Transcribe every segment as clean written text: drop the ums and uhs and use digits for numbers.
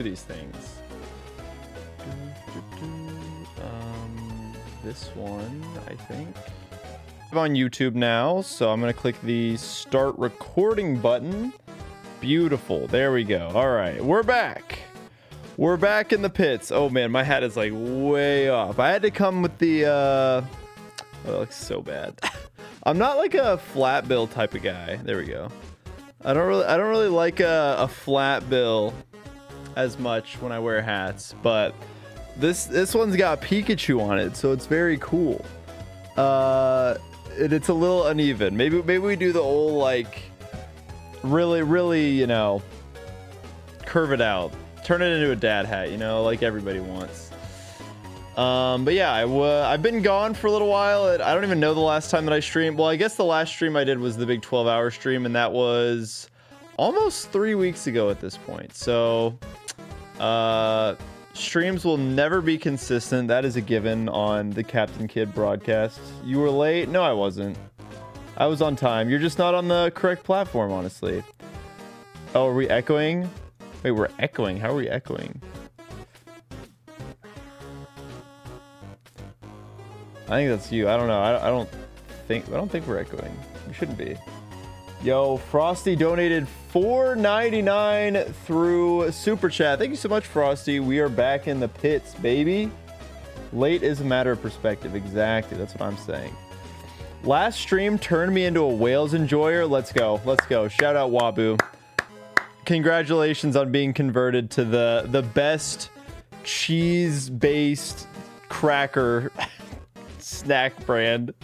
these things. This one, I think. I'm on YouTube now, so I'm gonna click the start recording button. Beautiful. There we go. All right, we're back. We're back in the pits. Oh man, my hat is like way off. I had to come with the oh, it looks so bad. I'm not like a flat bill type of guy. There we go. I don't really like a flat bill as much when I wear hats, but this one's got Pikachu on it, so it's very cool. It's a little uneven. Maybe we do the old like really, you know, curve it out, turn it into a dad hat, you know, like everybody wants. But yeah, I've been gone for a little while. I don't even know the last time that I streamed. Well, I guess the last stream I did was the big 12-hour stream, and that was almost 3 weeks ago at this point. So streams will never be consistent. That is a given on the Captain Kid broadcast. You were late? No, I wasn't. I was on time. You're just not on the correct platform, honestly. Oh, are we echoing? Wait, we're echoing. How are we echoing? I think that's you. I don't know. I don't think we're echoing. We shouldn't be. Yo, Frosty donated $4.99 through Super Chat. Thank you so much, Frosty. We are back in the pits, baby. Late is a matter of perspective. Exactly. That's what I'm saying. Last stream turned me into a Whales enjoyer. Let's go. Let's go. Shout out Wabu. Congratulations on being converted to the best cheese-based cracker snack brand.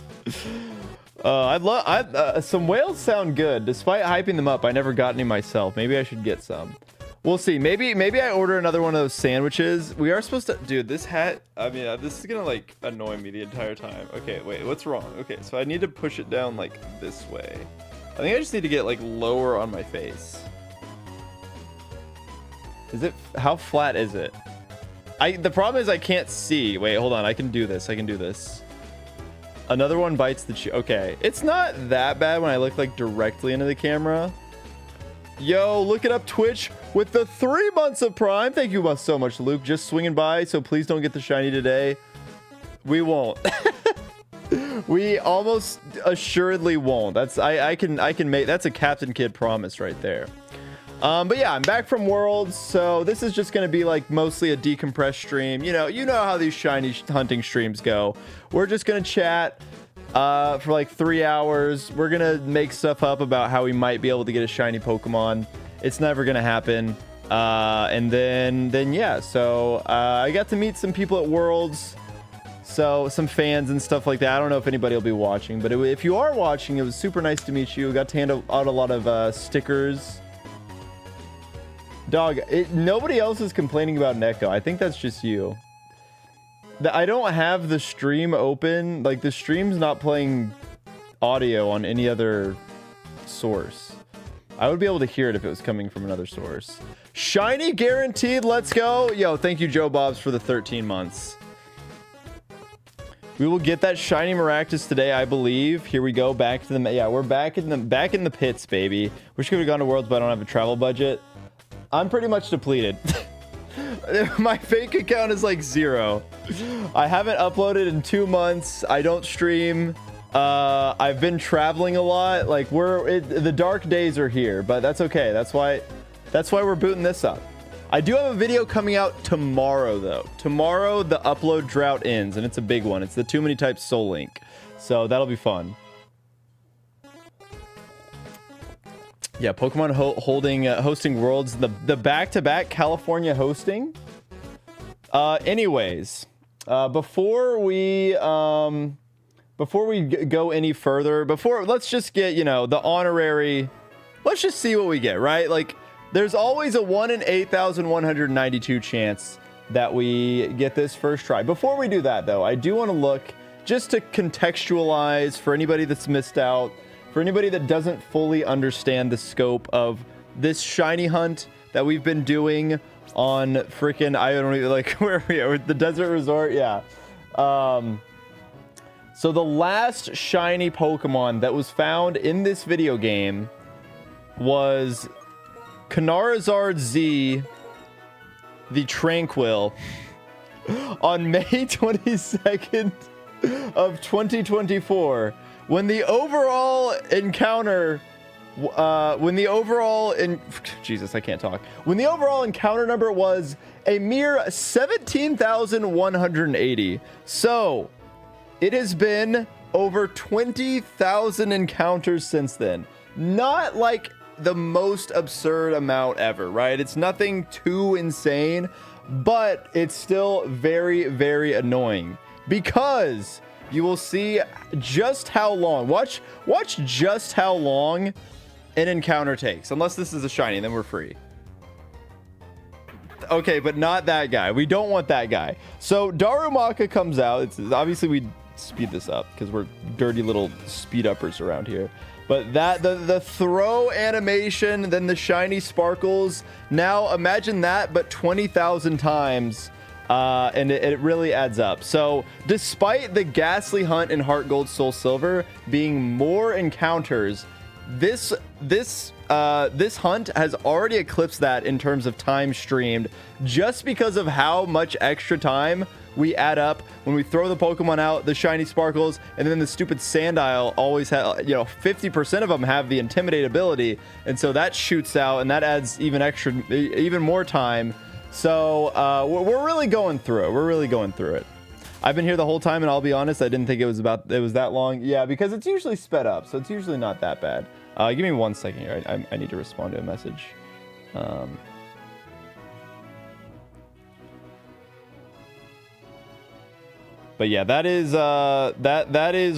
Some whales sound good. Despite hyping them up, I never got any myself. Maybe I should get some. We'll see. Maybe I order another one of those sandwiches. We are supposed to, dude, this hat, I mean, this is gonna like annoy me the entire time. Okay, wait, what's wrong? Okay, so I need to push it down like this way. I think I just need to get like lower on my face. Is it, how flat is it? The problem is I can't see. Wait, hold on. I can do this. I can do this. Another one bites the cheek. Okay, it's not that bad when I look like directly into the camera. Yo, look it up, Twitch with the 3 months of Prime. Thank you so much, Luke. Just swinging by, so please don't get the shiny today. We won't. We almost assuredly won't. That's I can make, that's a Captain Kid promise right there. But yeah, I'm back from Worlds, so this is just gonna be like mostly a decompressed stream. You know how these shiny hunting streams go. We're just gonna chat for like 3 hours. We're gonna make stuff up about how we might be able to get a shiny Pokemon. It's never gonna happen. And then yeah, so I got to meet some people at Worlds, so some fans and stuff like that. I don't know if anybody will be watching, but if you are watching, it was super nice to meet you. Got to hand out a lot of stickers. Dog, nobody else is complaining about Neko. I think that's just you. I don't have the stream open. Like, the stream's not playing audio on any other source. I would be able to hear it if it was coming from another source. Shiny guaranteed. Let's go. Yo, thank you, Joe Bobs, for the 13 months. We will get that shiny Maractus today, I believe. Here we go. Back to the, yeah, we're back in the pits, baby. Wish we could have gone to Worlds, but I don't have a travel budget. I'm pretty much depleted. My fake account is like 0. I haven't uploaded in 2 months. I don't stream. I've been traveling a lot. Like, the dark days are here, but that's okay. That's why we're booting this up. I do have a video coming out tomorrow, though. Tomorrow, the upload drought ends, and it's a big one. It's the Too Many Types Soul Link. So that'll be fun. Yeah, Pokemon hosting Worlds, the back-to-back California hosting. Anyways, before we go any further, let's just get, you know, the honorary. Let's just see what we get, right? Like, there's always a 1 in 8,192 chance that we get this first try. Before we do that, though, I do want to look just to contextualize for anybody that's missed out. For anybody that doesn't fully understand the scope of this shiny hunt that we've been doing on freaking, I don't even, like, where are we at? The desert resort, yeah. So the last shiny Pokemon that was found in this video game was Kanarazard Z the Tranquil on May 22nd of 2024, when the overall encounter Jesus, I can't talk. When the overall encounter number was a mere 17,180. So it has been over 20,000 encounters since then. Not like the most absurd amount ever, right? It's nothing too insane, but it's still very, very annoying because you will see just how long, watch just how long an encounter takes, unless this is a shiny, then we're free. Okay, but not that guy. We don't want that guy. So Darumaka comes out. It's obviously we speed this up because we're dirty little speed uppers around here. But that the throw animation, then the shiny sparkles. Now imagine that, but 20,000 times, and it really adds up. So despite the Ghastly Hunt and Heart Gold Soul Silver being more encounters, this hunt has already eclipsed that in terms of time streamed, just because of how much extra time we add up when we throw the Pokemon out, the shiny sparkles, and then the stupid Sandile always have, 50% of them have the Intimidate ability, and so that shoots out, and that adds even more time. So we're really going through it. We're really going through it. I've been here the whole time, and I'll be honest, I didn't think it was that long. Yeah, because it's usually sped up, so it's usually not that bad. Give me 1 second here. I need to respond to a message. But yeah, that is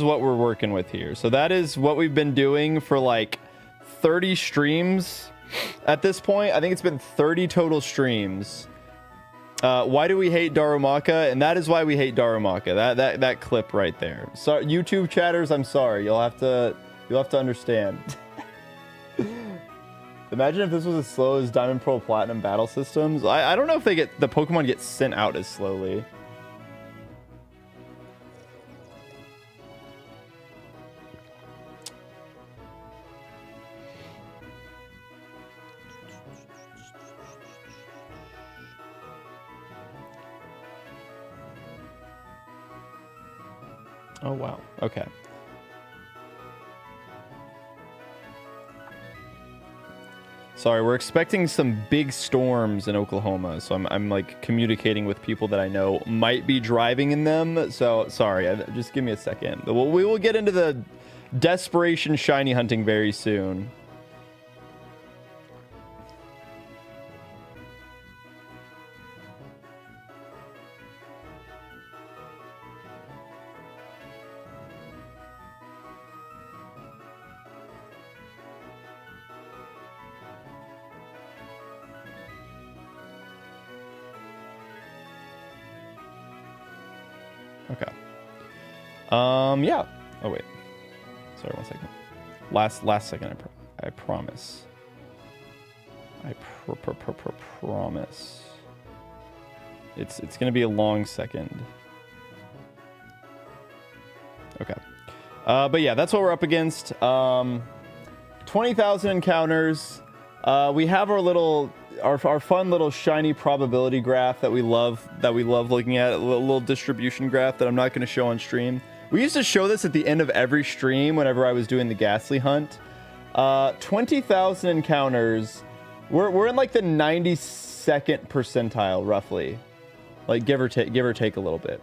what we're working with here. So that is what we've been doing for like 30 streams at this point. I think it's been 30 total streams. Why do we hate Darumaka? And that is why we hate Darumaka. That clip right there. So YouTube chatters, I'm sorry. You'll have to understand. Imagine if this was as slow as Diamond, Pearl, Platinum battle systems. I don't know if the Pokemon get sent out as slowly. Oh, wow. Okay. Sorry, we're expecting some big storms in Oklahoma, so I'm like communicating with people that I know might be driving in them. So sorry, just give me a second. We will get into the Desperation shiny hunting very soon. Okay. Yeah. Oh wait. Sorry, 1 second. Last second. I promise. I promise. It's gonna be a long second. Okay. But yeah, that's what we're up against. 20,000 encounters. We have our fun little shiny probability graph that we love looking at, a little distribution graph that I'm not going to show on stream. We used to show this at the end of every stream whenever I was doing the Ghastly Hunt. 20,000 encounters. We're in like the 92nd percentile roughly, like give or take a little bit.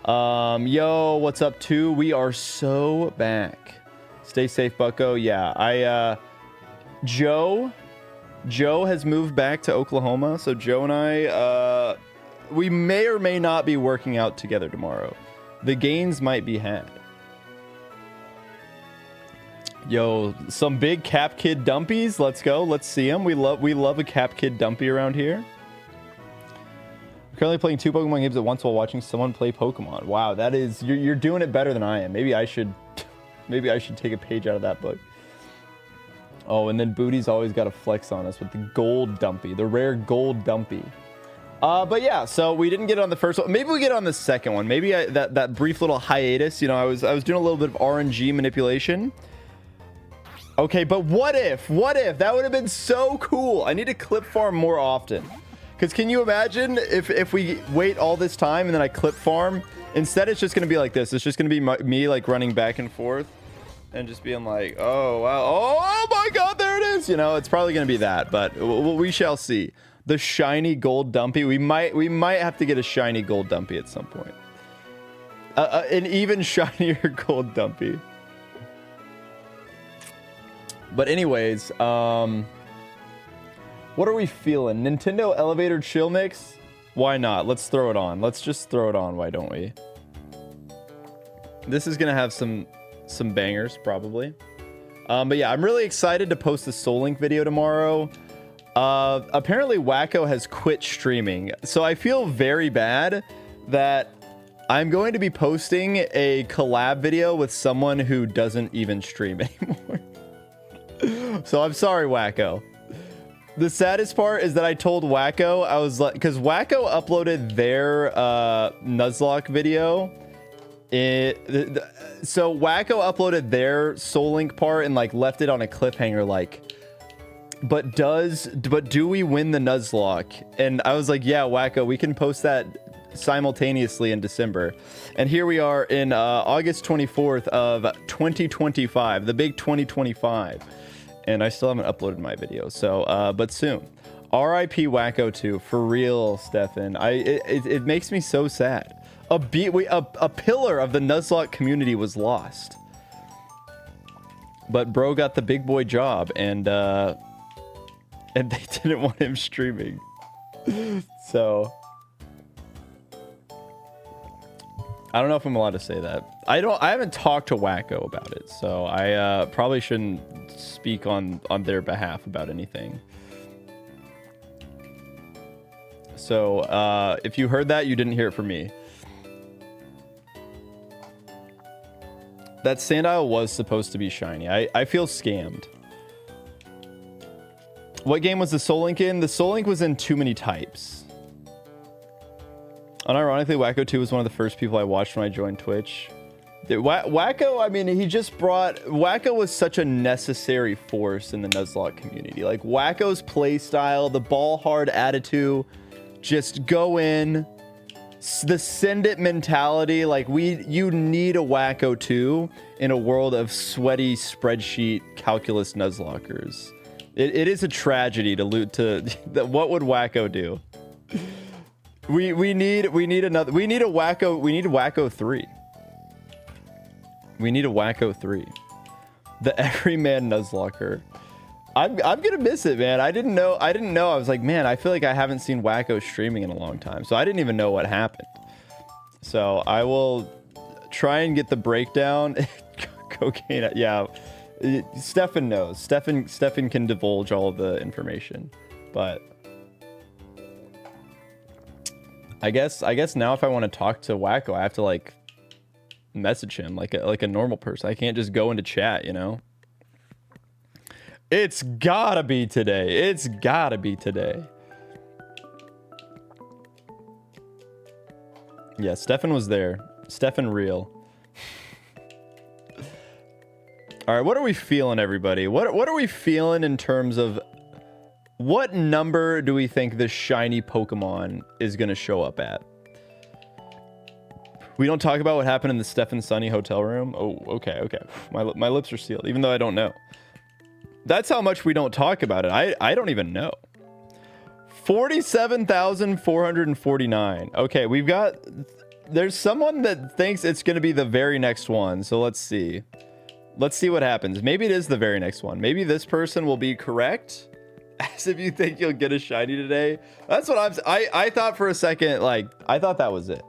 Yo, what's up too? We are so back. Stay safe, Bucko. Yeah, Joe has moved back to Oklahoma, so Joe and I, we may or may not be working out together tomorrow. The gains might be had. Yo, some big Cap Kid dumpies. Let's go. Let's see them. We love a Cap Kid dumpy around here. I'm currently playing 2 Pokemon games at once while watching someone play Pokemon. Wow, that is you're doing it better than I am. Maybe I should take a page out of that book. Oh, and then Booty's always got to flex on us with the gold dumpy, the rare gold dumpy. But yeah, so we didn't get it on the first one. Maybe we get it on the second one. Maybe that brief little hiatus. I was doing a little bit of RNG manipulation. Okay, but what if? That would have been so cool. I need to clip farm more often. Because can you imagine if we wait all this time and then I clip farm? Instead, it's just going to be like this. It's just going to be me like running back and forth and just being like, oh, wow. Oh my God, there it is. You know, it's probably going to be that, but we shall see. The shiny gold dumpy. We might have to get a shiny gold dumpy at some point. An even shinier gold dumpy. But anyways, what are we feeling? Nintendo Elevator Chill Mix? Why not? Let's throw it on. Let's just throw it on. Why don't we? This is gonna have some bangers probably. But yeah, I'm really excited to post the Soul Link video tomorrow. Apparently Wacko has quit streaming, so I feel very bad that I'm going to be posting a collab video with someone who doesn't even stream anymore. So I'm sorry, Wacko. The saddest part is that I told Wacko, I was like, because Wacko uploaded their Nuzlocke video. So Wacko uploaded their Soul Link part and like left it on a cliffhanger, like, but do we win the Nuzlocke? And I was like, yeah, Wacko, we can post that simultaneously in December. And here we are in August 24th of 2025, the big 2025. And I still haven't uploaded my video, so but soon. R.I.P. Wacko 2, for real, Stefan. It makes me so sad. A pillar of the Nuzlocke community was lost, but bro got the big boy job, and they didn't want him streaming. So I don't know if I'm allowed to say that. I haven't talked to Wacko about it, so I probably shouldn't speak on their behalf about anything. So if you heard that, you didn't hear it from me. That Sandile was supposed to be shiny. I feel scammed. What game was the Soul Link in? The Soul Link was in Too Many Types. Unironically, Wacko 2 was one of the first people I watched when I joined Twitch. Wacko, I mean, Wacko was such a necessary force in the Nuzlocke community. Like, Wacko's play style, the ball hard attitude, just go in, the send it mentality. Like, you need a Wacko 2 in a world of sweaty spreadsheet calculus Nuzlockers. It is a tragedy to loot to what would Wacko do? We need a Wacko 3. We need a Wacko 3. The everyman Nuzlocker. I'm gonna miss it, man. I didn't know. I was like, man, I feel like I haven't seen Wacko streaming in a long time. So I didn't even know what happened. So I will try and get the breakdown. Cocaine, yeah. Stefan knows. Stefan can divulge all of the information. But I guess now if I want to talk to Wacko, I have to like message him like a normal person. I can't just go into chat, you know. It's gotta be today. It's gotta be today. Yeah, Stefan was there. Stefan real. All right, what are we feeling, everybody? What are we feeling in terms of what number do we think this shiny Pokemon is gonna show up at? We don't talk about what happened in the Stefan Sunny hotel room. Oh, okay. My lips are sealed, even though I don't know. That's how much we don't talk about it. I don't even know. 47,449. Okay, there's someone that thinks it's going to be the very next one. So let's see. Let's see what happens. Maybe it is the very next one. Maybe this person will be correct. As if you think you'll get a shiny today. That's what I thought for a second, like, I thought that was it.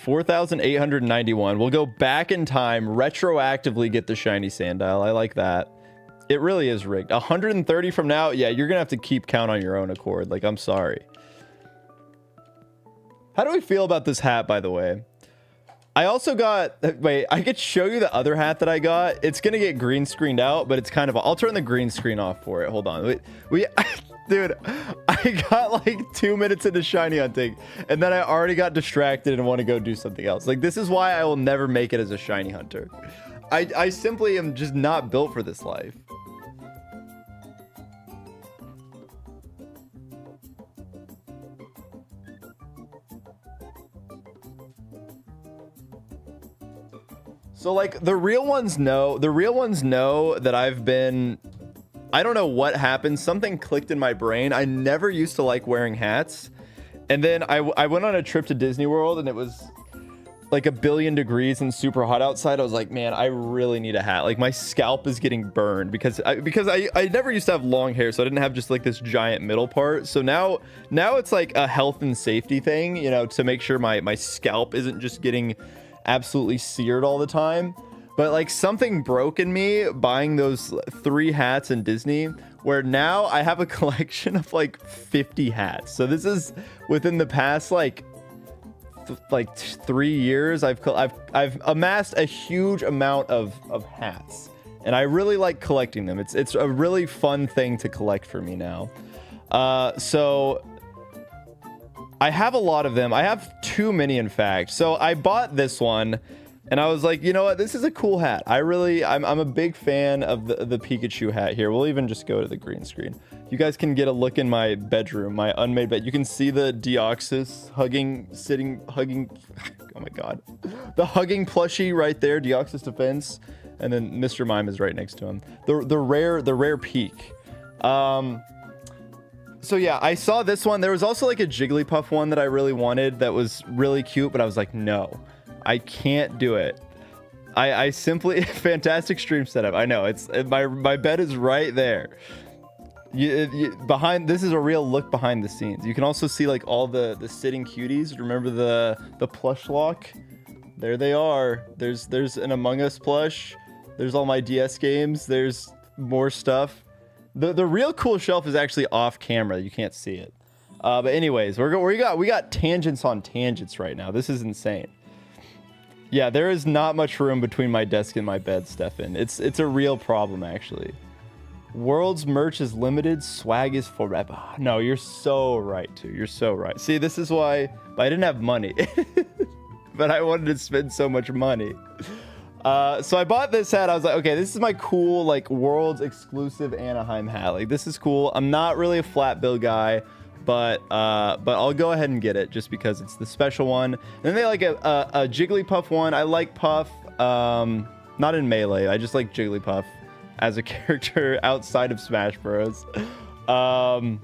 $4,891. We'll go back in time, retroactively get the shiny Sandile. I like that. It really is rigged. 130 from now, yeah, you're gonna have to keep count on your own accord. Like, I'm sorry. How do we feel about this hat, by the way? I also got, wait, I could show you the other hat that I got. It's gonna get green screened out, but it's kind of, I'll turn the green screen off for it. Hold on. Dude, I got like 2 minutes into shiny hunting, and then I already got distracted and want to go do something else. Like, this is why I will never make it as a shiny hunter. I simply am just not built for this life. So like the real ones know that I've been, I don't know what happened. Something clicked in my brain. I never used to like wearing hats. And then I went on a trip to Disney World and it was like 1,000,000,000 degrees and super hot outside. I was like, man, I really need a hat. Like my scalp is getting burned because I never used to have long hair. So I didn't have just like this giant middle part. So now it's like a health and safety thing, you know, to make sure my scalp isn't just getting absolutely seared all the time. But like something broke in me buying those 3 hats in Disney, where now I have a collection of like 50 hats. So this is within the past like 3 years. I've amassed a huge amount of hats, and I really like collecting them. It's a really fun thing to collect for me now. So I have a lot of them. I have too many, in fact. So I bought this one. And I was like, you know what? This is a cool hat. I'm a big fan of the Pikachu hat here. We'll even just go to the green screen. You guys can get a look in my bedroom, my unmade bed. You can see the Deoxys hugging. Oh my God. The hugging plushie right there, Deoxys Defense. And then Mr. Mime is right next to him. The rare peak. So yeah, I saw this one. There was also like a Jigglypuff one that I really wanted that was really cute, but I was like, no. I can't do it. I simply fantastic stream setup. I know it's my bed is right there. Behind this is a real look behind the scenes. You can also see like all the sitting cuties. Remember the Plushlock? There they are. There's an Among Us plush. There's all my DS games. There's more stuff. The real cool shelf is actually off camera. You can't see it. But anyways, we got tangents on tangents right now. This is insane. Yeah, there is not much room between my desk and my bed, Stefan. It's a real problem, actually. World's merch is limited, swag is forever. No, you're so right, too. You're so right. See, this is why I didn't have money. But I wanted to spend so much money. So I bought this hat. I was like, okay, this is my cool, like, world's exclusive Anaheim hat. Like, this is cool. I'm not really a flat bill guy. But I'll go ahead and get it just because it's the special one. And then they like a Jigglypuff one. I like Puff, not in Melee. I just like Jigglypuff as a character outside of Smash Bros. And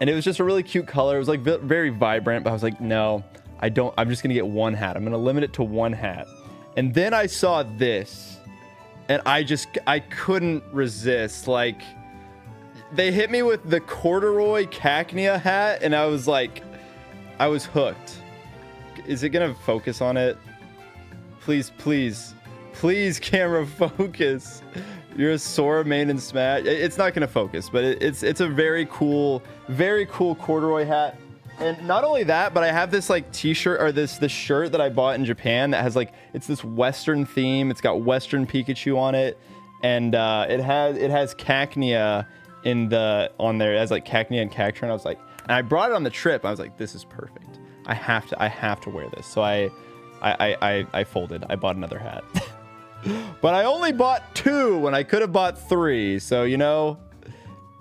it was just a really cute color. It was like very vibrant, but I was like, no, I don't. I'm just gonna get one hat. I'm gonna limit it to one hat. And then I saw this, and I couldn't resist. Like, they hit me with the corduroy Cacnea hat, and I was like, I was hooked. Is it gonna focus on it? Please, please, please, camera, focus. You're a Sora main in Smash. It's not gonna focus, but it's a very cool corduroy hat. And not only that, but I have this like t-shirt, or this shirt that I bought in Japan that has like, it's this Western theme. It's got Western Pikachu on it, and it has Cacnea on there. It has like Cacnea and Cacturne. I was like, and I brought it on the trip. I was like, this is perfect. I have to wear this. So I folded. I bought another hat. But I only bought 2 when I could have bought 3. So, you know,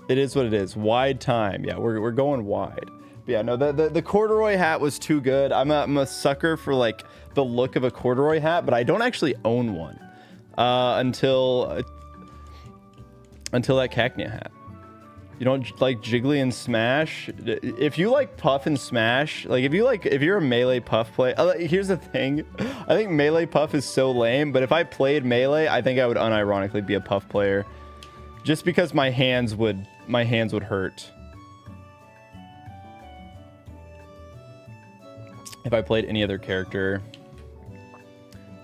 it is what it is. Wide time. Yeah, we're going wide. But yeah, no, the corduroy hat was too good. I'm a sucker for like the look of a corduroy hat, but I don't actually own one until that Cacnea hat. You don't like Jiggly and Smash? If you like Puff and Smash, like if you're a Melee Puff player, here's the thing. I think Melee Puff is so lame, but if I played Melee, I think I would unironically be a Puff player. Just because my hands would hurt if I played any other character.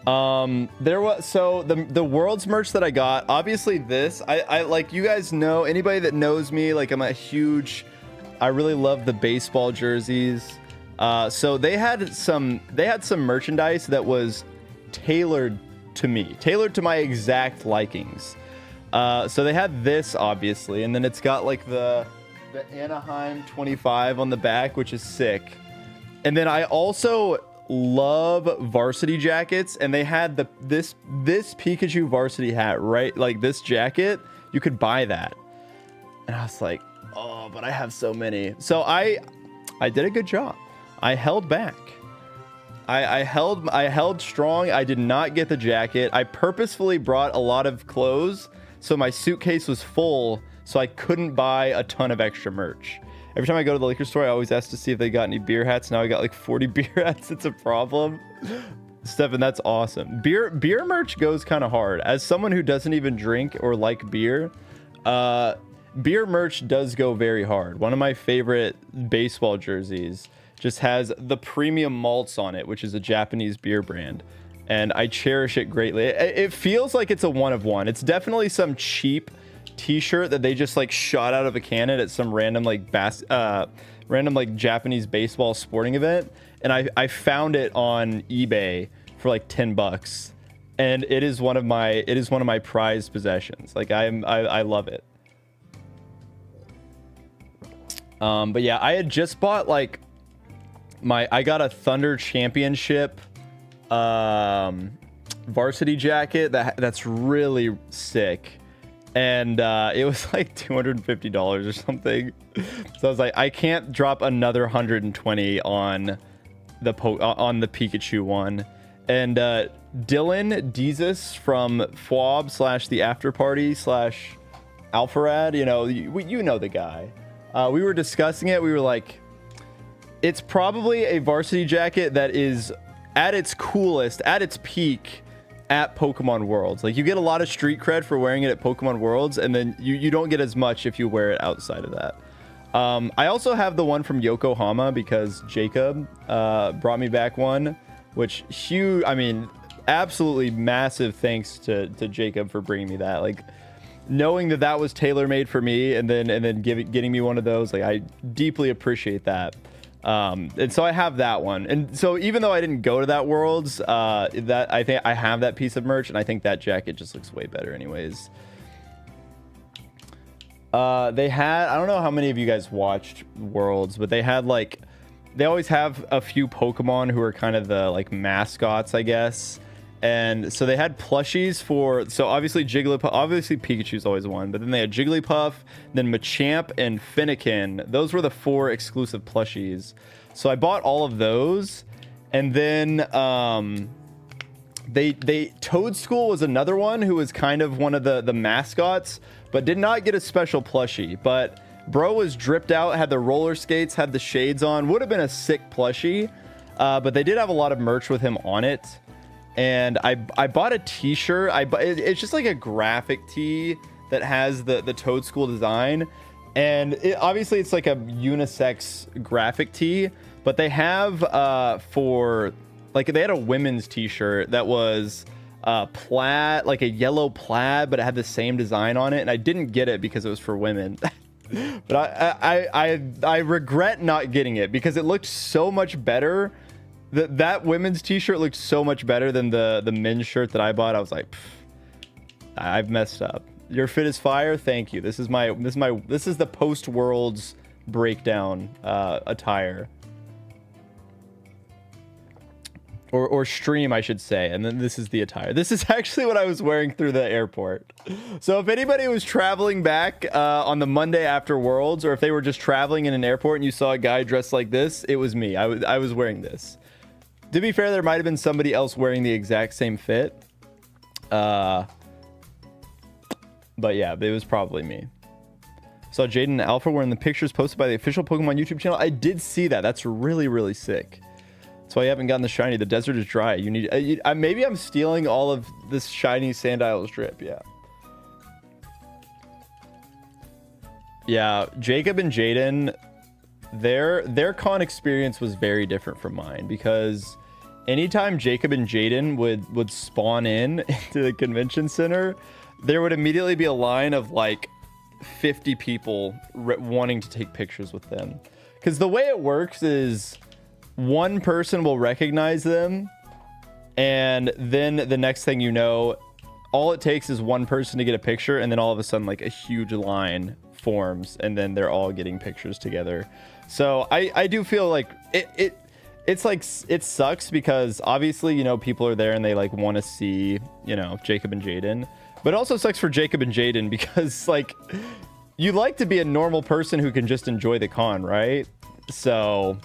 There was, so the world's merch that I got, obviously this, I like, you guys know, anybody that knows me, like I really love the baseball jerseys. So they had some merchandise that was tailored to me, tailored to my exact likings. So they had this, obviously, and then it's got like the Anaheim 25 on the back, which is sick. And then I also love varsity jackets, and they had this Pikachu varsity hat, right? Like this jacket, you could buy that. And I was like, oh, but I have so many. So I did a good job. I held back. I held strong. I did not get the jacket. I purposefully brought a lot of clothes, so my suitcase was full, so I couldn't buy a ton of extra merch. Every time I go to the liquor store, I always ask to see if they got any beer hats. Now I got like 40 beer hats. It's a problem. Stefan, that's awesome. Beer merch goes kind of hard. As someone who doesn't even drink or like beer, beer merch does go very hard. One of my favorite baseball jerseys just has the premium malts on it, which is a Japanese beer brand, and I cherish it greatly. It feels like it's a one of one. It's definitely some cheap t-shirt that they just like shot out of a cannon at some random like Japanese baseball sporting event, and I found it on eBay for like $10, and it is one of my prized possessions. Like I love it. But yeah, I had just bought like I got a Thunder Championship varsity jacket that's really sick, and it was like $250 or something. So I was like, I can't drop another 120 on the Pikachu one. And Dylan Deezus from FWAB / the After Party / Alpharad, you know the guy. We were discussing it. We were like, it's probably a varsity jacket that is at its coolest, at its peak at Pokemon Worlds. Like, you get a lot of street cred for wearing it at Pokemon Worlds, and then you don't get as much if you wear it outside of that. I also have the one from Yokohama because Jacob brought me back one, which huge, I mean, absolutely massive thanks to Jacob for bringing me that. Like, knowing that was tailor-made for me, and then getting me one of those, like, I deeply appreciate that. And so I have that one, and so even though I didn't go to that Worlds, that I think I have that piece of merch, and I think that jacket just looks way better anyways. They had, I don't know how many of you guys watched Worlds, but they had like, they always have a few Pokemon who are kind of the like mascots, I guess. And so they had plushies for, so obviously Jigglypuff, obviously Pikachu's always one, but then they had Jigglypuff, then Machamp and Fennekin. Those were the 4 exclusive plushies. So I bought all of those, and then Toadstool was another one who was kind of one of the mascots, but did not get a special plushie. But bro was dripped out, had the roller skates, had the shades on, would have been a sick plushie. But they did have a lot of merch with him on it. And I bought a t-shirt. It's just like a graphic tee that has the Toadstool design, and obviously it's like a unisex graphic tee, but they have for like, they had a women's t-shirt that was plaid, like a yellow plaid, but it had the same design on it, and I didn't get it because it was for women. But I regret not getting it because it looked so much better. That women's t-shirt looked so much better than the men's shirt that I bought. I was like, I've messed up. Your fit is fire. Thank you. This is the post Worlds breakdown attire, or stream, I should say. And then this is the attire. This is actually what I was wearing through the airport. So if anybody was traveling back on the Monday after Worlds, or if they were just traveling in an airport and you saw a guy dressed like this, it was me. I was wearing this. To be fair, there might have been somebody else wearing the exact same fit. But yeah, it was probably me. Saw Jaden and Alpha were in the pictures posted by the official Pokemon YouTube channel. I did see that. That's really, really sick. That's why you haven't gotten the shiny. The desert is dry. You need... maybe I'm stealing all of this shiny Sandile's drip. Yeah. Yeah, Jacob and Jaden, their con experience was very different from mine, because anytime Jacob and Jaden would spawn into the convention center, there would immediately be a line of like 50 people wanting to take pictures with them. Because the way it works is one person will recognize them, and then the next thing you know, all it takes is one person to get a picture, and then all of a sudden like a huge line forms, and then they're all getting pictures together. So I do feel like it's like, it sucks because obviously, you know, people are there and they like want to see, you know, Jacob and Jaden, but it also sucks for Jacob and Jaden because like, you like to be a normal person who can just enjoy the con, right? So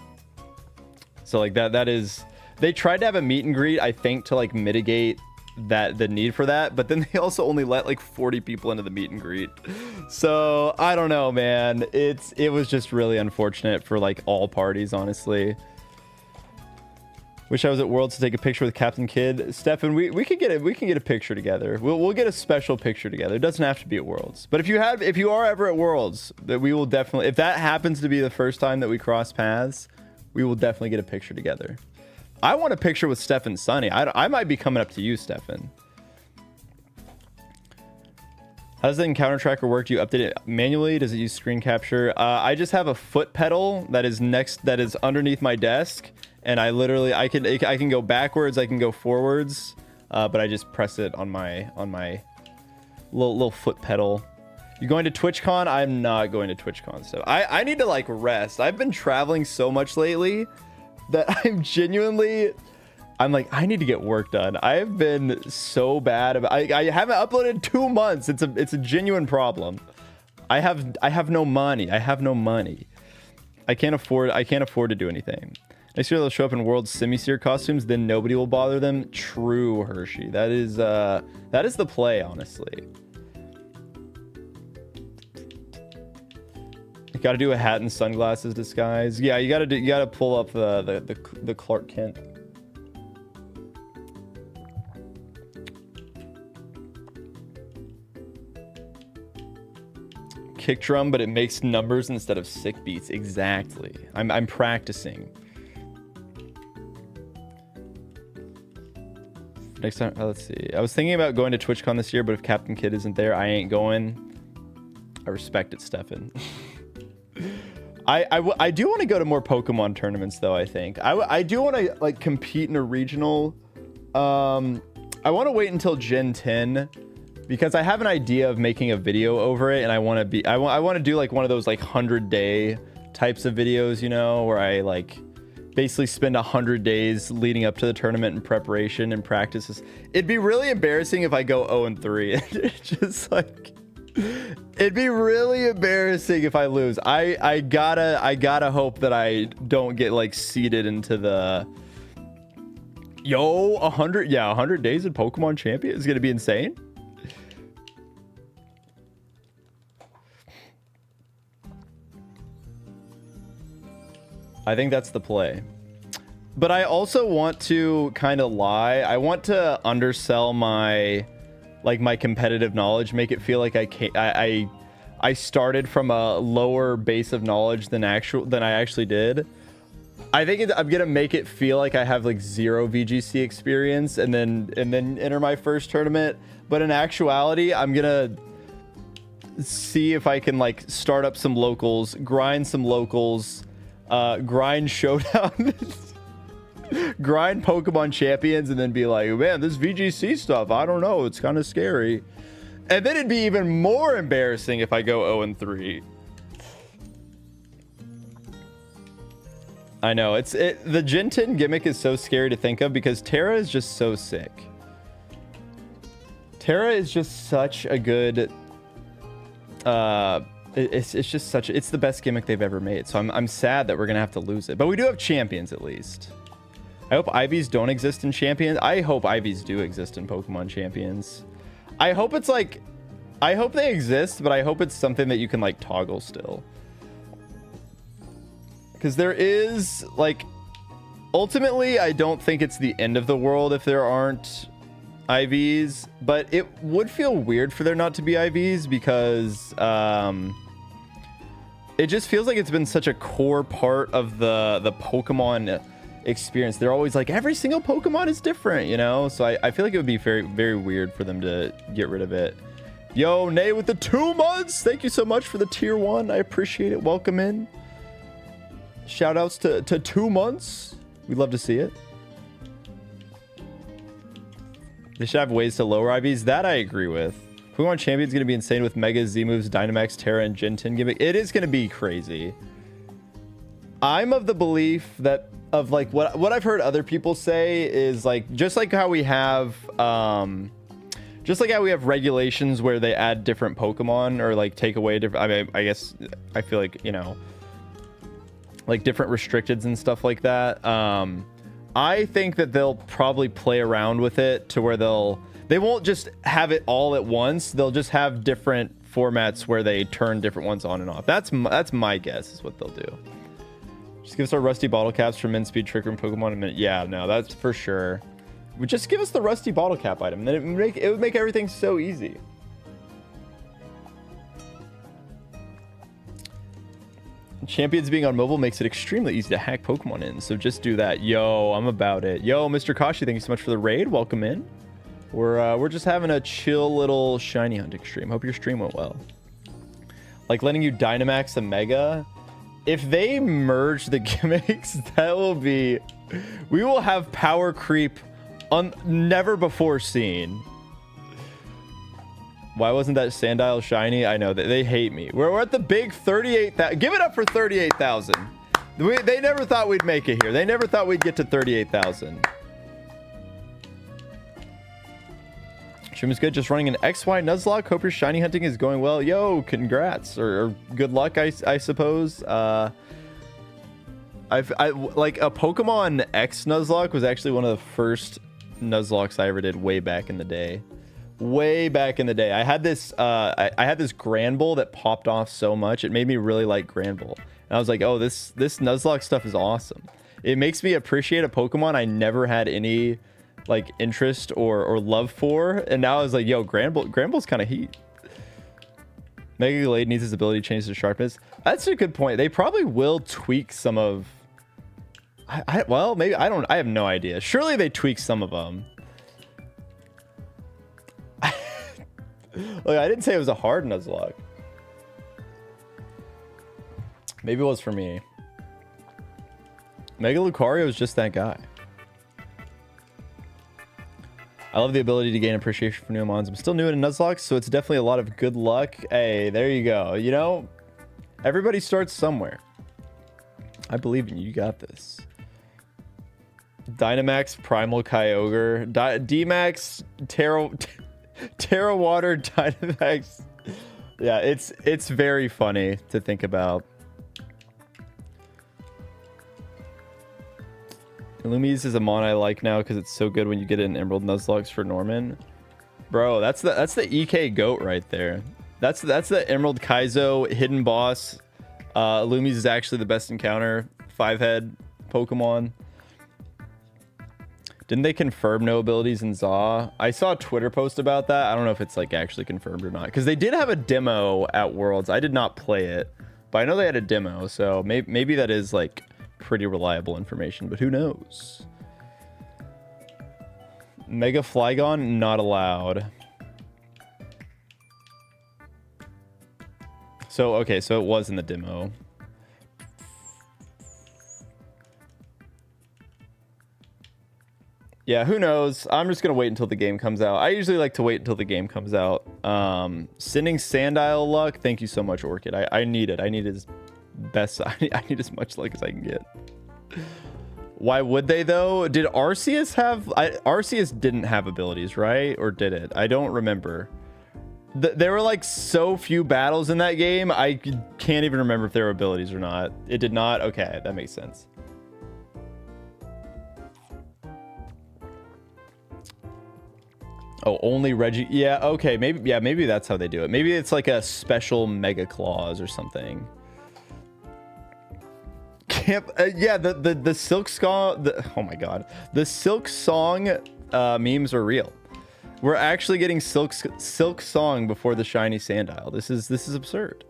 like that is, They tried to have a meet and greet, I think, to like mitigate the need for that, but then they also only let like 40 people into the meet and greet. So I don't know, man. It was just really unfortunate for like all parties, honestly. Wish I was at Worlds to take a picture with Captain Kidd. Stefan, we can get a picture together. We'll get a special picture together. It doesn't have to be at Worlds. But if you are ever at Worlds, that we will definitely, if that happens to be the first time that we cross paths, we will definitely get a picture together. I want a picture with Stefan Sunny. I might be coming up to you, Stefan. How does the encounter tracker work? Do you update it manually? Does it use screen capture? I just have a foot pedal that is underneath my desk, and I can go backwards, I can go forwards, but I just press it on my little foot pedal. You going to TwitchCon? I'm not going to TwitchCon. So I need to like rest. I've been traveling so much lately that I'm like, I need to get work done. I've been so bad about, I haven't uploaded in 2 months. It's a genuine problem. I have no money. I can't afford to do anything. Next year they'll show up in World Semi-Seer costumes, then nobody will bother them. True, Hershey. That is the play, honestly. You gotta do a hat and sunglasses disguise. Yeah, you gotta pull up the Clark Kent. Kick drum, but it makes numbers instead of sick beats. Exactly. I'm practicing. Next time, let's see. I was thinking about going to TwitchCon this year, but if Captain Kidd isn't there, I ain't going. I respect it, Stefan. I do want to go to more Pokemon tournaments, though. I think I do want to like compete in a regional. I want to wait until Gen 10 because I have an idea of making a video over it, and I want to do like one of those like 100-day types of videos, you know, where I like basically spend 100 days leading up to the tournament in preparation and practices. It'd be really embarrassing if I go 0-3. Just like. It'd be really embarrassing if I lose. I gotta hope that I don't get like seeded into the 100 days in Pokemon Champion is gonna be insane. I think that's the play. But I also want to kind of lie. I want to undersell my competitive knowledge, make it feel like I started from a lower base of knowledge than I actually did. I think I'm gonna make it feel like I have like 0 VGC experience and then enter my first tournament. But in actuality, I'm gonna see if I can like start up some locals, grind some locals, grind showdown. Grind Pokemon Champions and then be like, man, this VGC stuff, I don't know, it's kind of scary. And then it'd be even more embarrassing if I go 0-3. I know, the Gen 10 gimmick is so scary to think of because Terra is just so sick. Terra is just such a good it's the best gimmick they've ever made. So I'm sad that we're gonna have to lose it, but we do have champions at least. I hope IVs don't exist in Champions. I hope IVs do exist in Pokemon Champions. I hope they exist, but I hope it's something that you can like toggle still. Because there is like, ultimately, I don't think it's the end of the world if there aren't IVs, but it would feel weird for there not to be IVs because it just feels like it's been such a core part of the Pokemon experience. They're always like, every single Pokemon is different, you know? So I feel like it would be very, very weird for them to get rid of it. Yo, Nay with the 2 months. Thank you so much for the tier 1. I appreciate it. Welcome in. Shout outs to 2 months. We'd love to see it. They should have ways to lower IVs. That I agree with. Pokemon Champion's going to be insane with Mega, Z-Moves, Dynamax, Terra, and Gen 10 gimmick. It is going to be crazy. I'm of the belief that of like what I've heard other people say is like just like how we have regulations where they add different Pokemon or like take away different, I mean, I guess I feel like, you know, like different restricteds and stuff like that. I think that they'll probably play around with it to where they won't just have it all at once. They'll just have different formats where they turn different ones on and off. That's my guess is what they'll do. Just give us our rusty bottle caps for min speed, trick room, Pokemon in a minute. Yeah, no, that's for sure. But just give us the rusty bottle cap item. Then it would make everything so easy. Champions being on mobile makes it extremely easy to hack Pokemon in. So just do that. Yo, I'm about it. Yo, Mr. Kashi, thank you so much for the raid. Welcome in. We're just having a chill little shiny hunting stream. Hope your stream went well. Like letting you Dynamax a Mega. If they merge the gimmicks, that will be... We will have power creep never before seen. Why wasn't that Sandile shiny? I know that they hate me. We're at the big 38,000. Give it up for 38,000. They never thought we'd make it here. They never thought we'd get to 38,000. Stream is good. Just running an XY Nuzlocke. Hope your shiny hunting is going well. Yo, congrats or good luck, I suppose. I like a Pokemon X Nuzlocke was actually one of the first Nuzlocks I ever did way back in the day. Way back in the day. I had this Granbull that popped off so much. It made me really like Granbull. And I was like, oh, this Nuzlocke stuff is awesome. It makes me appreciate a Pokemon I never had any like interest or love for, and now I was like, yo, Granbull's kind of heat. Mega Glade needs his ability to change the sharpness. That's a good point. They probably will tweak some of well, maybe I have no idea. Surely they tweak some of them. Look, I didn't say it was a hard Nuzlocke. Maybe it was for me. Mega Lucario is just that guy. I love the ability to gain appreciation for new mons. I'm still new in Nuzlocke, so it's definitely a lot of good luck. Hey, there you go. You know, everybody starts somewhere. I believe in you. You got this. Dynamax, Primal Kyogre, D-Max, Terra Water, Dynamax. Yeah, it's very funny to think about. Loomies is a mon I like now because it's so good when you get it in Emerald Nuzlocke for Norman. Bro, that's the EK goat right there. That's the Emerald Kaizo hidden boss. Loomies is actually the best encounter. 5-head Pokemon. Didn't they confirm no abilities in Zaw? I saw a Twitter post about that. I don't know if it's like actually confirmed or not. Because they did have a demo at Worlds. I did not play it. But I know they had a demo. So maybe that is like pretty reliable information, but who knows? Mega Flygon not allowed. So okay, so it was in the demo. Yeah, who knows? I'm just gonna wait until the game comes out. I usually like to wait until the game comes out. Sending Sandile luck. Thank you so much, Orchid. I need it. I need as best. I need as much luck as I can get. Why would they though? Did Arceus have? Arceus didn't have abilities, right? Or did it? I don't remember. There were like so few battles in that game. I can't even remember if there were abilities or not. It did not. Okay, that makes sense. Oh, only Reggie. Yeah, okay. Maybe that's how they do it. Maybe it's like a special mega clause or something. Yeah, the Silk Song. Oh my god, the Silk Song memes are real. We're actually getting Silk Song before the Shiny Sandile. This is absurd.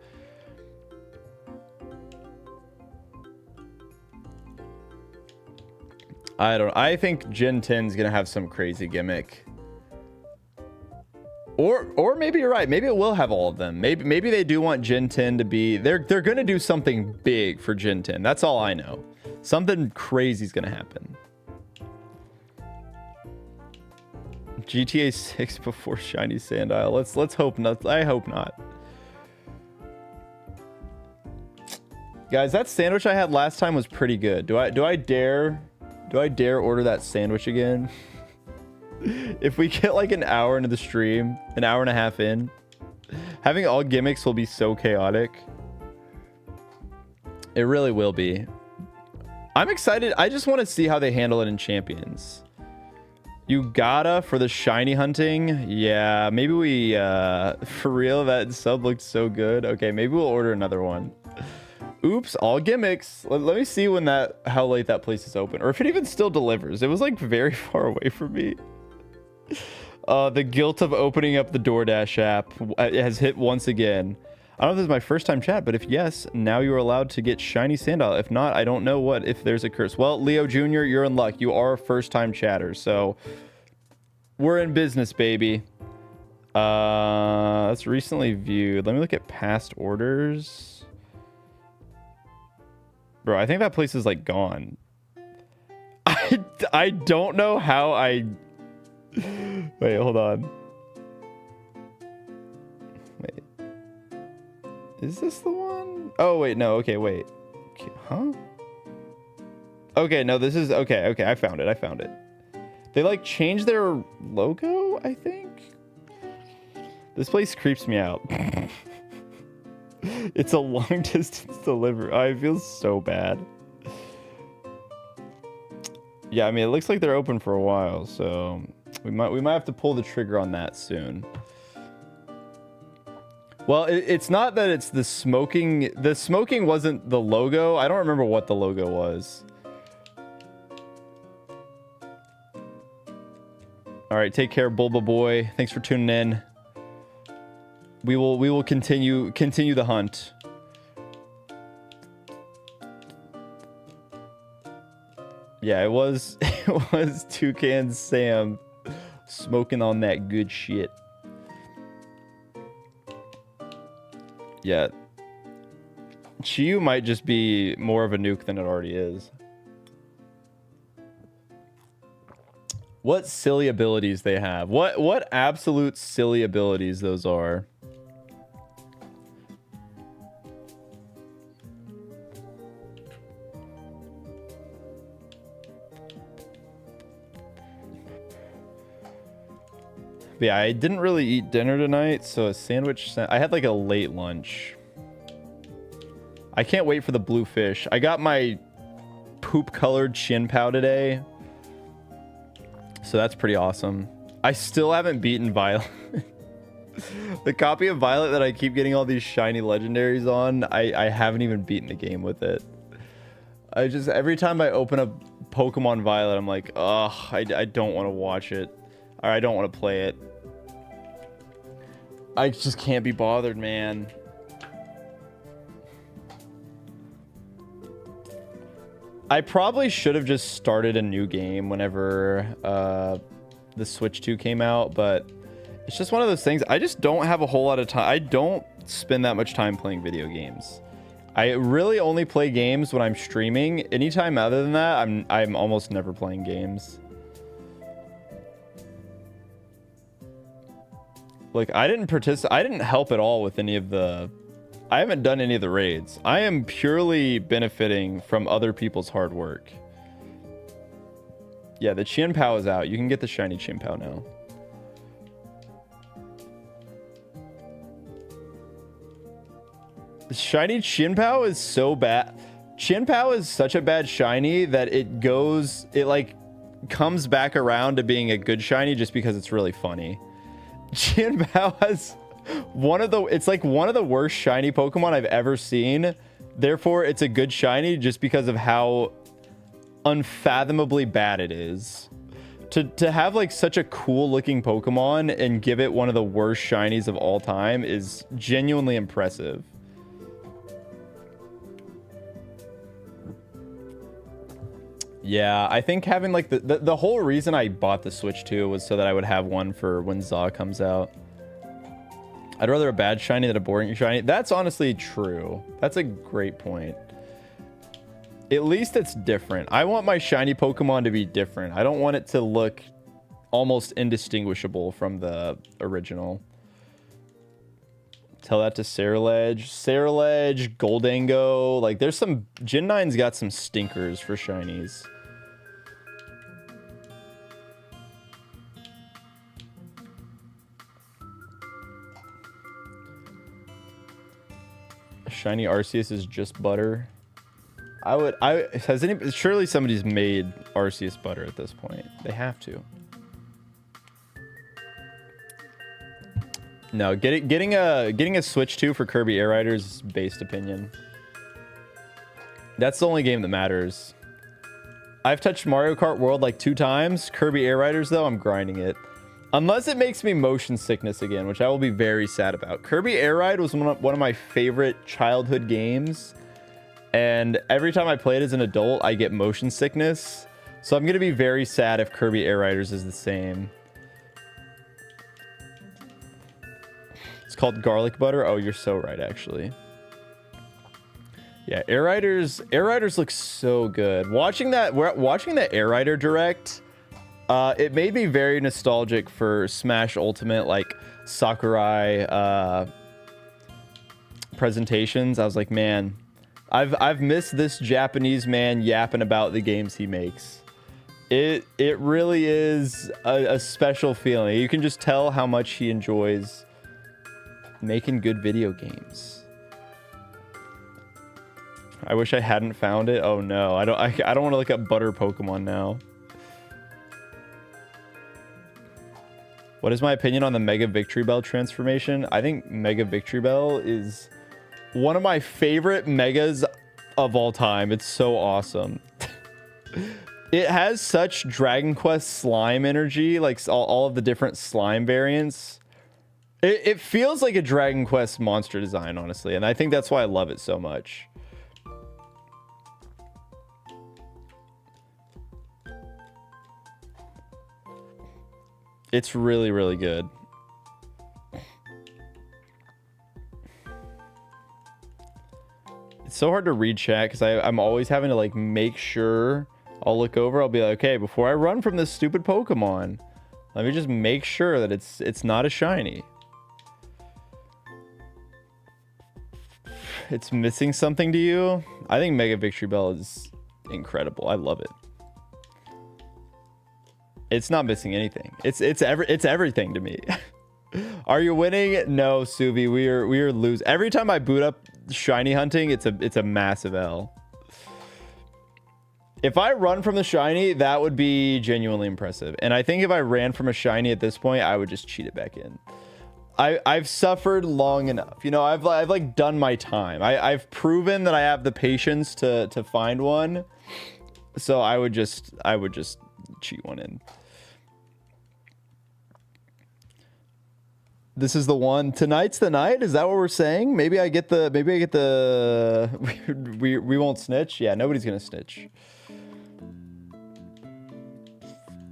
I think Gen 10 is gonna have some crazy gimmick. Or maybe you're right. Maybe it will have all of them. Maybe they do want Gen 10 to be... They're going to do something big for Gen 10. That's all I know. Something crazy is going to happen. GTA 6 before Shiny Sandile. Let's hope not. I hope not. Guys, that sandwich I had last time was pretty good. Do I dare order that sandwich again? If we get like an hour into the stream, an hour and a half in, having all gimmicks will be so chaotic. It really will be. I'm excited. I just want to see how they handle it in Champions. You gotta for the shiny hunting. Yeah, maybe we, for real, that sub looked so good. Okay, maybe we'll order another one. Oops, all gimmicks. Let me see when how late that place is open, or if it even still delivers. It was like very far away from me. The guilt of opening up the DoorDash app has hit once again. I don't know if this is my first time chat, but if yes, now you are allowed to get Shiny Sandile. If not, I don't know if there's a curse. Well, Leo Jr., you're in luck. You are a first time chatter, so we're in business, baby. That's recently viewed. Let me look at past orders. Bro, I think that place is like gone. I don't know how I... Wait, hold on. Wait. Is this the one? Oh, wait, no. Okay, wait. Okay, huh? Okay, no, this is... Okay, I found it. They, like, changed their logo, I think? This place creeps me out. It's a long-distance delivery. I feel so bad. Yeah, I mean, it looks like they're open for a while, so... We might have to pull the trigger on that soon. Well, it's not that it's the smoking. The smoking wasn't the logo. I don't remember what the logo was. All right, take care, Bulba boy. Thanks for tuning in. We will continue the hunt. Yeah, it was Toucan Sam smoking on that good shit. Yeah. Chiyu might just be more of a nuke than it already is. What silly abilities they have. What absolute silly abilities those are. But yeah, I didn't really eat dinner tonight, so a sandwich... I had like a late lunch. I can't wait for the blue fish. I got my poop-colored Shin Pao today. So that's pretty awesome. I still haven't beaten Violet. The copy of Violet that I keep getting all these shiny legendaries on, I haven't even beaten the game with it. I just... Every time I open up Pokemon Violet, I'm like, ugh, I don't want to watch it. Or I don't want to play it. I just can't be bothered, man. I probably should have just started a new game whenever the Switch 2 came out, but it's just one of those things. I just don't have a whole lot of time. I don't spend that much time playing video games. I really only play games when I'm streaming. Anytime other than that, I'm almost never playing games. Like, I didn't help at all with any of the... I haven't done any of the raids. I am purely benefiting from other people's hard work. Yeah, the Chien Pao is out. You can get the shiny Chien Pao now. The shiny Chien Pao is so bad. Chien Pao is such a bad shiny that it like comes back around to being a good shiny just because it's really funny. Chien Pao has it's like one of the worst shiny Pokemon I've ever seen. Therefore, it's a good shiny just because of how unfathomably bad it is. To have like such a cool looking Pokemon and give it one of the worst shinies of all time is genuinely impressive. Yeah, I think having like the whole reason I bought the Switch 2 was so that I would have one for when Zaw comes out. I'd rather a bad shiny than a boring shiny. That's honestly true. That's a great point. At least it's different. I want my shiny Pokemon to be different. I don't want it to look almost indistinguishable from the original. Tell that to Ceruledge, Goldango. Like, there's some... Gen 9's got some stinkers for shinies. Shiny Arceus is just butter. Surely somebody's made Arceus butter at this point. They have to. No, getting a Switch 2 for Kirby Air Riders is based opinion. That's the only game that matters. I've touched Mario Kart World like 2 times. Kirby Air Riders, though, I'm grinding it. Unless it makes me motion sickness again, which I will be very sad about. Kirby Air Ride was one of my favorite childhood games. And every time I play it as an adult, I get motion sickness. So I'm going to be very sad if Kirby Air Riders is the same. It's called garlic butter. Oh, you're so right, actually. Yeah, Air Riders look so good. Watching the Air Rider direct, it made me very nostalgic for Smash Ultimate, like Sakurai presentations. I was like, man, I've missed this Japanese man yapping about the games he makes. It really is a special feeling. You can just tell how much he enjoys making good video games. I wish I hadn't found it. Oh no, I don't want to look up butter Pokemon now. What is my opinion on the Mega Victory Bell transformation? I think Mega Victory Bell is one of my favorite megas of all time. It's so awesome. It has such Dragon Quest slime energy, like all of the different slime variants. It feels like a Dragon Quest monster design, honestly, and I think that's why I love it so much. It's really, really good. It's so hard to read chat because I'm always having to like make sure. I'll look over. I'll be like, okay, before I run from this stupid Pokemon, let me just make sure that it's not a shiny. It's missing something to you. I think Mega Victory Bell is incredible. I love it. It's not missing anything. It's everything to me. Are you winning? No, Suvi. We are losing. Every time I boot up shiny hunting, it's a massive L. If I run from the shiny, that would be genuinely impressive. And I think if I ran from a shiny at this point, I would just cheat it back in. I've suffered long enough. You know, I've like done my time. I've proven that I have the patience to find one. So I would just cheat one in. This is the one. Tonight's the night. Is that what we're saying? Maybe I get the. we won't snitch. Yeah, nobody's gonna snitch.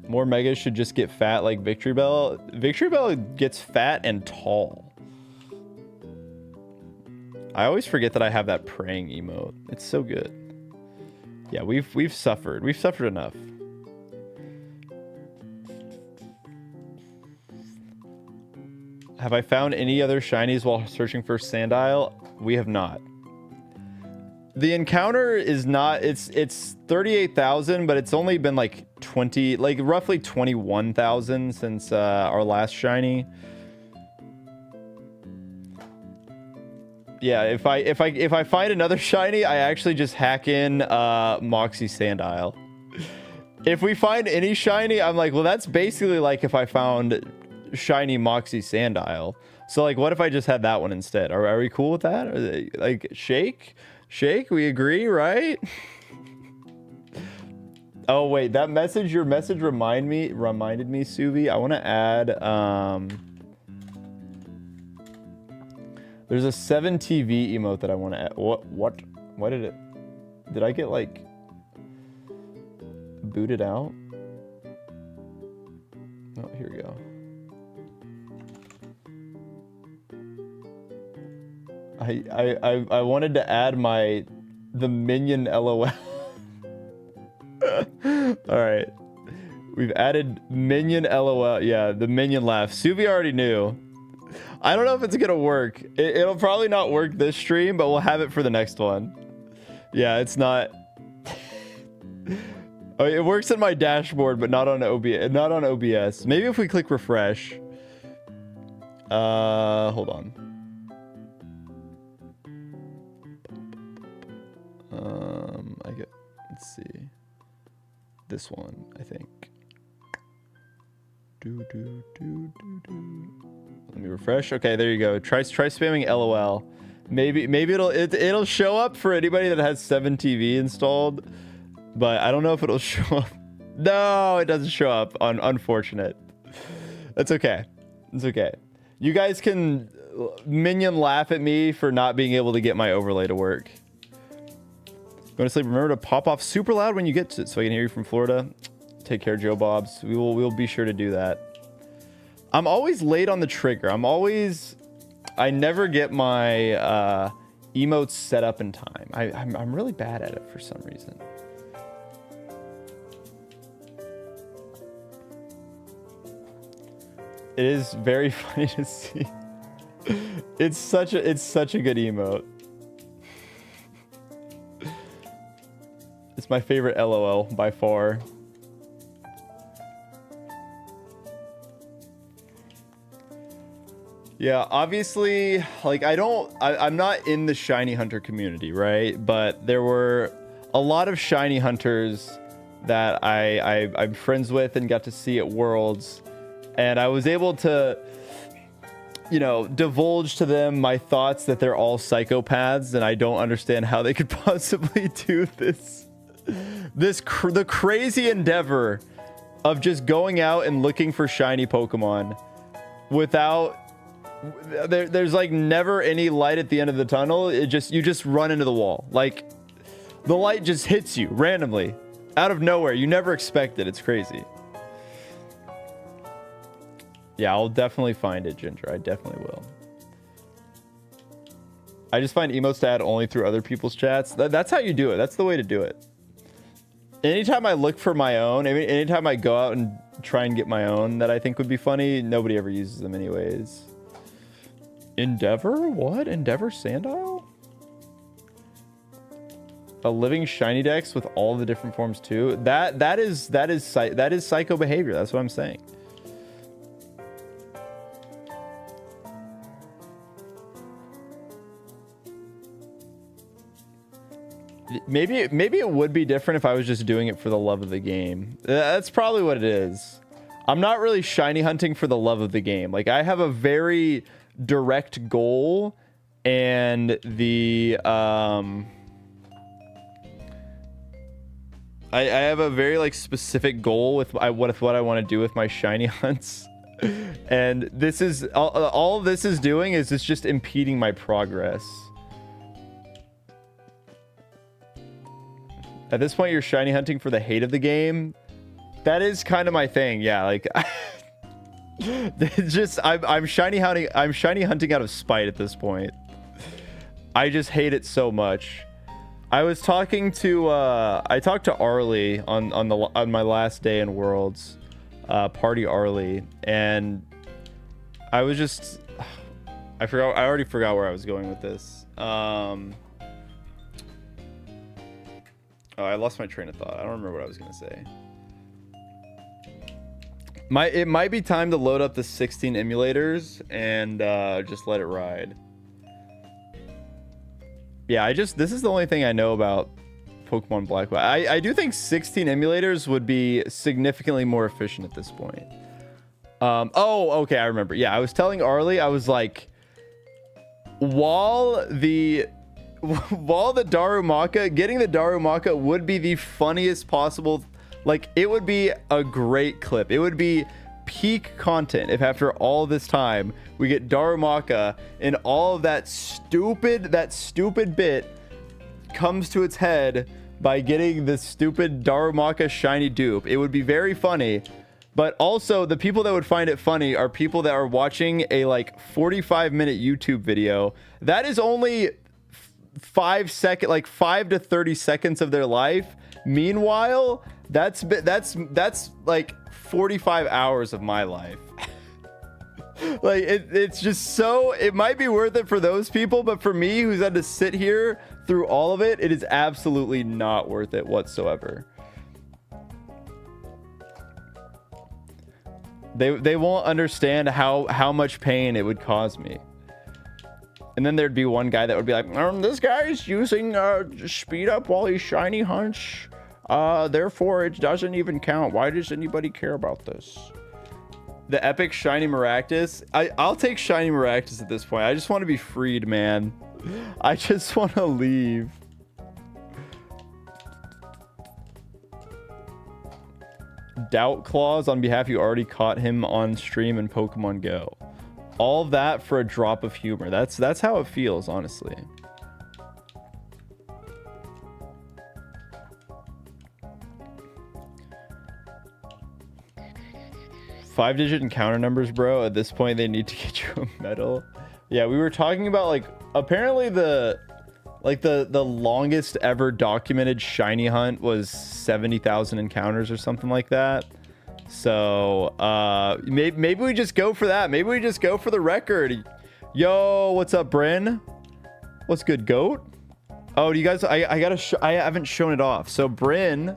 More megas should just get fat like Victory Bell. Victory Bell gets fat and tall. I always forget that I have that praying emote. It's so good. Yeah, we've suffered. We've suffered enough. Have I found any other shinies while searching for Sandile? We have not. The encounter is not, it's 38,000, but it's only been like 20, like roughly 21,000 since our last shiny. Yeah, if I find another shiny, I actually just hack in Moxie Sandile. If we find any shiny, I'm like, well, that's basically like if I found shiny Moxie Sandile. So like, what if I just had that one instead? Are we cool with that? Are they, like, shake, we agree, right? Oh wait, that message, your message reminded me, Suvi. I want to add there's a 7TV emote that I want to add. What did I get like booted out? Oh, here we go. I wanted to add the minion LOL. All right, we've added minion LOL. Yeah, the minion laugh. Suvi already knew. I don't know if it's gonna work. It'll probably not work this stream, but we'll have it for the next one. Yeah, it's not. Oh, it works in my dashboard, but not on OBS. Not on OBS. Maybe if we click refresh. Hold on. Let's see. This one, I think. Let me refresh. Okay, there you go. Try spamming LOL. Maybe it'll show up for anybody that has 7TV installed, but I don't know if it'll show up. No, it doesn't show up. Unfortunate. That's okay. It's okay. You guys can minion laugh at me for not being able to get my overlay to work. Going to sleep. Remember to pop off super loud when you get to it, so I can hear you from Florida. Take care, Joe Bobs. We'll be sure to do that. I'm always late on the trigger. I never get my emotes set up in time. I'm really bad at it for some reason. It is very funny to see. It's such a good emote. It's my favorite LOL by far. Yeah, obviously, like I'm not in the shiny hunter community, right? But there were a lot of shiny hunters that I'm friends with and got to see at Worlds, and I was able to, you know, divulge to them my thoughts that they're all psychopaths, and I don't understand how they could possibly do the crazy endeavor of just going out and looking for shiny Pokemon without there's like never any light at the end of the tunnel. You just run into the wall. Like the light just hits you randomly out of nowhere. You never expect it. It's crazy. Yeah, I'll definitely find it, Ginger. I definitely will. I just find emotes to add only through other people's chats. That's how you do it. That's the way to do it. Anytime I look for my own, anytime I go out and try and get my own that I think would be funny, nobody ever uses them anyways. Endeavor? What? Endeavor Sandile? A living shiny dex with all the different forms too. That is psycho behavior. That's what I'm saying. Maybe it would be different if I was just doing it for the love of the game. That's probably what it is. I'm not really shiny hunting for the love of the game. Like I have a very direct goal, and the I have a very like specific goal with what I want to do with my shiny hunts. And this is all this is doing is it's just impeding my progress. At this point, you're shiny hunting for the hate of the game. That is kind of my thing. Yeah, like it's just I'm shiny hunting. I'm shiny hunting out of spite at this point. I just hate it so much. I was talking to I talked to Arlie on my last day in Worlds, party Arlie, and I was just I already forgot where I was going with this. Oh, I lost my train of thought. I don't remember what I was gonna say. It might be time to load up the 16 emulators and just let it ride. Yeah, this is the only thing I know about Pokemon Black White. I do think 16 emulators would be significantly more efficient at this point. Oh, okay, I remember. Yeah, I was telling Arlie, I was like, while the Darumaka, getting the Darumaka would be the funniest possible, like it would be a great clip. It would be peak content if after all this time we get Darumaka and all of that stupid bit comes to its head by getting this stupid Darumaka shiny dupe. It would be very funny, but also the people that would find it funny are people that are watching a like 45-minute YouTube video that is only 5 to 30 seconds of their life. Meanwhile, that's like 45 hours of my life. Like it's just so, it might be worth it for those people, but for me who's had to sit here through all of it, it is absolutely not worth it whatsoever. They won't understand how much pain it would cause me. And then there'd be one guy that would be like, this guy's using speed up while he's shiny hunch. Therefore, it doesn't even count. Why does anybody care about this? The epic shiny Maractus. I'll take shiny Maractus at this point. I just want to be freed, man. I just want to leave. Doubt Claws on behalf, you already caught him on stream in Pokemon Go. All of that for a drop of humor. That's how it feels, honestly. Five-digit encounter numbers, bro. At this point, they need to get you a medal. Yeah, we were talking about, like, apparently the longest ever documented shiny hunt was 70,000 encounters or something like that. So maybe we just go for that. Maybe we just go for the record. Yo, what's up, Bryn? What's good, goat? Oh, do you guys? I haven't shown it off. So Bryn.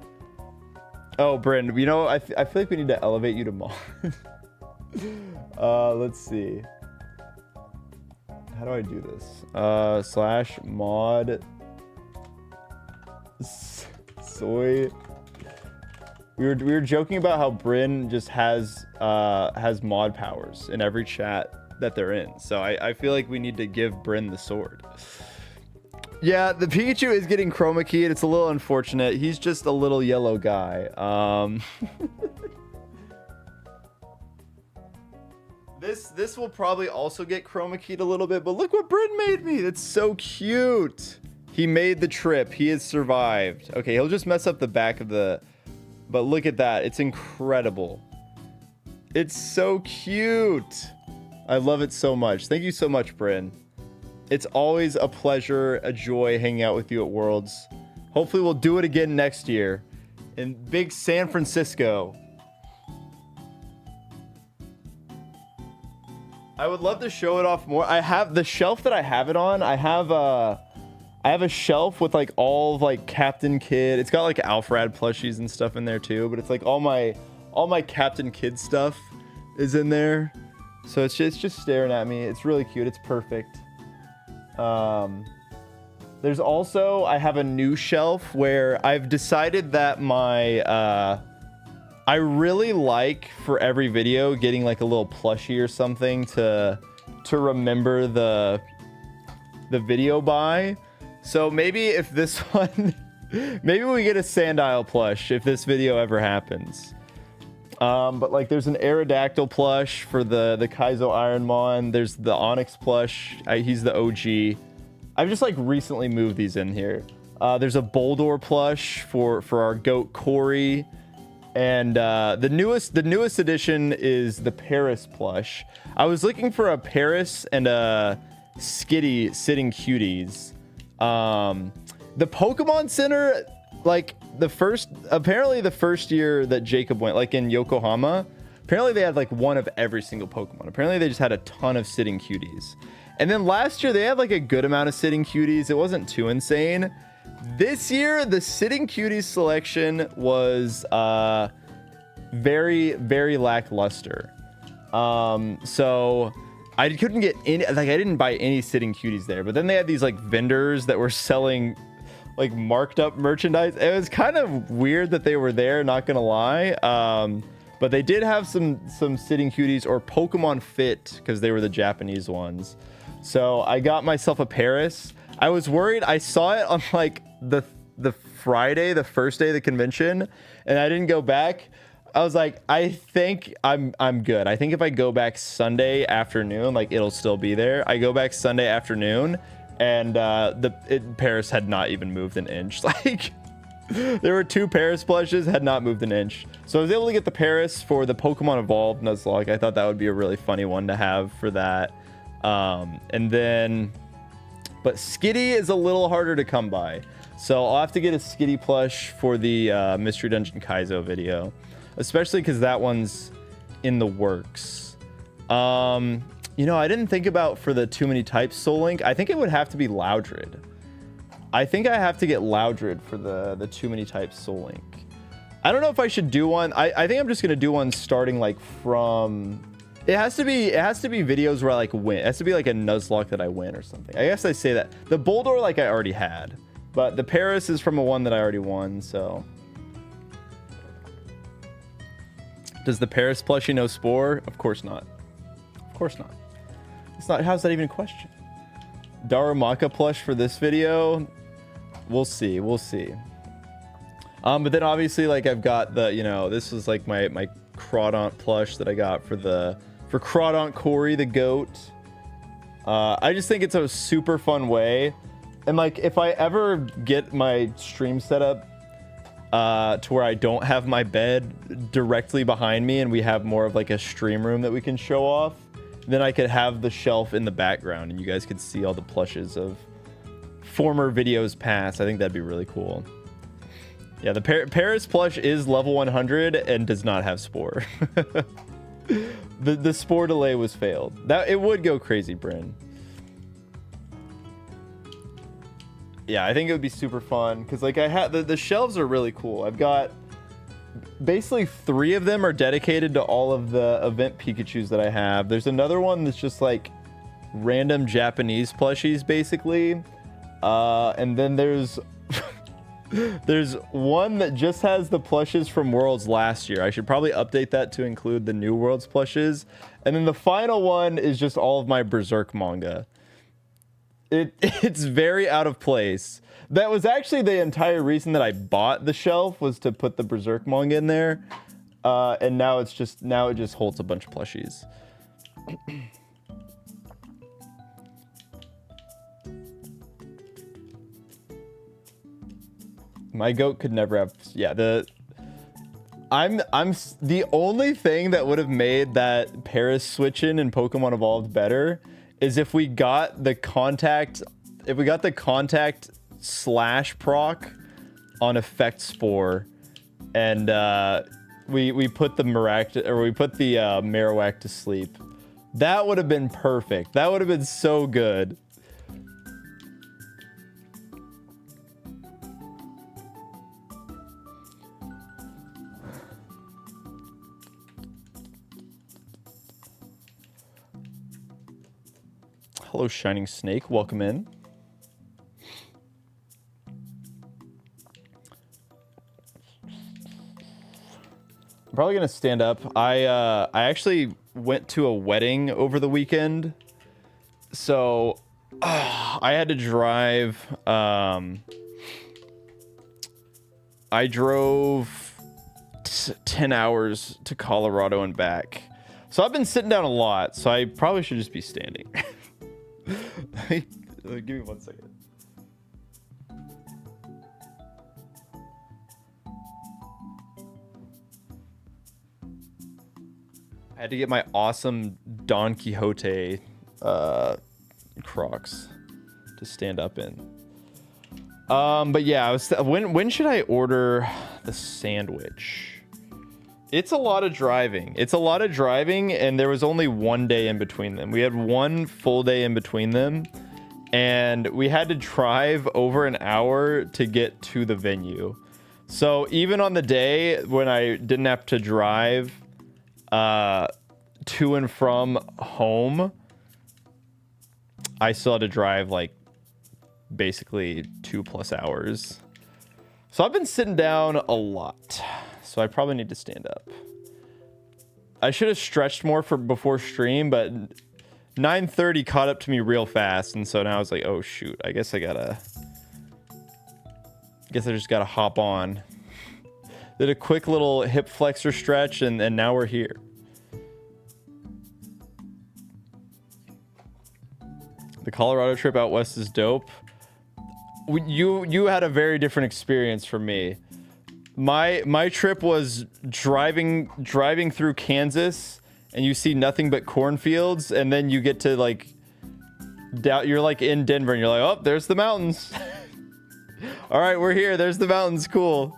Oh, Bryn. You know, I feel like we need to elevate you to mod. Let's see. How do I do this? Slash mod soy. We were joking about how Bryn just has mod powers in every chat that they're in. So I feel like we need to give Bryn the sword. Yeah, the Pikachu is getting chroma keyed. It's a little unfortunate. He's just a little yellow guy. This will probably also get chroma keyed a little bit, but look what Bryn made me. That's so cute. He made the trip. He has survived. Okay, he'll just mess up the back of the... But look at that. It's incredible. It's so cute. I love it so much. Thank you so much, Bryn. It's always a pleasure, a joy hanging out with you at Worlds. Hopefully we'll do it again next year in big San Francisco. I would love to show it off more. I have the shelf that I have it on. I have a shelf with like all of like Captain Kid. It's got like Alpharad plushies and stuff in there too, but it's like all my Captain Kid stuff is in there. So it's just staring at me. It's really cute. It's perfect. There's also, I have a new shelf where I've decided that I really like for every video getting like a little plushie or something to remember the video by. So maybe if this one, maybe we get a Sandile plush if this video ever happens. But like there's an Aerodactyl plush for the Kaizo Ironmon. There's the Onyx plush. He's the OG. I've just like recently moved these in here. There's a Boldor plush for our goat Corey. And the newest addition is the Paris plush. I was looking for a Paris and a Skitty sitting cuties. The Pokemon Center, like apparently the first year that Jacob went, like in Yokohama, apparently they had like one of every single Pokemon. Apparently they just had a ton of sitting cuties. And then last year they had like a good amount of sitting cuties. It wasn't too insane. This year, the sitting cuties selection was very, very lackluster. So I couldn't get any, like I didn't buy any sitting cuties there. But then they had these like vendors that were selling like marked up merchandise. It was kind of weird that they were there, not gonna lie. But they did have some sitting cuties or Pokemon Fit because they were the Japanese ones. So I got myself a Paris. I was worried. I saw it on like the Friday, the first day of the convention, and I didn't go back. I was like, I think I'm good. I think if I go back Sunday afternoon, like it'll still be there. I go back Sunday afternoon, and Paris had not even moved an inch. Like there were 2 Paris plushes, had not moved an inch. So I was able to get the Paris for the Pokemon Evolved Nuzlocke. I thought that would be a really funny one to have for that. And then, but Skitty is a little harder to come by. So I'll have to get a Skitty plush for the Mystery Dungeon Kaizo video, especially because that one's in the works. You know, I didn't think about for the Too Many Types Soul Link. I think it would have to be Loudred. I think I have to get Loudred for the Too Many Types Soul Link. I don't know if I should do one. I think I'm just going to do one starting like from It has to be videos where I like win. It has to be like a Nuzlocke that I win or something. I guess I say that. The Boldor like I already had, but the Paris is from a one that I already won, so. Does the Paris plushie know Spore? Of course not. Of course not. It's not. How's that even a question? Darumaka plush for this video? We'll see. We'll see. But then obviously like I've got the, you know, this was like my Crawdaunt plush that I got for Crawdaunt Corey the goat. I just think it's a super fun way, and like if I ever get my stream set up to where I don't have my bed directly behind me and we have more of like a stream room that we can show off, then I could have the shelf in the background and you guys could see all the plushes of former videos past. I think that'd be really cool. Yeah, the Paris plush is level 100 and does not have Spore. the Spore delay was failed. That it would go crazy, Bryn. Yeah, I think it would be super fun because like I had the shelves are really cool. I've got basically 3 of them are dedicated to all of the event Pikachus that I have. There's another one that's just like random Japanese plushies basically, and then there's there's one that just has the plushes from Worlds last year. I should probably update that to include the new Worlds plushes. And then the final one is just all of my Berserk manga. It's very out of place. That was actually the entire reason that I bought the shelf, was to put the Berserk manga in there. And now it just holds a bunch of plushies. My goat could never have. Yeah, I'm the only thing that would have made that Paris switch in Pokemon Evolved better is if we got the contact slash proc on Effect Spore, and we put the Marowak to sleep. That would have been perfect. That would have been so good. Hello, Shining Snake. Welcome in. I'm probably gonna stand up. I actually went to a wedding over the weekend, so I had to drive. I drove 10 hours to Colorado and back, so I've been sitting down a lot. So I probably should just be standing. Give me 1 second. I had to get my awesome Don Quixote Crocs to stand up in. But yeah, when should I order the sandwich? It's a lot of driving. And there was only 1 day in between them. We had 1 full day in between them, and we had to drive over an hour to get to the venue. So even on the day when I didn't have to drive to and from home, I still had to drive like basically 2+ hours. So I've been sitting down a lot. So I probably need to stand up. I should have stretched more before stream, but 9:30 caught up to me real fast, and so now I was like, oh shoot, I guess I just gotta hop on. Did a quick little hip flexor stretch, and now we're here. The Colorado trip out west is dope. You had a very different experience from me. My trip was driving through Kansas, and you see nothing but cornfields, and then you get to like you're like in Denver, and you're like, oh, there's the mountains. All right, we're here. There's the mountains. Cool.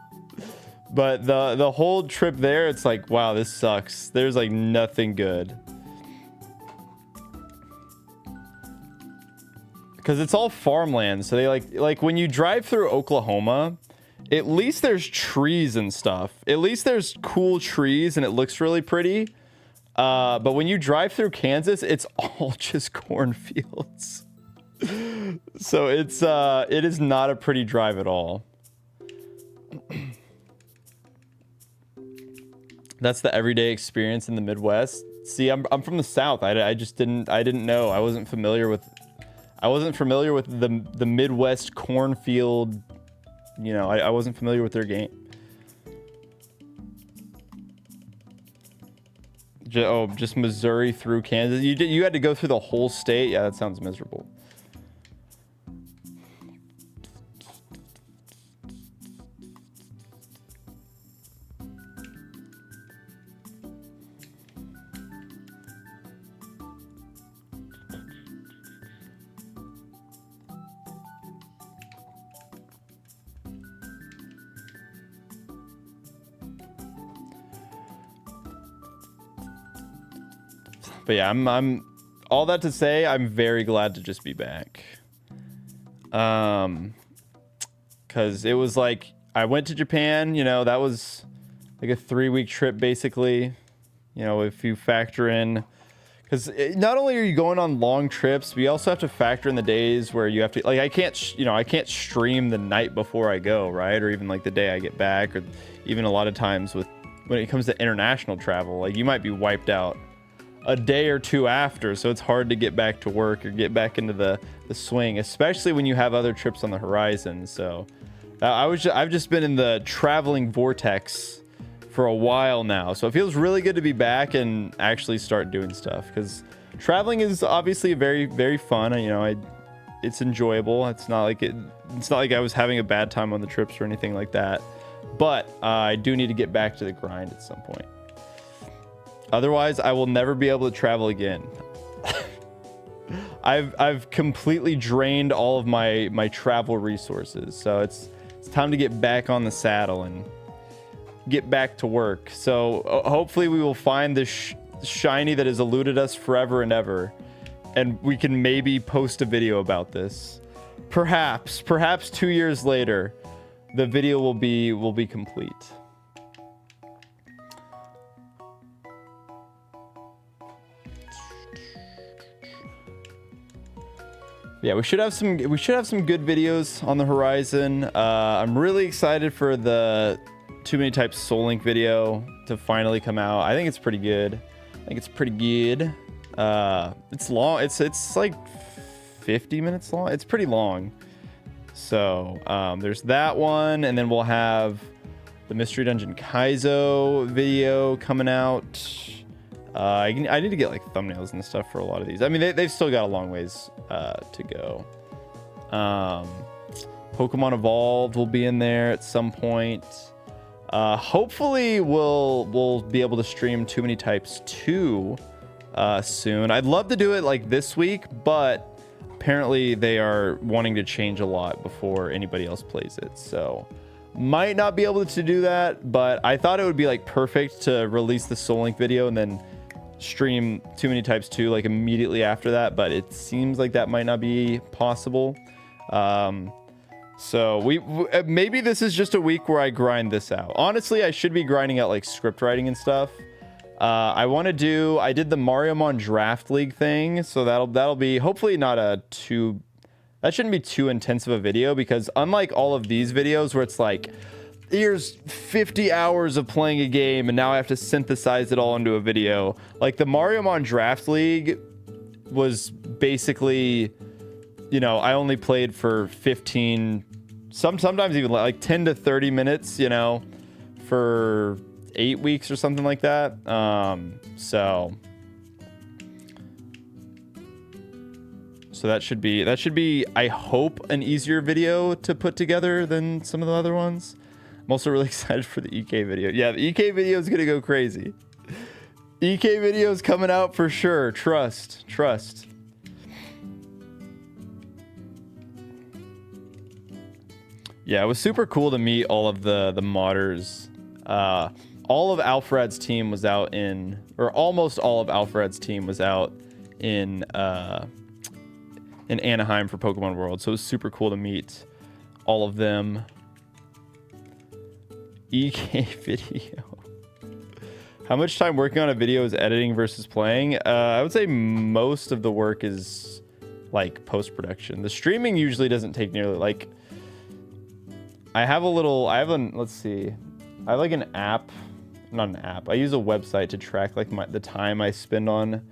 But the whole trip there, it's like, wow, this sucks. There's like nothing good. Because it's all farmland, so they like when you drive through Oklahoma, at least there's trees and stuff. At least there's cool trees and it looks really pretty. But when you drive through Kansas, it's all just cornfields. So it is not a pretty drive at all. That's the everyday experience in the Midwest. See, I'm from the South. I just didn't know. I wasn't familiar with the Midwest cornfield. You know, I wasn't familiar with their game. Just Missouri through Kansas. You had to go through the whole state. Yeah, that sounds miserable. But yeah, I'm all that to say, I'm very glad to just be back. Because it was like, I went to Japan, you know, that was like a 3-week trip, basically. You know, if you factor in, because not only are you going on long trips, we also have to factor in the days where you have to, like, I can't stream the night before I go, right? Or even like the day I get back, or even a lot of times when it comes to international travel, like you might be wiped out a day or two after, so it's hard to get back to work or get back into the swing, especially when you have other trips on the horizon. So I've just been in the traveling vortex for a while now, so it feels really good to be back and actually start doing stuff, because traveling is obviously very, very fun. You know, it's enjoyable. It's not like I was having a bad time on the trips or anything like that, but I do need to get back to the grind at some point. Otherwise, I will never be able to travel again. I've completely drained all of my travel resources, so it's time to get back on the saddle and get back to work. So hopefully we will find this shiny that has eluded us forever and ever, and we can maybe post a video about this. Perhaps 2 years later, the video will be complete. Yeah, we should have some good videos on the horizon. I'm really excited for the Too Many Types Soul Link video to finally come out. I think it's pretty good. It's long. It's like 50 minutes long. It's pretty long. So there's that one, and then we'll have the Mystery Dungeon Kaizo video coming out. I need to get like thumbnails and stuff for a lot of these. I mean, they've still got a long ways to go. Pokemon Evolved will be in there at some point. Hopefully we'll be able to stream Too Many Types 2 soon. I'd love to do it like this week, but apparently they are wanting to change a lot before anybody else plays it. So might not be able to do that, but I thought it would be like perfect to release the Soul Link video and then stream Too Many Types 2 like immediately after that, but it seems like that might not be possible. So we maybe this is just a week where I grind this out. Honestly, I should be grinding out like script writing and stuff. I did the Mariamon Draft League thing, so that'll be hopefully not that shouldn't be too intensive a video, because unlike all of these videos where it's like, here's 50 hours of playing a game and now I have to synthesize it all into a video. Like the Mariamon Draft League was basically, you know, I only played for 15, sometimes even like 10 to 30 minutes, you know, for 8 weeks or something like that. So that should be, I hope, an easier video to put together than some of the other ones. I'm also really excited for the EK video. Yeah, the EK video is gonna go crazy. EK video is coming out for sure. Trust. Yeah, it was super cool to meet all of the modders. All of Alfred's team was out in, or almost all of Alfred's team was out in Anaheim for Pokemon World. So it was super cool to meet all of them. EK video. How much time working on a video is editing versus playing? I would say most of the work is like post-production. The streaming usually doesn't take nearly like. Let's see. I have like an app, not an app. I use a website to track like the time I spend on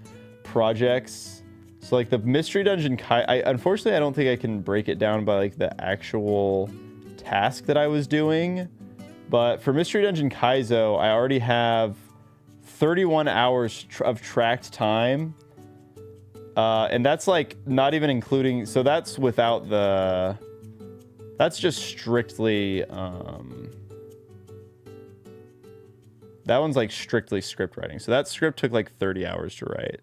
projects. So like the Mystery Dungeon unfortunately I don't think I can break it down by like the actual task that I was doing. But for Mystery Dungeon Kaizo, I already have 31 hours of tracked time. And that's like not even including, so that's without the, that's just strictly, that one's like strictly script writing. So that script took like 30 hours to write.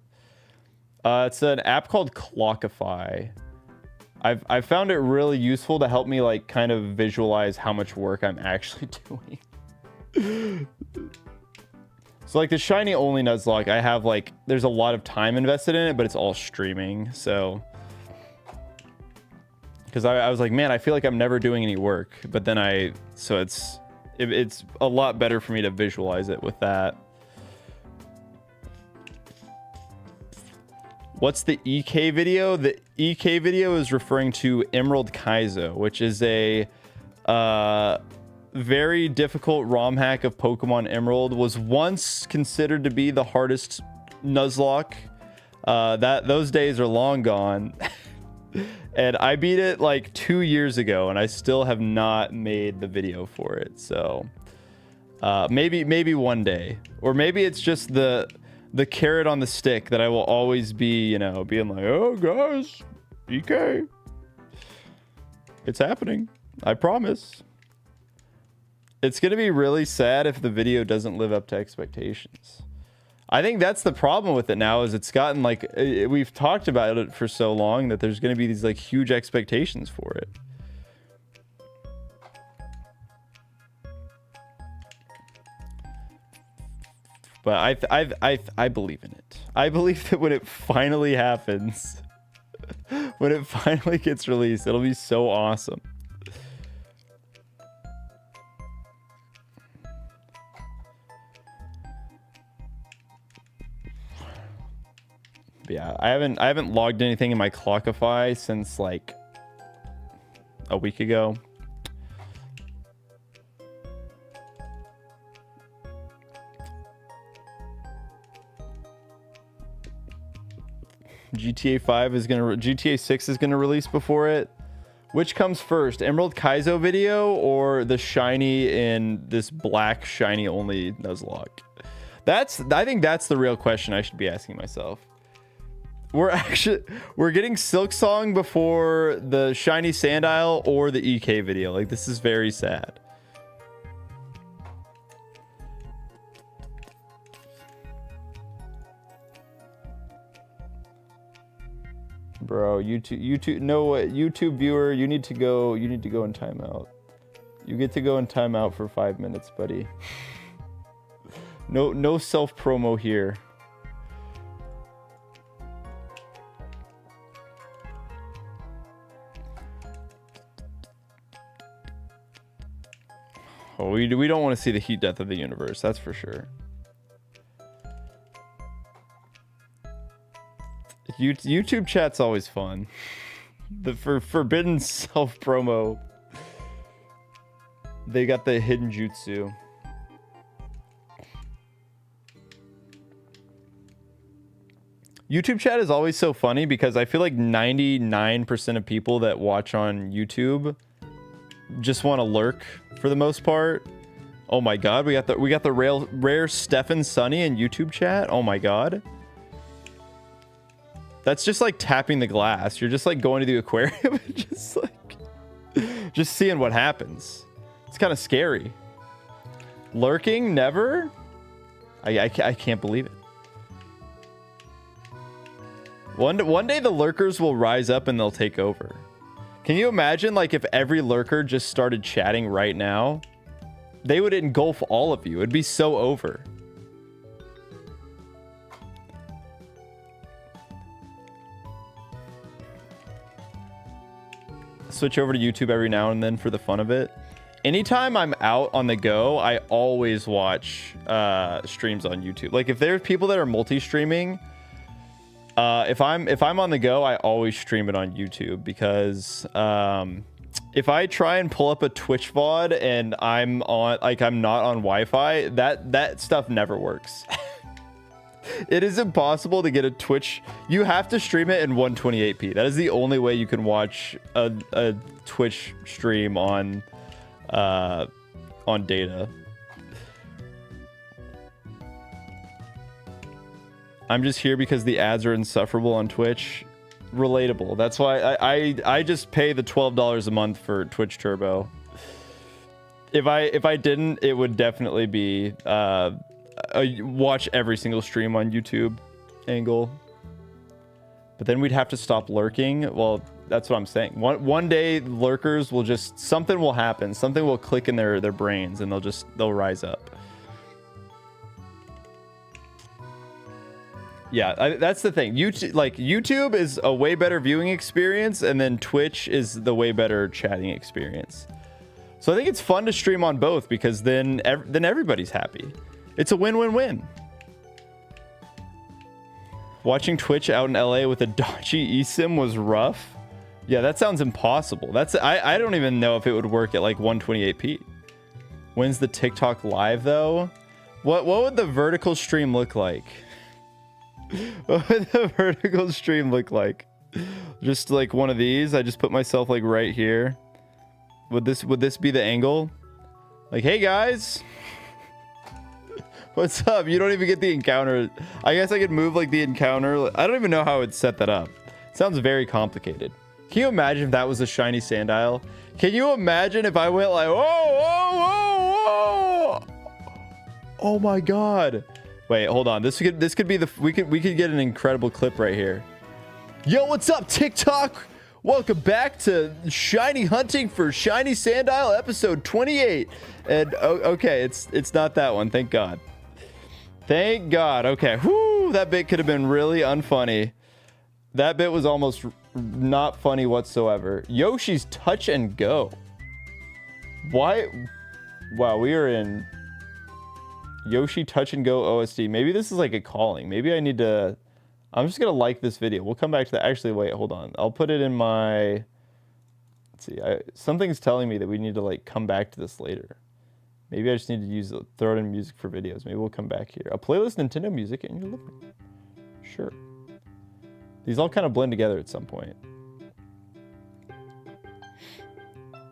It's an app called Clockify. I've found it really useful to help me like kind of visualize how much work I'm actually doing. So like the Shiny only Nuzlocke, I have like, there's a lot of time invested in it, but it's all streaming. So, because I was like, man, I feel like I'm never doing any work. But then it's a lot better for me to visualize it with that. What's the EK video? The EK video is referring to Emerald Kaizo, which is a very difficult ROM hack of Pokemon Emerald. Was once considered to be the hardest Nuzlocke. Those days are long gone. And I beat it like 2 years ago, and I still have not made the video for it. So maybe one day, or maybe it's just the carrot on the stick that I will always be, you know, being like, oh guys, EK, it's happening. I promise. It's going to be really sad if the video doesn't live up to expectations. I think that's the problem with it now, is it's gotten like, we've talked about it for so long that there's going to be these like huge expectations for it. But I believe in it. I believe that when it finally happens, when it finally gets released, it'll be so awesome. But yeah, I haven't logged anything in my Clockify since like a week ago. GTA 6 is gonna release before it. Which comes first, Emerald Kaizo video or the shiny in this black shiny only Nuzlocke? I think that's the real question I should be asking myself. We're getting Silk Song before the Shiny Sandile or the EK video. Like, this is very sad. Bro, YouTube viewer, you need to go in timeout. You get to go in timeout for 5 minutes, buddy. No self promo here. Oh, we don't want to see the heat death of the universe, that's for sure. YouTube chat's always fun. The forbidden self promo. They got the hidden jutsu. YouTube chat is always so funny because I feel like 99% of people that watch on YouTube just want to lurk for the most part. Oh my god, we got the rare Stefan Sunny in YouTube chat. Oh my god. That's just like tapping the glass. You're just like going to the aquarium and just seeing what happens. It's kind of scary. Lurking? Never? I can't believe it. One day the lurkers will rise up and they'll take over. Can you imagine like if every lurker just started chatting right now? They would engulf all of you. It'd be so over. Switch over to YouTube every now and then for the fun of it. anytime I'm out on the go, I always watch streams on YouTube. Like if there's people that are multi-streaming, if I'm on the go, I always stream it on YouTube because if I try and pull up a Twitch VOD and I'm not on Wi-Fi, that stuff never works. It is impossible to get a Twitch. You have to stream it in 128p. That is the only way you can watch a Twitch stream on data. I'm just here because the ads are insufferable on Twitch. Relatable. That's why I just pay the $12 a month for Twitch Turbo. If I didn't, it would definitely be watch every single stream on YouTube angle. But then we'd have to stop lurking. Well, that's what I'm saying. One day lurkers will just, something will happen. Something will click in their brains and they'll rise up. Yeah, that's the thing. YouTube is a way better viewing experience, and then Twitch is the way better chatting experience. So I think it's fun to stream on both because then everybody's happy. It's a win-win-win. Watching Twitch out in LA with a dodgy eSIM was rough. Yeah, that sounds impossible. I don't even know if it would work at like 128p. When's the TikTok live though? What would the vertical stream look like? What would the vertical stream look like? Just like one of these. I just put myself like right here. Would this be the angle? Like, hey guys, what's up? You don't even get the encounter. I guess I could move like the encounter. I don't even know how I would set that up. It sounds very complicated. Can you imagine if that was a Shiny Sandile? Can you imagine if I went like, whoa, whoa, whoa, whoa? Oh my God. Wait, hold on. This could be the, we could get an incredible clip right here. Yo, what's up, TikTok? Welcome back to Shiny Hunting for Shiny Sandile episode 28. And okay, it's not that one. Thank God. Thank God. Okay. Whoo, that bit could have been really unfunny. That bit was almost not funny whatsoever. Yoshi's Touch and Go. Why? Wow, we are in Yoshi Touch and Go OSD. Maybe this is like a calling. Maybe I need to, I'm just gonna like this video. We'll come back to that. Actually, wait, hold on. I'll put it in my, let's see. Something's telling me that we need to like come back to this later. Maybe I just need to throw it in music for videos. Maybe we'll come back here. A playlist Nintendo music in your living room. Sure. These all kind of blend together at some point.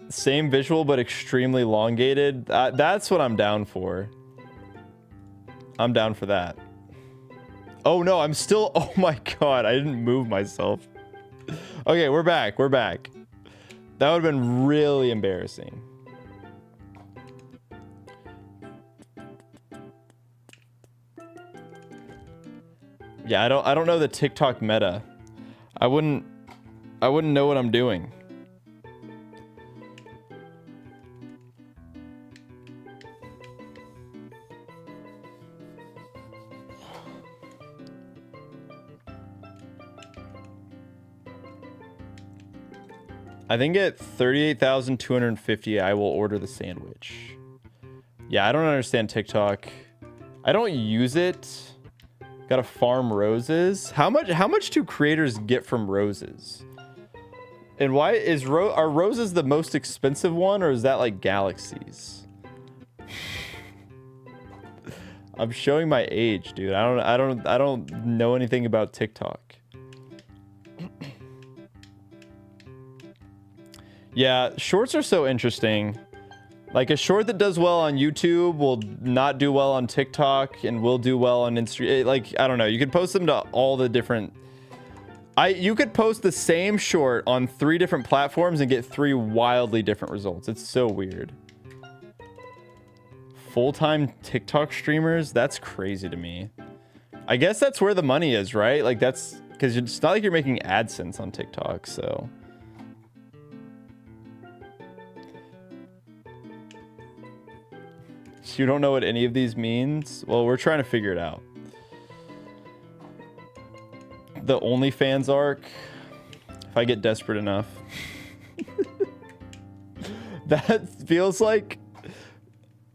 Same visual, but extremely elongated. That's what I'm down for. I'm down for that. Oh no, I'm still, oh my God, I didn't move myself. Okay, we're back, we're back. That would have been really embarrassing. Yeah, I don't know the TikTok meta. I wouldn't know what I'm doing. I think at 38,250, I will order the sandwich. Yeah, I don't understand TikTok. I don't use it. Gotta farm roses. How much do creators get from roses? And why is are roses the most expensive one, or is that like galaxies? I'm showing my age, dude. I don't know anything about TikTok. Yeah, shorts are so interesting. Like a short that does well on YouTube will not do well on TikTok and will do well on Instagram. Like, I don't know. You could post them to all the different... You could post the same short on 3 different platforms and get 3 wildly different results. It's so weird. Full-time TikTok streamers? That's crazy to me. I guess that's where the money is, right? Like that's... Because it's not like you're making AdSense on TikTok, so... You don't know what any of these means? Well, we're trying to figure it out. The OnlyFans arc. If I get desperate enough. That feels like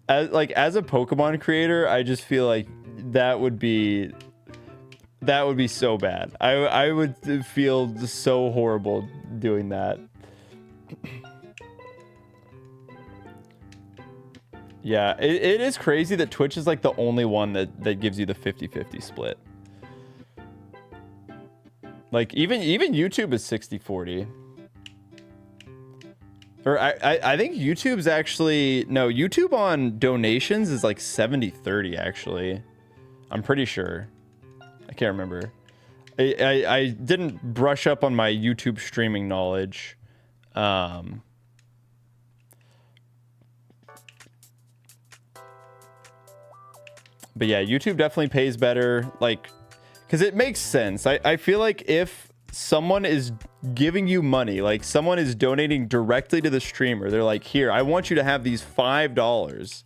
as a Pokemon creator, I just feel like that would be so bad. I would feel so horrible doing that. Yeah, it is crazy that Twitch is like the only one that gives you the 50-50 split. Like even YouTube is 60-40. Or I think YouTube's actually, no, YouTube on donations is like 70-30 actually. I'm pretty sure. I can't remember. I didn't brush up on my YouTube streaming knowledge. But yeah, YouTube definitely pays better, like, because it makes sense. I feel like if someone is giving you money, like someone is donating directly to the streamer, they're like, here, I want you to have these $5.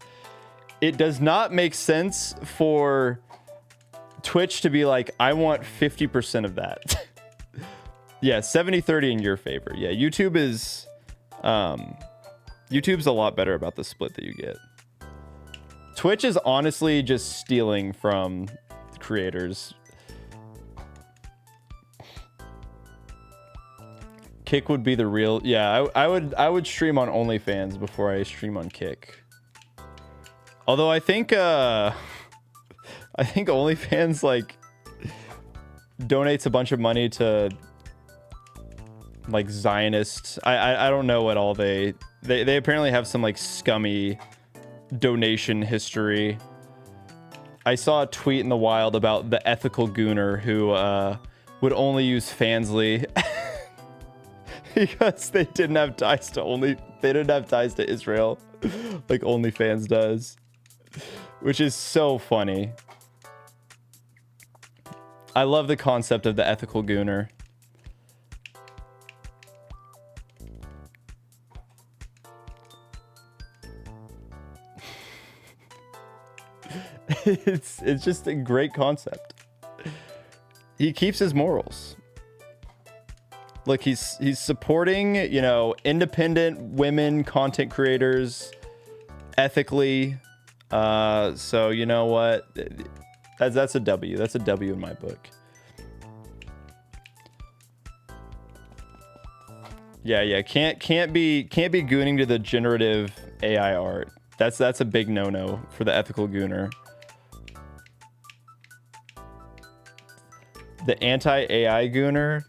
It does not make sense for Twitch to be like, I want 50% of that. Yeah, 70-30 in your favor. Yeah, YouTube's a lot better about the split that you get. Twitch is honestly just stealing from creators. Kick would be the real. Yeah, I would stream on OnlyFans before I stream on Kick. Although I think OnlyFans like donates a bunch of money to like Zionists. I don't know what all they apparently have some like scummy donation history. I saw a tweet in the wild about the ethical gooner who would only use Fansly because they didn't have ties to Israel like OnlyFans does, which is so funny. I love the concept of the ethical gooner. It's just a great concept. He keeps his morals. Look, he's supporting, you know, independent women content creators ethically. So you know what? That's a W. That's a W in my book. Yeah. Can't be gooning to the generative AI art. That's a big no-no for the ethical gooner. The anti-AI gooner.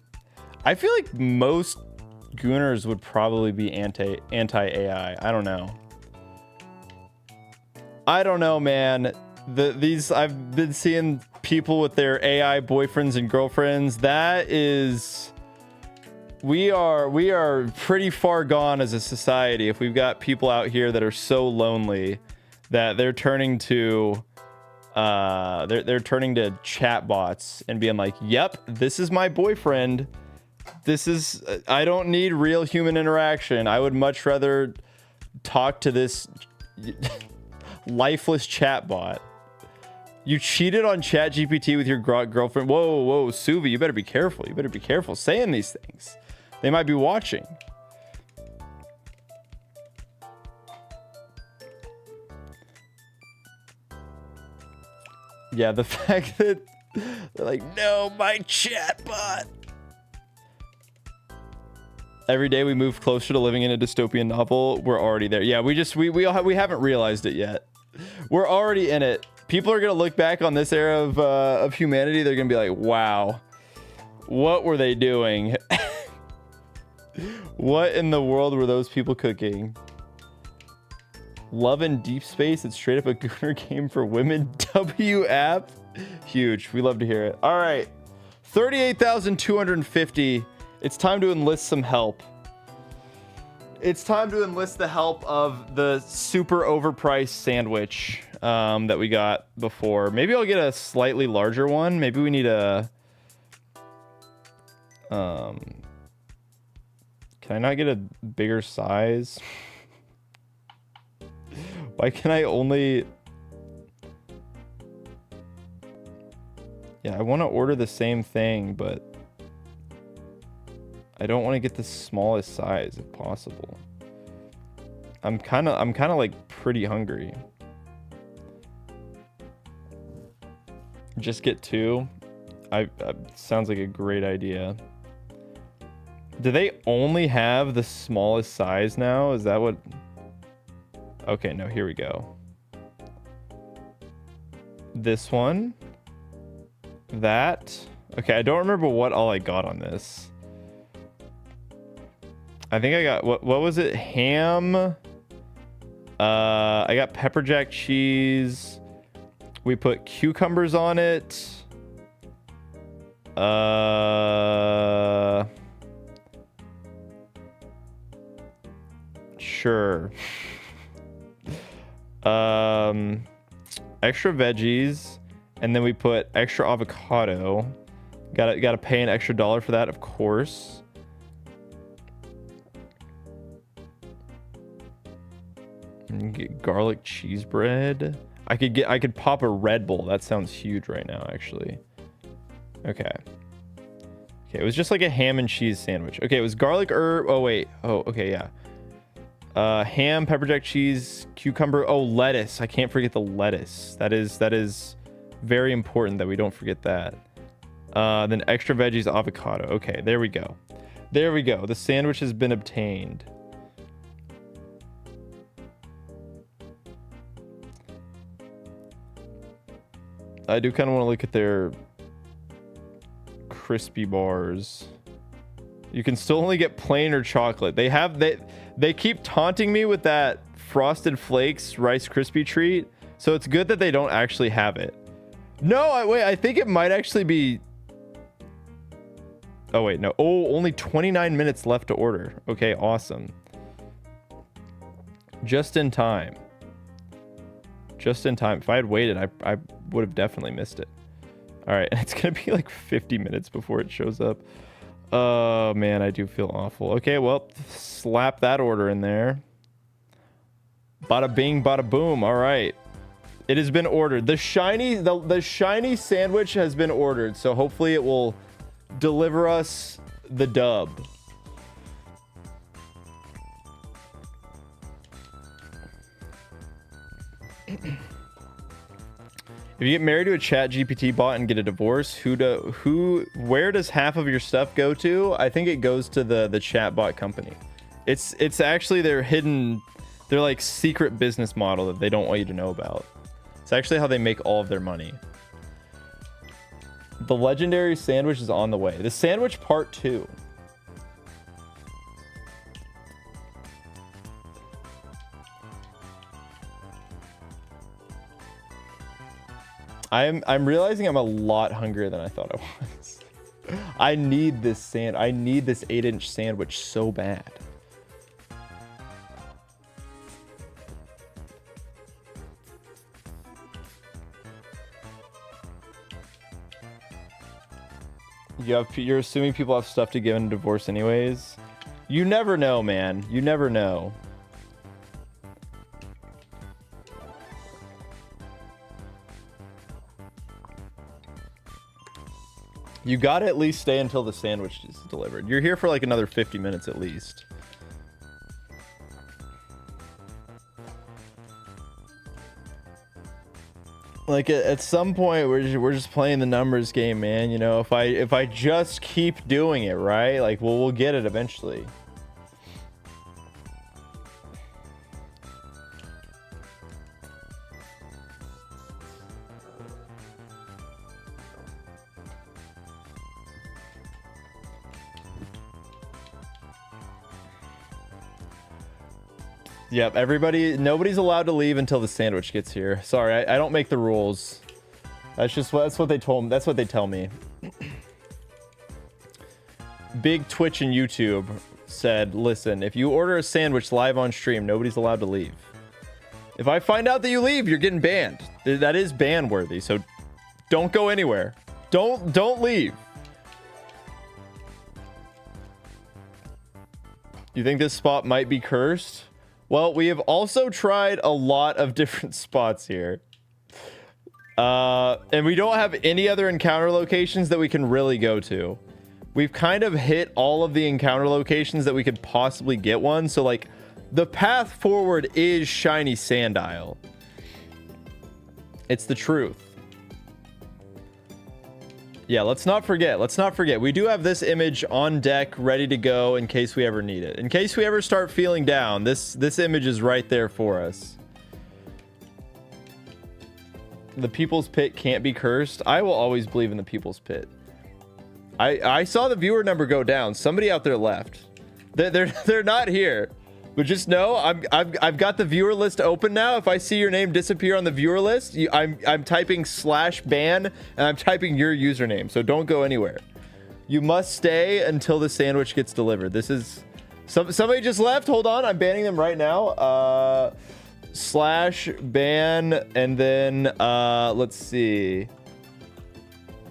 I feel like most gooners would probably be anti-AI. I don't know, man. I've been seeing people with their AI boyfriends and girlfriends. That is, we are pretty far gone as a society if we've got people out here that are so lonely that they're turning to they're turning to chatbots and being like, yep, this is my boyfriend. I don't need real human interaction. I would much rather talk to this lifeless chatbot. You cheated on ChatGPT with your girlfriend. Whoa, Suvi, you better be careful. You better be careful saying these things. They might be watching. Yeah, the fact that they're like, no, my chatbot. Every day we move closer to living in a dystopian novel. We're already there. Yeah, we haven't realized it yet. We're already in it. People are gonna look back on this era of humanity. They're gonna be like, wow, what were they doing? What in the world were those people cooking? Love in Deep Space. It's straight up a gooner game for women. W app. Huge. We love to hear it. All right. 38,250. It's time to enlist some help. It's time to enlist the help of the super overpriced sandwich that we got before. Maybe I'll get a slightly larger one. Maybe we need a... Can I not get a bigger size? Why can I only... Yeah, I want to order the same thing, but I don't want to get the smallest size if possible. I'm kind of like pretty hungry. Just get 2. Sounds like a great idea. Do they only have the smallest size now? Is that what? Okay, no, here we go. This one. That. Okay, I don't remember what all I got on this. I think I got, what was it? Ham. I got pepper jack cheese. We put cucumbers on it. Sure. Extra veggies, and then we put extra avocado. Gotta pay an extra $1 for that, of course. And get garlic cheese bread. I could pop a Red Bull. That sounds huge right now, actually. Okay. Okay, it was just like a ham and cheese sandwich. Okay, it was garlic herb. Oh wait. Oh, okay, yeah. Ham, pepper jack cheese, cucumber. Oh, lettuce. I can't forget the lettuce. That is very important that we don't forget that. Then extra veggies, avocado. Okay, there we go. There we go. The sandwich has been obtained. I do kind of want to look at their crispy bars. You can still only get plain or chocolate. They keep taunting me with that Frosted Flakes Rice Krispie treat, so it's good that they don't actually have it. No, wait, I think it might actually be. Oh wait, no. Oh, only 29 minutes left to order. Okay, awesome. Just in time. Just in time. If I had waited, I would have definitely missed it. All right, it's gonna be like 50 minutes before it shows up. Oh man, I do feel awful. Okay, well, slap that order in there. Bada bing, bada boom. All right, it has been ordered. The shiny sandwich has been ordered, so hopefully it will deliver us the dub. If you get married to a chat GPT bot and get a divorce, where does half of your stuff go to? I think it goes to the chat bot company. It's actually their like secret business model that they don't want you to know about. It's actually how they make all of their money. The legendary sandwich is on the way. The sandwich part 2. I'm realizing I'm a lot hungrier than I thought I was. I need this 8-inch sandwich so bad. You're assuming people have stuff to give in a divorce anyways. You never know, man. You never know. You gotta at least stay until the sandwich is delivered. You're here for like another 50 minutes at least. Like at some point we're just playing the numbers game, man. You know, if I just keep doing it, right? Like we'll get it eventually. Yep, nobody's allowed to leave until the sandwich gets here. Sorry, I don't make the rules. That's what they told me. That's what they tell me. Big Twitch and YouTube said, listen, if you order a sandwich live on stream, nobody's allowed to leave. If I find out that you leave, you're getting banned. That is ban worthy, so don't go anywhere. Don't leave. You think this spot might be cursed? Well, we have also tried a lot of different spots here. And we don't have any other encounter locations that we can really go to. We've kind of hit all of the encounter locations that we could possibly get one. So like The path forward is Shiny Sandile. It's the truth. Yeah, let's not forget. Let's not forget. We do have this image on deck ready to go in case we ever need it. In case we ever start feeling down, this image is right there for us. The People's Pit can't be cursed. I will always believe in the People's Pit. I saw the viewer number go down. Somebody out there left. They're not here. But just know I've got the viewer list open now. If I see your name disappear on the viewer list, I'm typing /ban and I'm typing your username. So don't go anywhere. You must stay until the sandwich gets delivered. This is somebody just left. Hold on, I'm banning them right now. /ban and then let's see.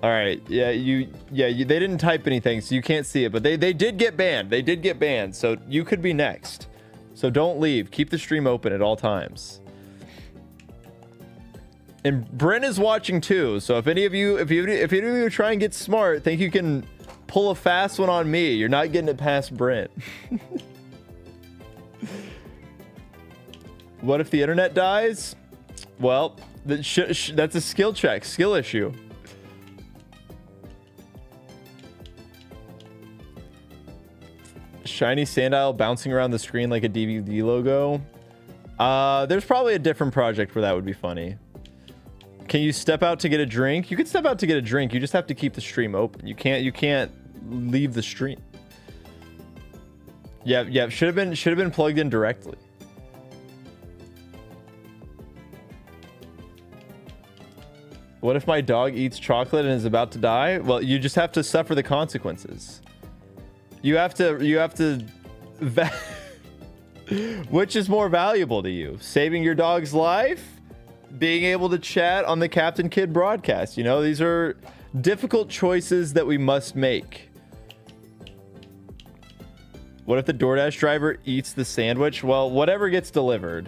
All right, yeah, they didn't type anything, so you can't see it, but they did get banned. They did get banned, so you could be next. So don't leave. Keep the stream open at all times. And Brent is watching too. So if any of you try and get smart, think you can pull a fast one on me, you're not getting it past Brent. What if the internet dies? Well, that's a skill check, skill issue. Shiny Sandile bouncing around the screen like a DVD logo. There's probably a different project where that would be funny. Can you step out to get a drink? You can step out to get a drink. You just have to keep the stream open. You can't leave the stream. Yeah, should have been plugged in directly. What if my dog eats chocolate and is about to die? Well, you just have to suffer the consequences. You have to which is more valuable to you? Saving your dog's life? Being able to chat on the Captain Kid broadcast? You know, these are difficult choices that we must make. What if the DoorDash driver eats the sandwich? Well, whatever gets delivered.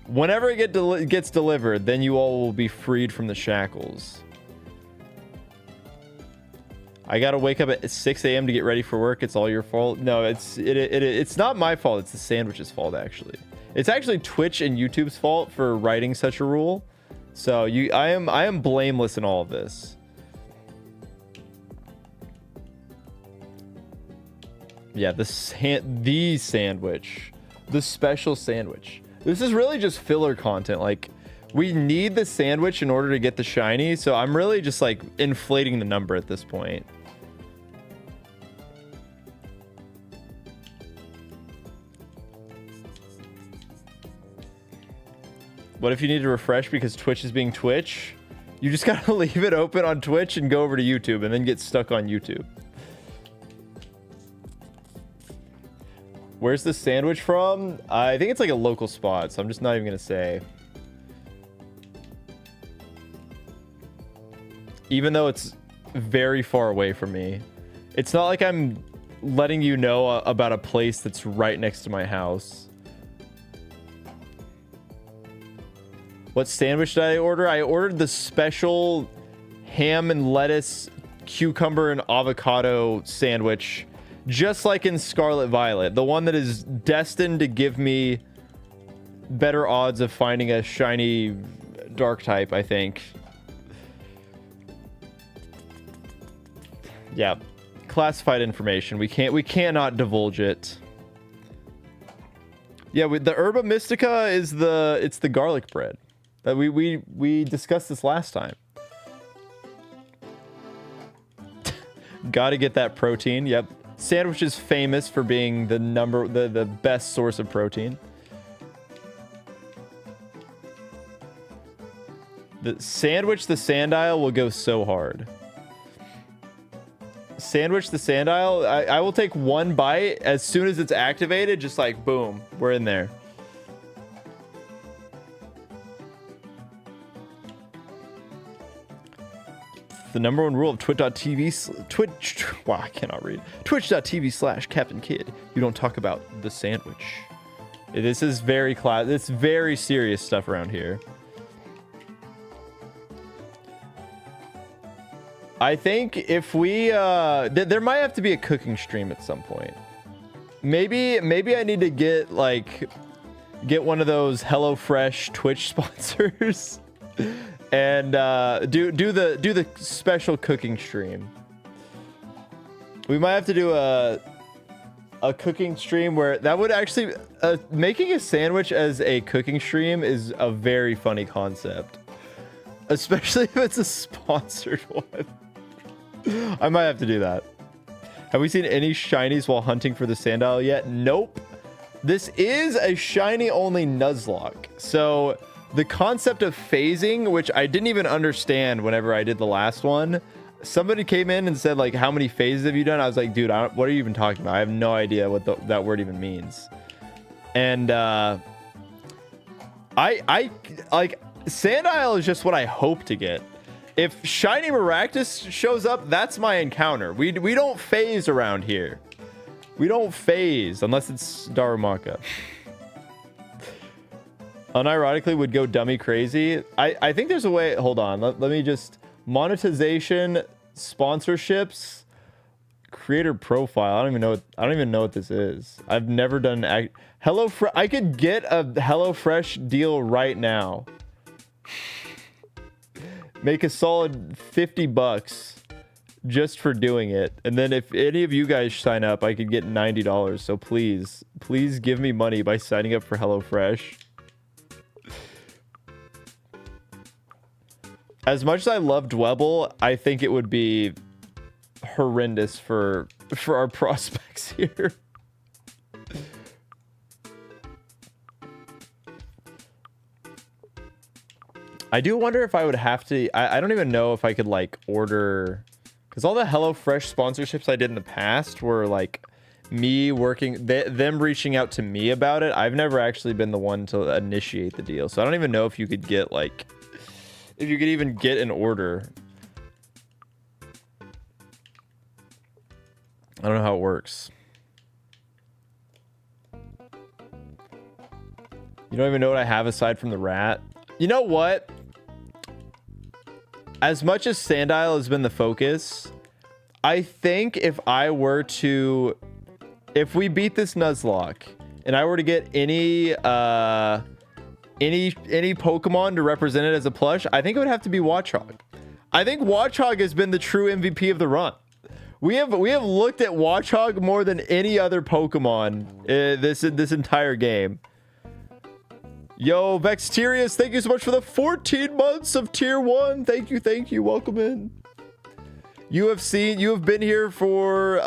Whenever it gets delivered, then you all will be freed from the shackles. I gotta wake up at 6 a.m. to get ready for work. It's all your fault. No, it's not my fault. It's the sandwich's fault, actually. It's actually Twitch and YouTube's fault for writing such a rule. So I am blameless in all of this. Yeah, the sandwich, the special sandwich. This is really just filler content. Like, we need the sandwich in order to get the shiny. So I'm really just like inflating the number at this point. What if you need to refresh because Twitch is being Twitch? You just gotta leave it open on Twitch and go over to YouTube and then get stuck on YouTube. Where's the sandwich from? I think it's like a local spot, so I'm just not even gonna say. Even though it's very far away from me. It's not like I'm letting you know about a place that's right next to my house. What sandwich did I order? I ordered the special ham and lettuce, cucumber and avocado sandwich, just like in Scarlet Violet. The one that is destined to give me better odds of finding a shiny dark type, I think. Yeah, classified information. We cannot divulge it. Yeah, the Herba Mystica is it's the garlic bread. That we discussed this last time. Gotta get that protein. Yep. Sandwich is famous for being the best source of protein. The sandwich, the Sandile will go so hard. Sandwich the Sandile, I will take one bite as soon as it's activated, just like boom, we're in there. The #1 rule of twitch.tv wow, I cannot read. Twitch.tv/Captain Kid. You don't talk about the sandwich. This is it's very serious stuff around here. I think if we there might have to be a cooking stream at some point. Maybe I need to get one of those HelloFresh Twitch sponsors and do the special cooking stream. We might have to do a cooking stream where that would actually making a sandwich as a cooking stream is a very funny concept, especially if it's a sponsored one. I might have to do that. Have we seen any shinies while hunting for the Sandile yet? Nope. This is a shiny only Nuzlocke. So the concept of phasing, which I didn't even understand whenever I did the last one, somebody came in and said, like, how many phases have you done? I was like, dude, what are you even talking about? I have no idea what that word even means. And I like, Sandile is just what I hope to get. If Shiny Maractus shows up, that's my encounter. We don't phase around here. We don't phase unless it's Darumaka. Unironically would go dummy crazy. I think there's a way. Hold on. Let me just monetization, sponsorships, creator profile. I don't even know what this is. I've never done HelloFresh. I could get a HelloFresh deal right now. Make a solid $50 just for doing it. And then if any of you guys sign up, I could get $90. So please give me money by signing up for HelloFresh. As much as I love Dwebble, I think it would be horrendous for our prospects here. I do wonder if I would have to. I don't even know if I could like order, because all the HelloFresh sponsorships I did in the past were like me working, them reaching out to me about it. I've never actually been the one to initiate the deal, so I don't even know if you could get like, if you could even get an order. I don't know how it works. You don't even know what I have aside from the rat. You know what? As much as Sandile has been the focus, I think if we beat this Nuzlocke and I were to get any Pokemon to represent it as a plush, I think it would have to be Watchog. I think Watchog has been the true MVP of the run. We have looked at Watchog more than any other Pokemon this entire game. Yo, Vexterius, thank you so much for the 14 months of tier 1. Thank you. Welcome in. You have been here for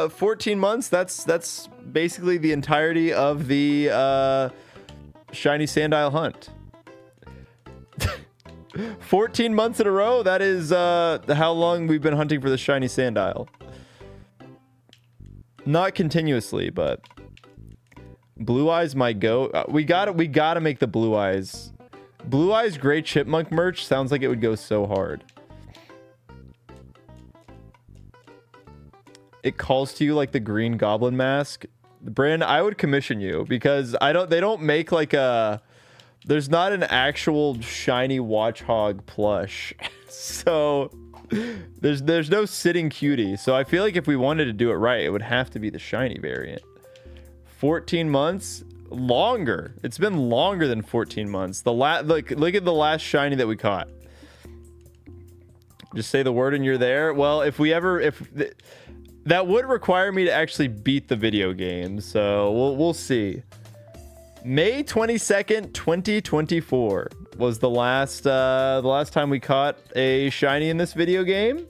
14 months. That's basically the entirety of the Shiny Sandile hunt. 14 months in a row. That is how long we've been hunting for the Shiny Sandile. Not continuously, but Blue Eyes my goat. We gotta make the Blue Eyes Gray Chipmunk merch. Sounds like it would go so hard. It calls to you like the Green Goblin mask. Bryn, I would commission you, because they don't make like there's not an actual shiny Watchog plush. So there's no sitting cutie. So I feel like if we wanted to do it right, it would have to be the shiny variant. 14 months? Longer. It's been longer than 14 months. Look at the last shiny that we caught. Just say the word and you're there. Well, that would require me to actually beat the video game, so we'll see. May 22nd, 2024 was the last time we caught a shiny in this video game.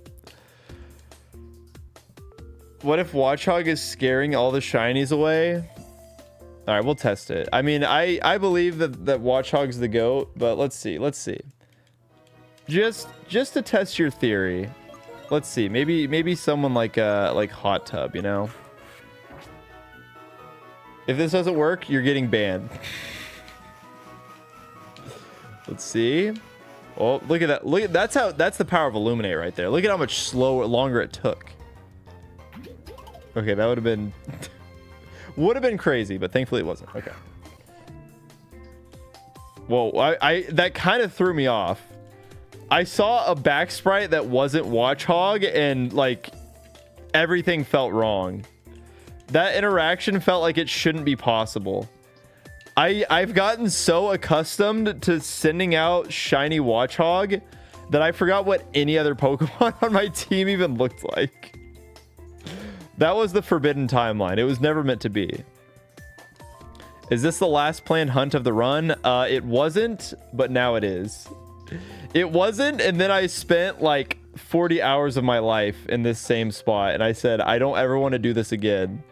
What if Watchog is scaring all the shinies away? All right, we'll test it. I mean, I believe that Watchog's the GOAT, but let's see. Just to test your theory. Let's see. Maybe someone like Hot Tub, you know? If this doesn't work, you're getting banned. Let's see. Oh, look at that. That's the power of Illuminate right there. Look at how much longer it took. Okay, that would have been crazy, but thankfully it wasn't. Okay. Whoa, that kind of threw me off. I saw a back sprite that wasn't Watchog, and like everything felt wrong. That interaction felt like it shouldn't be possible. I've gotten so accustomed to sending out Shiny Watchog that I forgot what any other Pokemon on my team even looked like. That was the forbidden timeline. It was never meant to be. Is this the last planned hunt of the run? It wasn't, but now it is. It wasn't, and then I spent like 40 hours of my life in this same spot, and I said, I don't ever want to do this again.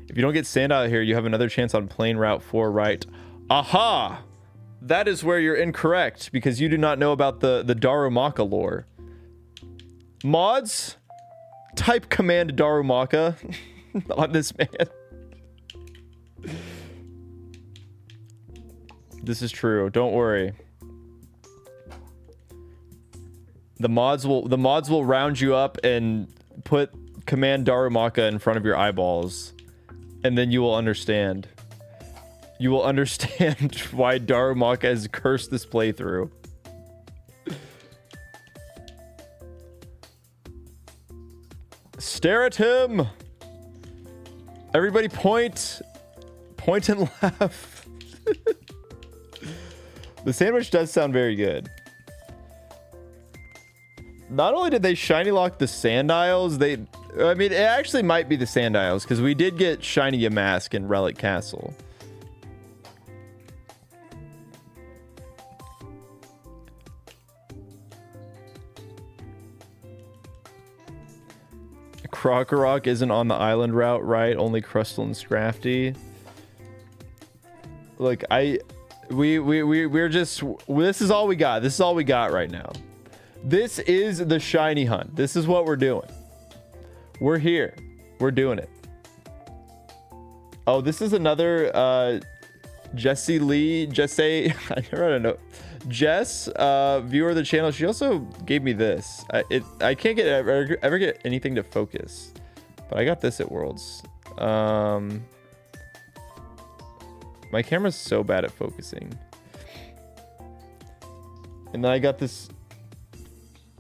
If you don't get Sandile here, you have another chance on plane route 4 right. Aha! That is where you're incorrect, because you do not know about the Darumaka lore. Mods, type command Darumaka on this man. This is true. Don't worry. The mods will round you up and put command Darumaka in front of your eyeballs, and then you will understand. You will understand why Darumaka has cursed this playthrough. Stare at him. Everybody point and laugh. The sandwich does sound very good. Not only did they Shinylocke the Sandiles, I mean, it actually might be the Sandiles, because we did get Shiny Yamask in Relic Castle. Krokorok isn't on the island route, right? Only Crustle and Scrafty. Look, we're just, this is all we got. This is all we got right now. This is the shiny hunt. This is what we're doing. We're here. We're doing it. Oh, this is another Jessie Lee. Jesse, I don't know. Jess, viewer of the channel. She also gave me this. I can't ever get anything to focus, but I got this at Worlds. My camera's so bad at focusing. And then I got this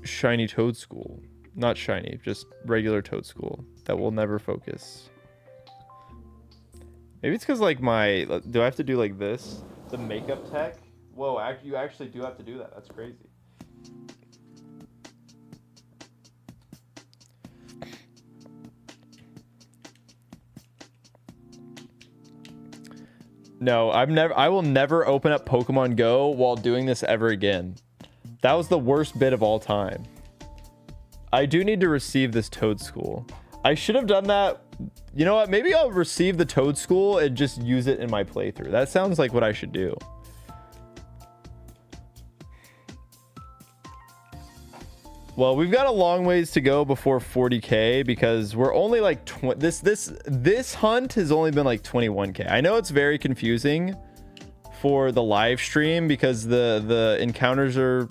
shiny Toadstool. Not shiny, just regular Toadstool that will never focus. Maybe it's because like do I have to do like this? The makeup tech? Whoa, you actually do have to do that. That's crazy. No, I will never open up Pokemon Go while doing this ever again. That was the worst bit of all time. I do need to receive this Toadstool. I should have done that. You know what? Maybe I'll receive the Toadstool and just use it in my playthrough. That sounds like what I should do. Well, we've got a long ways to go before 40k because we're only like this hunt has only been like 21k. I know it's very confusing for the live stream because the encounters are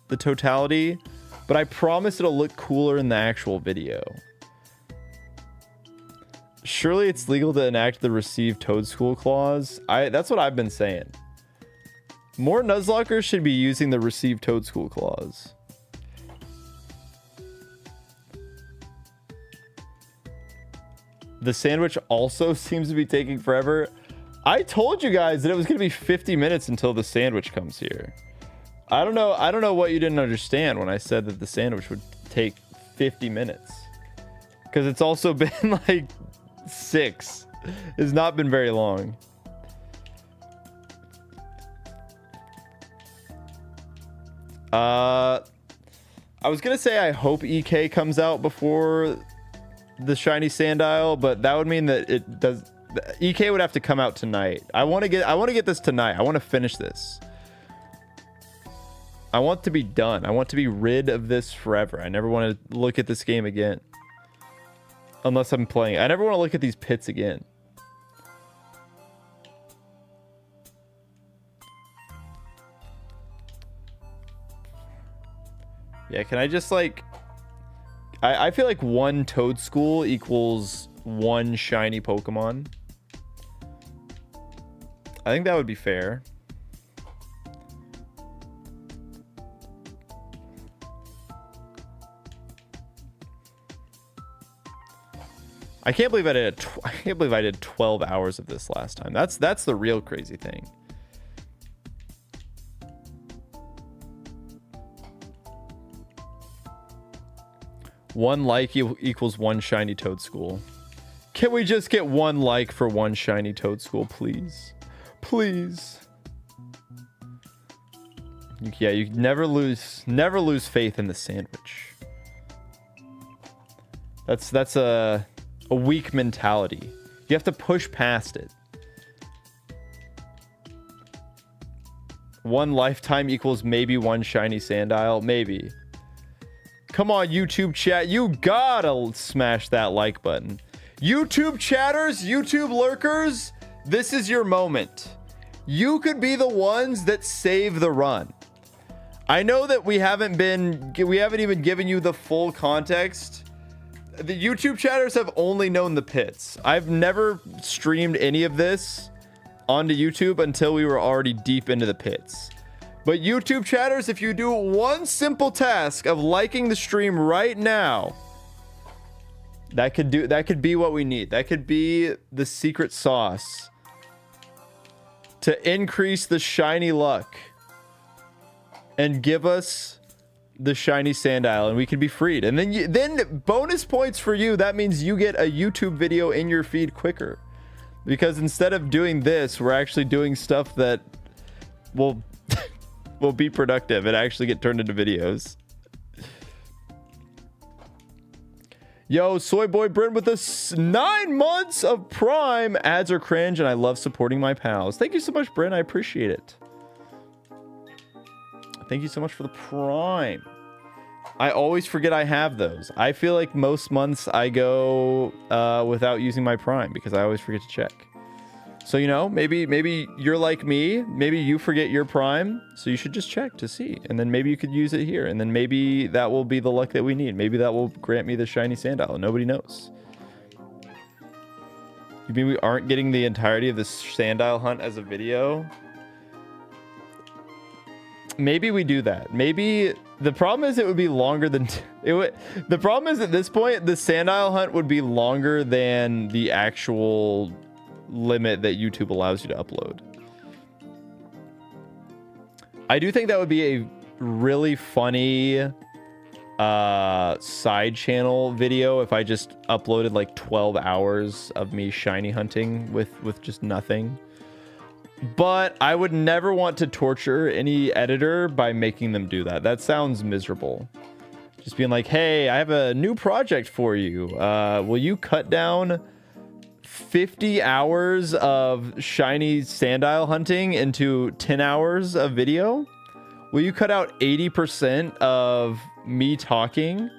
the totality, but I promise it'll look cooler in the actual video. Surely it's legal to enact the receive Toadstool clause. That's what I've been saying. More Nuzlockers should be using the receive Toadstool clause. The sandwich also seems to be taking forever. I told you guys that it was going to be 50 minutes until the sandwich comes here. I don't know what you didn't understand when I said that the sandwich would take 50 minutes. Because it's also been like 6. It's not been very long. I was going to say I hope EK comes out before the Shiny Sandile, but that would mean that it does. EK would have to come out tonight. I want to get this tonight. I want to finish this. I want to be done. I want to be rid of this forever. I never want to look at this game again. Unless I'm playing. I never want to look at these pits again. Yeah, can I just like... I feel like 1 Toadstool equals 1 shiny Pokemon. I think that would be fair. I can't believe I can't believe I did 12 hours of this last time. That's the real crazy thing. One like equals one shiny Toadstool. Can we just get one like for one shiny Toadstool, please? Please. Yeah, you never lose faith in the sandwich. That's a weak mentality. You have to push past it. One lifetime equals maybe one shiny Sandile, maybe. Come on, YouTube chat, you gotta smash that like button. YouTube chatters, YouTube lurkers, this is your moment. You could be the ones that save the run. I know that we haven't even given you the full context. The YouTube chatters have only known the pits. I've never streamed any of this onto YouTube until we were already deep into the pits. But YouTube chatters, if you do one simple task of liking the stream right now, that could be what we need. That could be the secret sauce to increase the shiny luck and give us the shiny Sandile, and we can be freed. And then bonus points for you. That means you get a YouTube video in your feed quicker, because instead of doing this, we're actually doing stuff that will will be productive and actually get turned into videos. Yo, Soy Boy Bryn with us 9 months of Prime. Ads are cringe, and I love supporting my pals. Thank you so much, Bryn. I appreciate it. Thank you so much for the Prime. I always forget I have those. I feel like most months I go without using my Prime because I always forget to check. So, you know, maybe you're like me. Maybe you forget your Prime, so you should just check to see. And then maybe you could use it here. And then maybe that will be the luck that we need. Maybe that will grant me the shiny Sandile. Nobody knows. You mean we aren't getting the entirety of this Sandile hunt as a video? Maybe we do that. Maybe the problem is it would be longer than the problem is at this point the Sandile hunt would be longer than the actual limit that YouTube allows you to upload. I do think that would be a really funny side channel video if I just uploaded like 12 hours of me shiny hunting with just nothing. But I would never want to torture any editor by making them do that. That sounds miserable. Just being like, hey, I have a new project for you. Will you cut down 50 hours of shiny Sandile hunting into 10 hours of video? Will you cut out 80% of me talking?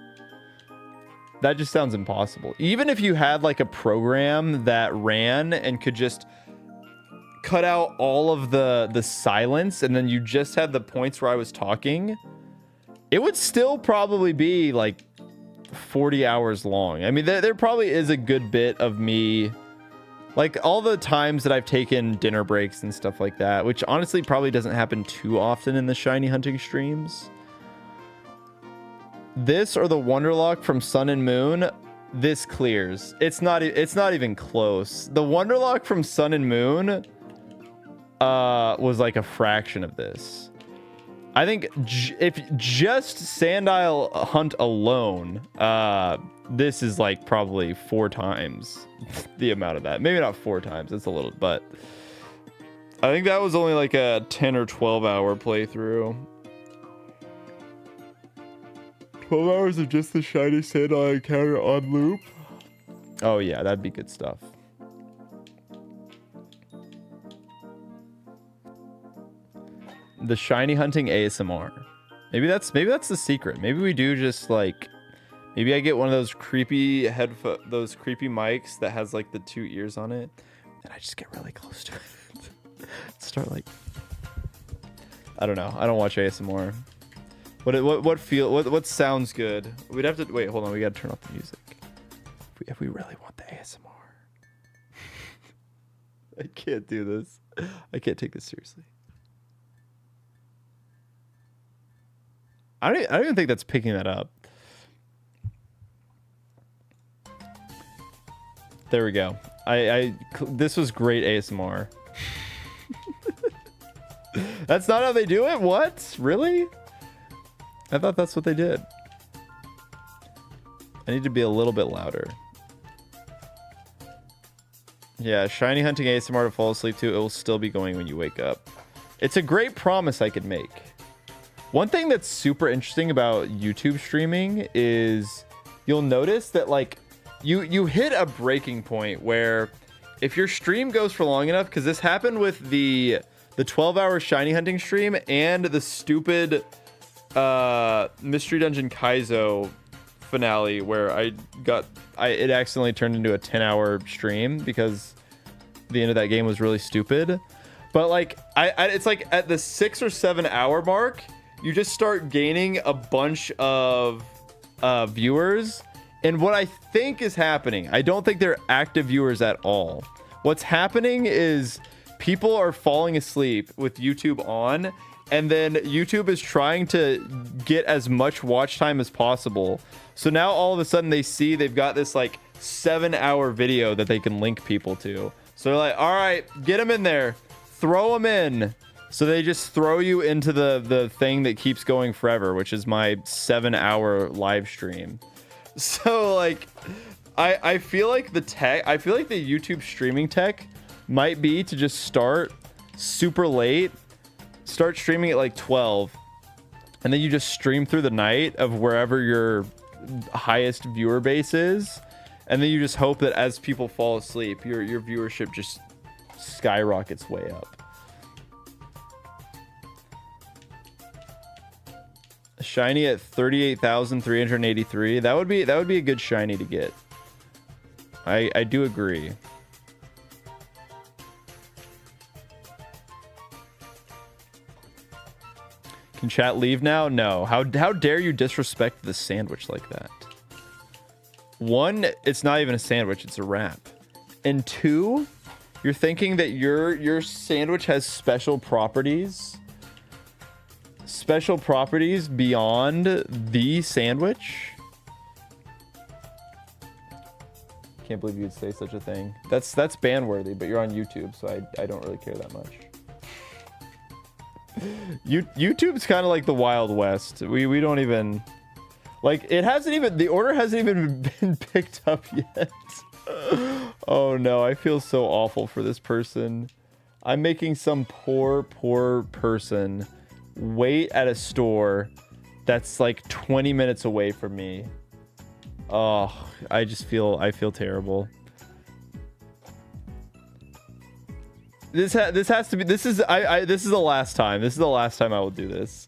That just sounds impossible. Even if you had like a program that ran and could just cut out all of the silence and then you just had the points where I was talking, it would still probably be like 40 hours long. I mean, there probably is a good bit of me, like all the times that I've taken dinner breaks and stuff like that, which honestly probably doesn't happen too often in the shiny hunting streams. This or the Wonderlock from Sun and Moon, this clears. It's not even close. The Wonderlock from Sun and Moon was like a fraction of this. I think if just Sandile hunt alone, this is like probably 4 times the amount of that. Maybe not 4 times. It's a little, but I think that was only like a 10 or 12 hour playthrough. 12 hours of just the shiny Sandile encounter on loop. Oh yeah, that'd be good stuff. The shiny hunting ASMR. Maybe that's the secret. Maybe we do just like, maybe I get one of those creepy those creepy mics that has like the 2 ears on it, and I just get really close to it. Start like, I don't know. I don't watch ASMR. What sounds good? We'd have to wait. Hold on. We gotta turn off the music if we really want the ASMR. I can't do this. I can't take this seriously. I don't even think that's picking that up. There we go. This was great ASMR. That's not how they do it? What? Really? I thought that's what they did. I need to be a little bit louder. Yeah, shiny hunting ASMR to fall asleep to. It will still be going when you wake up. It's a great promise I could make. One thing that's super interesting about YouTube streaming is you'll notice that like you hit a breaking point where if your stream goes for long enough, because this happened with the 12-hour shiny hunting stream and the stupid Mystery Dungeon Kaizo finale where it accidentally turned into a 10-hour stream because the end of that game was really stupid. But like it's like at the 6 or 7 hour mark, you just start gaining a bunch of viewers. And what I think is happening, I don't think they're active viewers at all. What's happening is people are falling asleep with YouTube on, and then YouTube is trying to get as much watch time as possible. So now all of a sudden they see they've got this like 7-hour video that they can link people to. So they're like, all right, get them in there, throw them in. So they just throw you into the thing that keeps going forever, which is my 7-hour live stream. So like, I feel like the YouTube streaming tech might be to just start super late, start streaming at like 12, and then you just stream through the night of wherever your highest viewer base is, and then you just hope that as people fall asleep, your viewership just skyrockets way up. Shiny at 38,383. That would be a good shiny to get. I do agree. Can chat leave now? No. How dare you disrespect the sandwich like that? One, it's not even a sandwich, it's a wrap. And two, you're thinking that your sandwich has special properties beyond the sandwich. Can't believe you'd say such a thing. That's ban worthy, but you're on YouTube, so I don't really care that much. YouTube's kind of like the Wild West. We don't even like, the order hasn't even been picked up yet. Oh no, I feel so awful for this person. I'm making some poor person wait at a store that's like 20 minutes away from me. Oh, I feel terrible. This is the last time. This is the last time I will do this.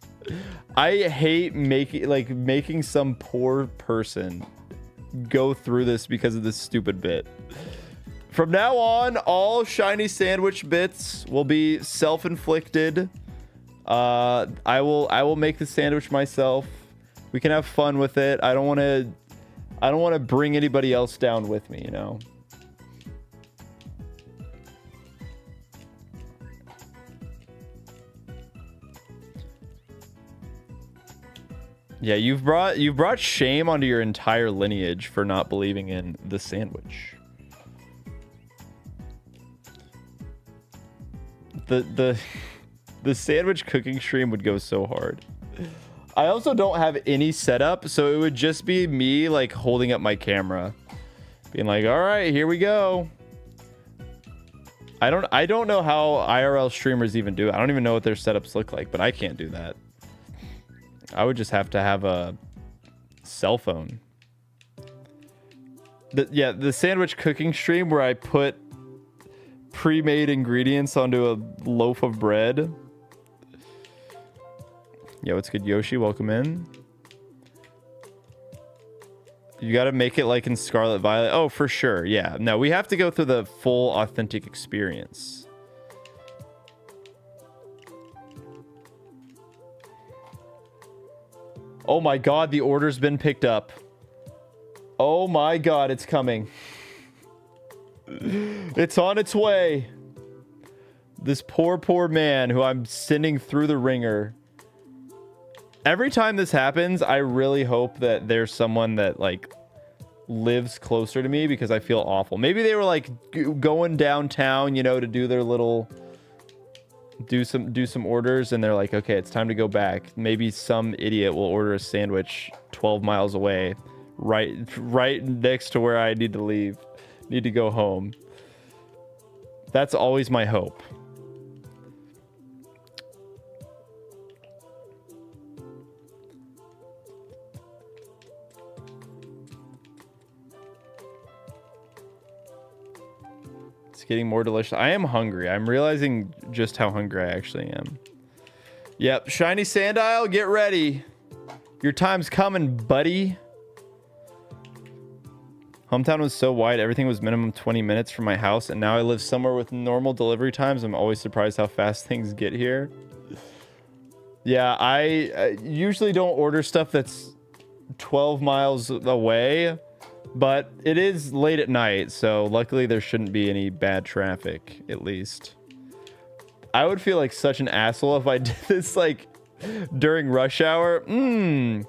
I hate making some poor person go through this because of this stupid bit. From now on, all shiny sandwich bits will be self-inflicted. I will make the sandwich myself. We can have fun with it. I don't want to bring anybody else down with me, you know. Yeah, you've brought shame onto your entire lineage for not believing in the sandwich. The sandwich cooking stream would go so hard. I also don't have any setup, so it would just be me like holding up my camera, being like, "All right, here we go." I don't know how IRL streamers even do it. I don't even know what their setups look like, but I can't do that. I would just have to have a cell phone. The sandwich cooking stream where I put pre-made ingredients onto a loaf of bread. Yo, what's good, Yoshi? Welcome in. You got to make it like in Scarlet Violet. Oh, for sure. Yeah. No, we have to go through the full authentic experience. Oh my god, the order's been picked up. Oh my god, it's coming. It's on its way. This poor man who I'm sending through the ringer. Every time this happens, I really hope that there's someone that like lives closer to me because I feel awful. Maybe they were like going downtown, you know, to do their little do some orders, and they're like, okay, it's time to go back. Maybe some idiot will order a sandwich 12 miles away, right next to where I need to go home. That's always my hope. It's getting more delicious. I am hungry. I'm realizing just how hungry I actually am. Yep, Shiny Sandile, get ready. Your time's coming, buddy. Hometown was so wide, everything was minimum 20 minutes from my house, and now I live somewhere with normal delivery times. I'm always surprised how fast things get here. Yeah, I usually don't order stuff that's 12 miles away. But it is late at night, so luckily there shouldn't be any bad traffic, at least. I would feel like such an asshole if I did this, like, during rush hour. 5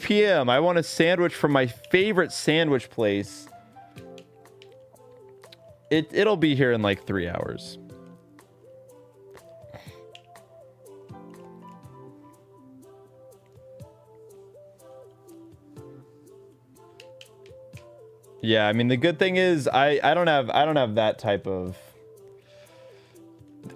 p.m. I want a sandwich from my favorite sandwich place. It'll be here in, like, 3 hours. Yeah, I mean, the good thing is I don't have that type of...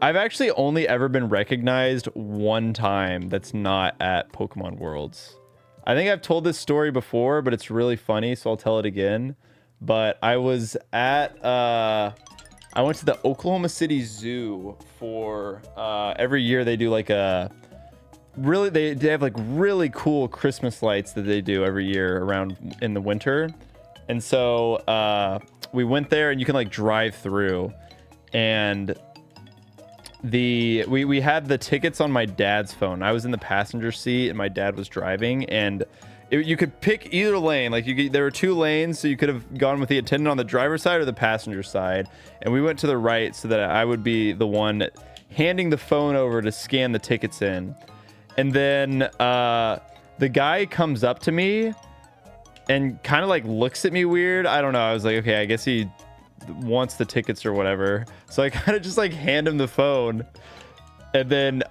I've actually only ever been recognized one time that's not at Pokemon Worlds. I think I've told this story before, but it's really funny, so I'll tell it again. But I was at... I went to the Oklahoma City Zoo for... every year they do like a... Really, they have like really cool Christmas lights that they do every year around in the winter. And so we went there, and you can like drive through, and we had the tickets on my dad's phone. I was in the passenger seat and my dad was driving, and you could pick either lane. Like there were 2 lanes, so you could have gone with the attendant on the driver's side or the passenger side. And we went to the right so that I would be the one handing the phone over to scan the tickets in. And then the guy comes up to me and kind of like looks at me weird. I don't know. I was like, okay, I guess he wants the tickets or whatever. So I kind of just like hand him the phone, and then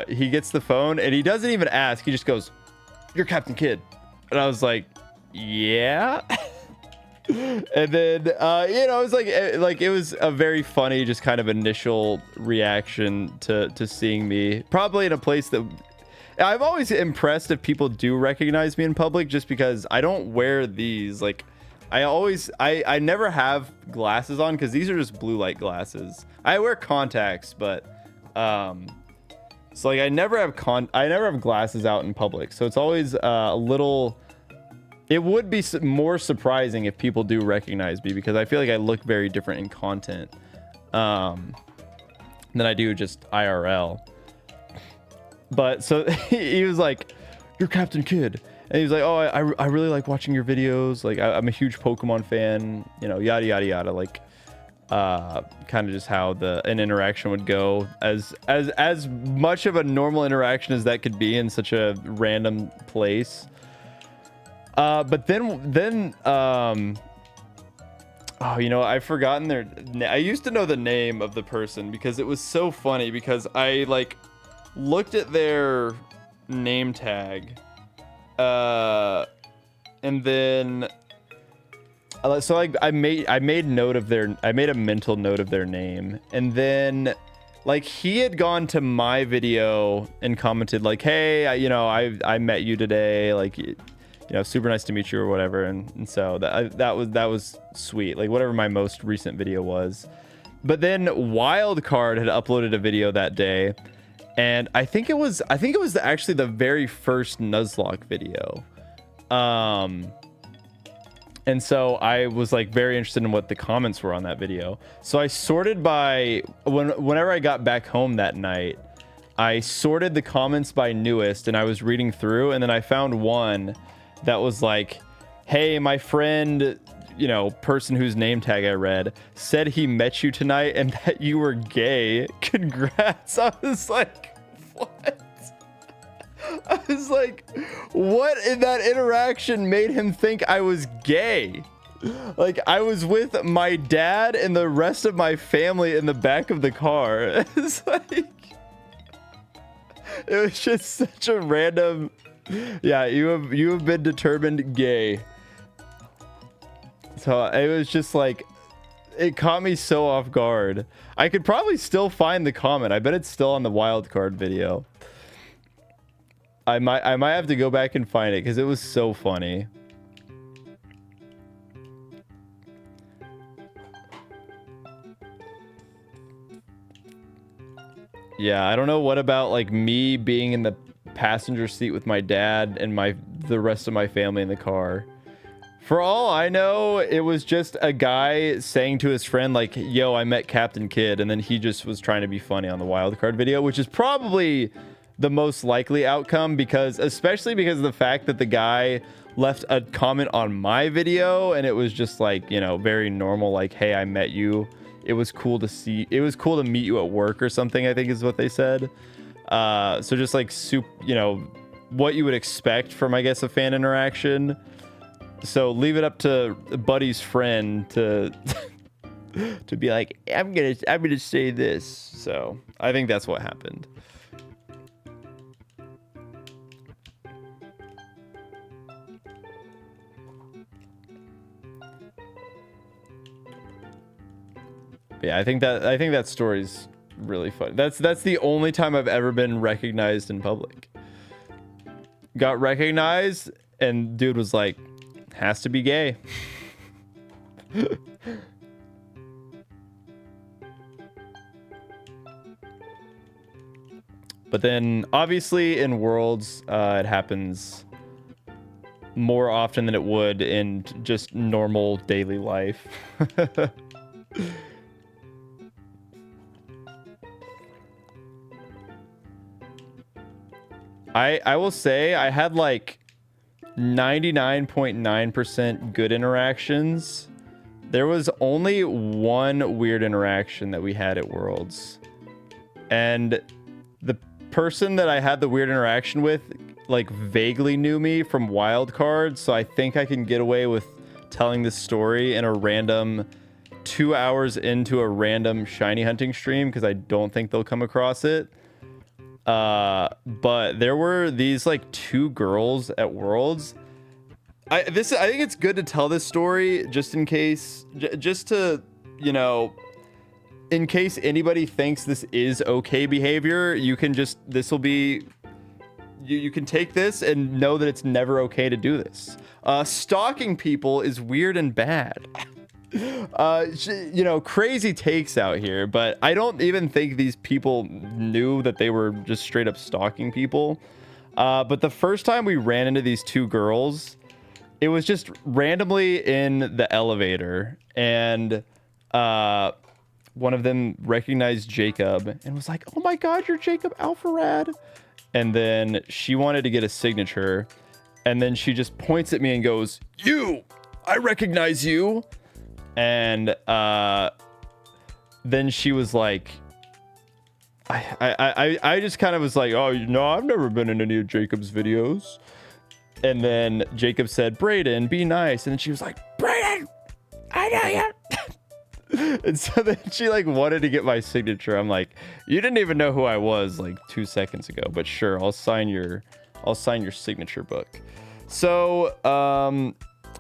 he gets the phone and he doesn't even ask. He just goes, "You're Captain Kidd." And I was like, yeah. And then you know, it was like it was a very funny just kind of initial reaction to seeing me, probably in a place that I'm always impressed if people do recognize me in public, just because I don't wear these. Like, I never have glasses on because these are just blue light glasses. I wear contacts, but so like I never have glasses out in public. So it's always a little. It would be more surprising if people do recognize me, because I feel like I look very different in content than I do just IRL. But so he was like, "You're Captain Kidd," and he was like, "Oh, I really like watching your videos. Like, I'm a huge Pokemon fan. You know, yada yada yada." Like, kind of just how an interaction would go, as much of a normal interaction as that could be in such a random place. But then oh, you know, I've forgotten I used to know the name of the person because it was so funny, because I like looked at their name tag, and then so like I made a mental note of their name, and then like he had gone to my video and commented like, "Hey, I met you today, like, you know, super nice to meet you," or whatever. And so that was sweet, like whatever my most recent video was. But then Wildcard had uploaded a video that day, and I think it was actually the very first Nuzlocke video. And so I was like very interested in what the comments were on that video. So I sorted by whenever I got back home that night, I sorted the comments by newest, and I was reading through, and then I found one that was like, "Hey, my friend, you know, person whose name tag I read, said he met you tonight and that you were gay. Congrats." I was like, what? I was like, what in that interaction made him think I was gay? Like, I was with my dad and the rest of my family in the back of the car. It's like, it was just such a random, yeah, you have been determined gay. So it was just like, it caught me so off guard. I could probably still find the comment. I bet it's still on the wildcard video. I might have to go back and find it because it was so funny. Yeah, I don't know what about like me being in the passenger seat with my dad and the rest of my family in the car. For all I know, it was just a guy saying to his friend like, yo, I met Captain Kidd, and then he just was trying to be funny on the wildcard video, which is probably the most likely outcome, because especially because of the fact that the guy left a comment on my video and it was just like, you know, very normal, like, hey, I met you. It was cool to see. It was cool to meet you at work or something, I think is what they said. So just like, you know, what you would expect from, I guess, a fan interaction. So leave it up to Buddy's friend to to be like, I'm gonna say this. So I think that's what happened. Yeah, I think that story's really fun. That's the only time I've ever been recognized in public. Got recognized, and dude was like, has to be gay. But then obviously in Worlds, it happens more often than it would in just normal daily life. I will say I had like 99.9% good interactions. There was only one weird interaction that we had at Worlds. And the person that I had the weird interaction with like vaguely knew me from Wildcard, so I think I can get away with telling this story in a random 2 hours into a random shiny hunting stream because I don't think they'll come across it. But there were these like two girls at Worlds. I think it's good to tell this story just in case, just to, you know, in case anybody thinks this is okay behavior, you can just, this will be, you can take this and know that it's never okay to do this. Stalking people is weird and bad. You know, crazy takes out here, but I don't even think these people knew that they were just straight up stalking people. But the first time we ran into these two girls, it was just randomly in the elevator, and one of them recognized Jacob and was like, oh my god, you're Jacob Alpharad. And then she wanted to get a signature, and then she just points at me and goes, you, I recognize you. And then she was like, I just kind of was like, oh, no, I've never been in any of Jacob's videos. And then Jacob said, Brayden, be nice. And then she was like, Brayden, I know you. And so then she like wanted to get my signature. I'm like, you didn't even know who I was like 2 seconds ago, but sure, I'll sign your signature book. So,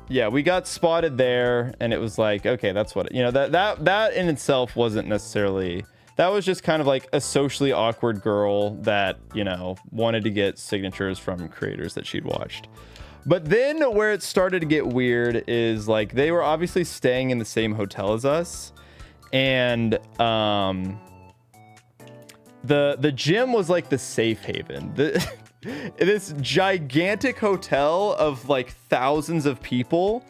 yeah, we got spotted there, and it was like, okay, that's what, you know, that in itself wasn't necessarily, that was just kind of like a socially awkward girl that, you know, wanted to get signatures from creators that she'd watched. But then where it started to get weird is like they were obviously staying in the same hotel as us, and the gym was like the safe haven. This gigantic hotel of like thousands of people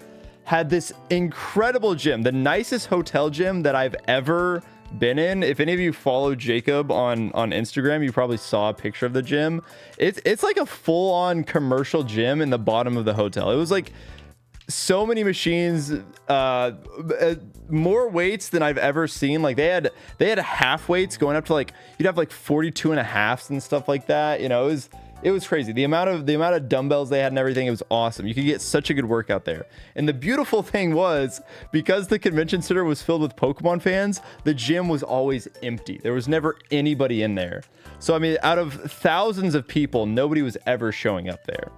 had this incredible gym, the nicest hotel gym that I've ever been in. If any of you follow Jacob on Instagram, you probably saw a picture of the gym. It's like a full-on commercial gym in the bottom of the hotel. It was like so many machines, more weights than I've ever seen. Like they had half weights going up to like, you'd have like 42 and a halves and stuff like that. You know, It was crazy. The amount of dumbbells they had and everything, it was awesome. You could get such a good workout there. And the beautiful thing was, because the convention center was filled with Pokemon fans, the gym was always empty. There was never anybody in there. So I mean, out of thousands of people, nobody was ever showing up there.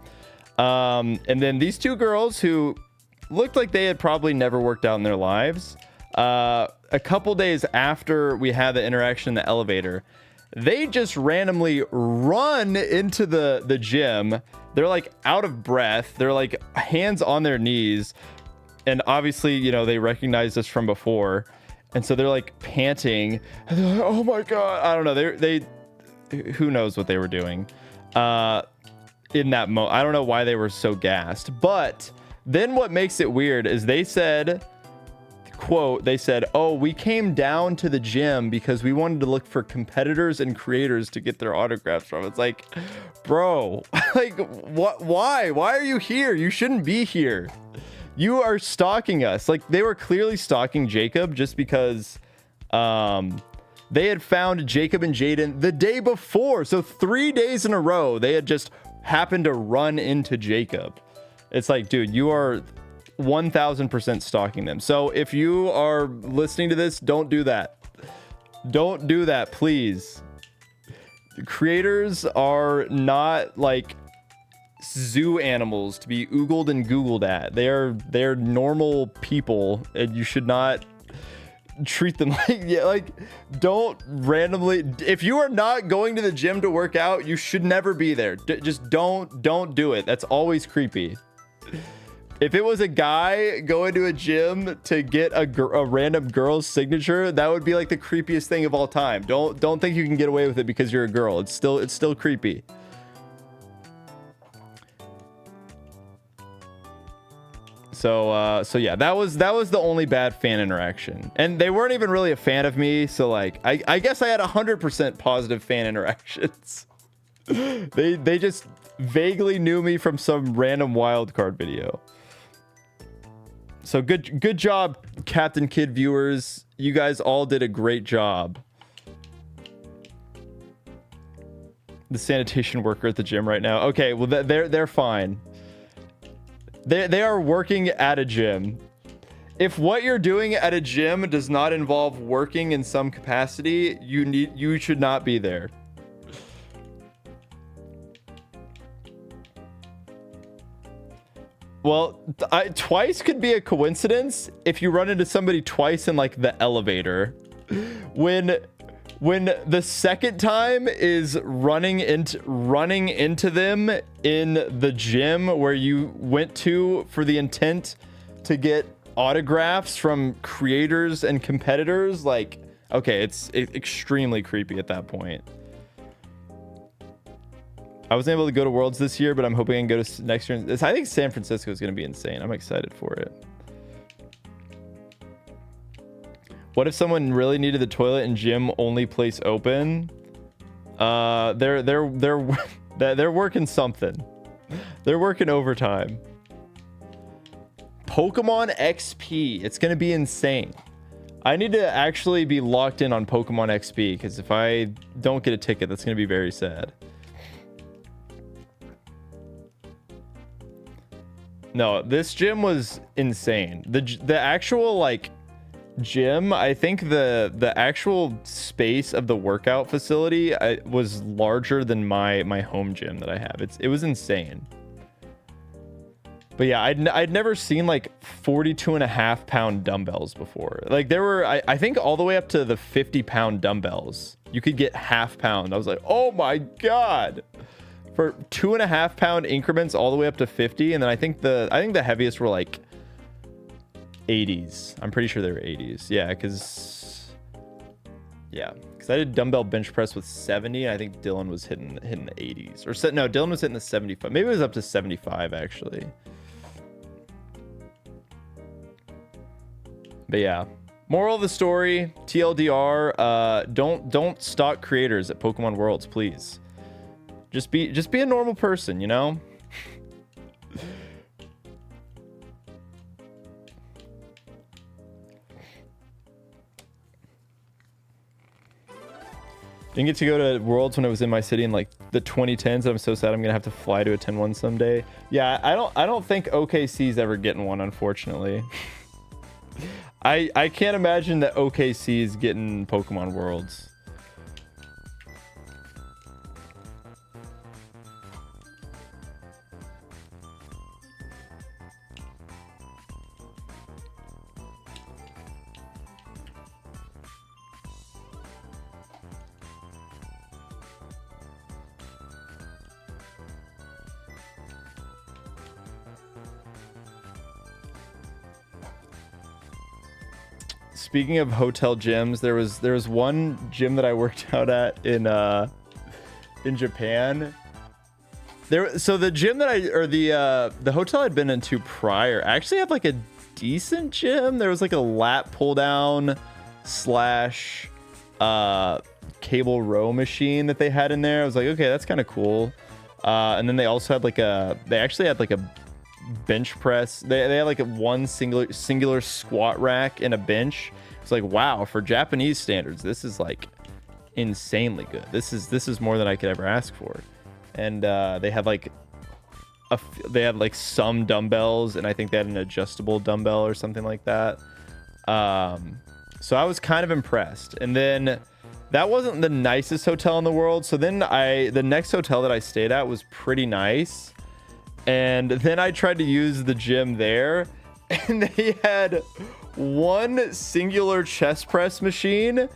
And then these two girls who looked like they had probably never worked out in their lives, a couple days after we had the interaction in the elevator, they just randomly run into the gym. They're like out of breath. They're like hands on their knees. And obviously, you know, they recognized us from before. And so they're like panting. And they're like, oh my God. I don't know. They who knows what they were doing in that moment. I don't know why they were so gassed. But then what makes it weird is they said, quote, they said, oh, we came down to the gym because we wanted to look for competitors and creators to get their autographs from. It's like, bro, like, what? Why are you here? You shouldn't be here. You are stalking us. Like, they were clearly stalking Jacob just because they had found Jacob and Jaden the day before. So 3 days in a row, they had just happened to run into Jacob. It's like, dude, you are 1000% stalking them. So if you are listening to this, don't do that. Don't do that, please. Creators are not like zoo animals to be oogled and googled at. They're normal people, and you should not treat them like don't randomly. If you are not going to the gym to work out, you should never be there. Just don't do it. That's always creepy. If it was a guy going to a gym to get a random girl's signature, that would be like the creepiest thing of all time. Don't think you can get away with it because you're a girl. It's still creepy. So yeah, that was the only bad fan interaction, and they weren't even really a fan of me. So like, I guess I had 100% positive fan interactions. They just vaguely knew me from some random wildcard video. So good job, Captain Kid viewers. You guys all did a great job. The sanitation worker at the gym right now. Okay, well they're fine. They are working at a gym. If what you're doing at a gym does not involve working in some capacity, you should not be there. Well, twice could be a coincidence if you run into somebody twice in like the elevator. When the second time is running into them in the gym where you went to for the intent to get autographs from creators and competitors, like, okay, it's extremely creepy at that point. I wasn't able to go to Worlds this year, but I'm hoping I can go to next year. I think San Francisco is going to be insane. I'm excited for it. What if someone really needed the toilet and gym only place open? They're working something. They're working overtime. Pokemon XP. It's going to be insane. I need to actually be locked in on Pokemon XP, because if I don't get a ticket, that's going to be very sad. No, this gym was insane. The actual like gym, I think the actual space of the workout facility was larger than my home gym that I have. It was insane. But yeah, I'd never seen like 42.5-pound dumbbells before. Like there were, I think all the way up to the 50-pound dumbbells. You could get half pound. I was like, oh my God. For 2.5-pound increments all the way up to 50. And then I think the heaviest were like 80s. I'm pretty sure they were 80s. Yeah, because I did dumbbell bench press with 70, and I think Dylan was hitting the 80s. Or no, Dylan was hitting the 75. Maybe it was up to 75 actually. But yeah, moral of the story, TLDR, don't stalk creators at Pokemon Worlds, please. Just be a normal person, you know? Didn't get to go to Worlds when it was in my city in like the 2010s. I'm so sad I'm gonna have to fly to attend one someday. Yeah, I don't think OKC's ever getting one, unfortunately. I can't imagine that OKC's getting Pokemon Worlds. Speaking of hotel gyms, there was one gym that I worked out at in Japan. So the gym that the hotel I'd been into prior actually had like a decent gym. There was like a lat pull down slash cable row machine that they had in there. I was like, okay, that's kind of cool. And then they also had they actually had like a bench press. They had like one singular squat rack and a bench. It's like, wow, for Japanese standards, this is like insanely good. This is more than I could ever ask for. And they had like some dumbbells, and I think they had an adjustable dumbbell or something like that. So I was kind of impressed. And then that wasn't the nicest hotel in the world. So then the next hotel that I stayed at was pretty nice. And then I tried to use the gym there, and they had one singular chest press machine